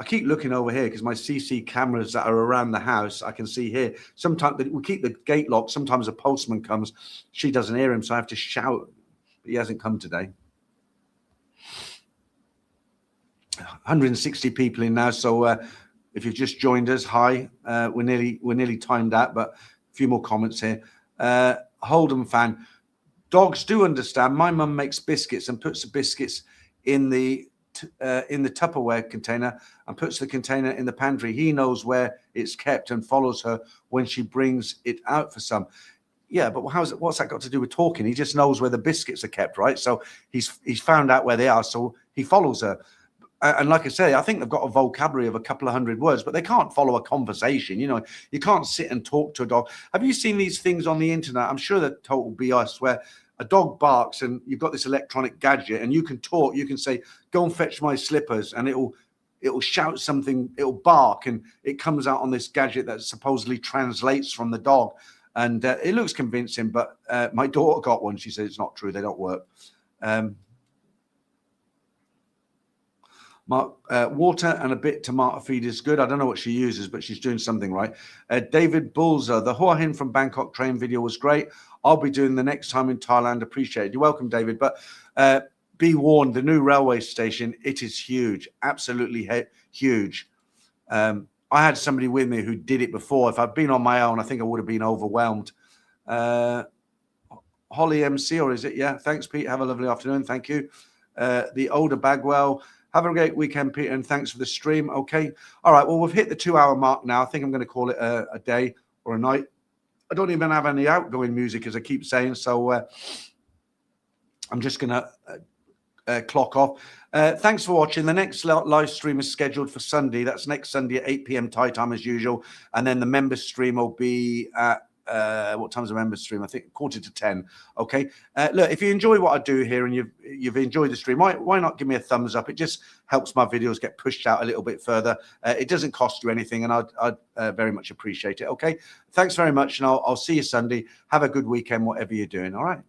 I keep looking over here because my CC cameras that are around the house, I can see here. Sometimes we keep the gate locked. Sometimes a postman comes. She doesn't hear him, so I have to shout. But he hasn't come today. 160 people in now. So if you've just joined us, hi. We're nearly timed out, but a few more comments here. Holden fan. Dogs do understand. My mum makes biscuits and puts the biscuits in the Tupperware container and puts the container in the pantry. He knows where it's kept and follows her when she brings it out for some. Yeah, but what's that got to do with talking? He just knows where the biscuits are kept, right? So he's found out where they are, so he follows her. and like I say, I think they've got a vocabulary of a couple of hundred words, but they can't follow a conversation. You know, you can't sit and talk to a dog. Have you seen these things on the internet? I'm sure they're total BS, where a dog barks and you've got this electronic gadget and you can talk. You can say, "Go and fetch my slippers," and it'll shout something, it'll bark, and it comes out on this gadget that supposedly translates from the dog. And it looks convincing, but my daughter got one. She said it's not true. They don't work. Mark, water and a bit tomato feed is good. I don't know what she uses, but she's doing something right. David Bulzer, the Hua Hin from Bangkok train video was great. I'll be doing the next time in Thailand. Appreciate it. You're welcome, David. But be warned, the new railway station, it is huge, absolutely huge. I had somebody with me who did it before. If I'd been on my own, I think I would have been overwhelmed. Holly MC, or is it? Yeah, thanks, Pete. Have a lovely afternoon. Thank you. The older Bagwell, have a great weekend, Peter, and thanks for the stream. Okay. All right. Well, we've hit the 2-hour mark now. I think I'm going to call it a day or a night. I don't even have any outgoing music, as I keep saying. So I'm just going to clock off. Thanks for watching. The next live stream is scheduled for Sunday. That's next Sunday at 8 p.m. Thai time as usual. And then the member stream will be at what time's the member stream? I think 9:45. Okay. Look, if you enjoy what I do here and you've enjoyed the stream, why not give me a thumbs up? It just helps my videos get pushed out a little bit further. It doesn't cost you anything, and I'd very much appreciate it. Okay. Thanks very much, and I'll see you Sunday. Have a good weekend, whatever you're doing. All right.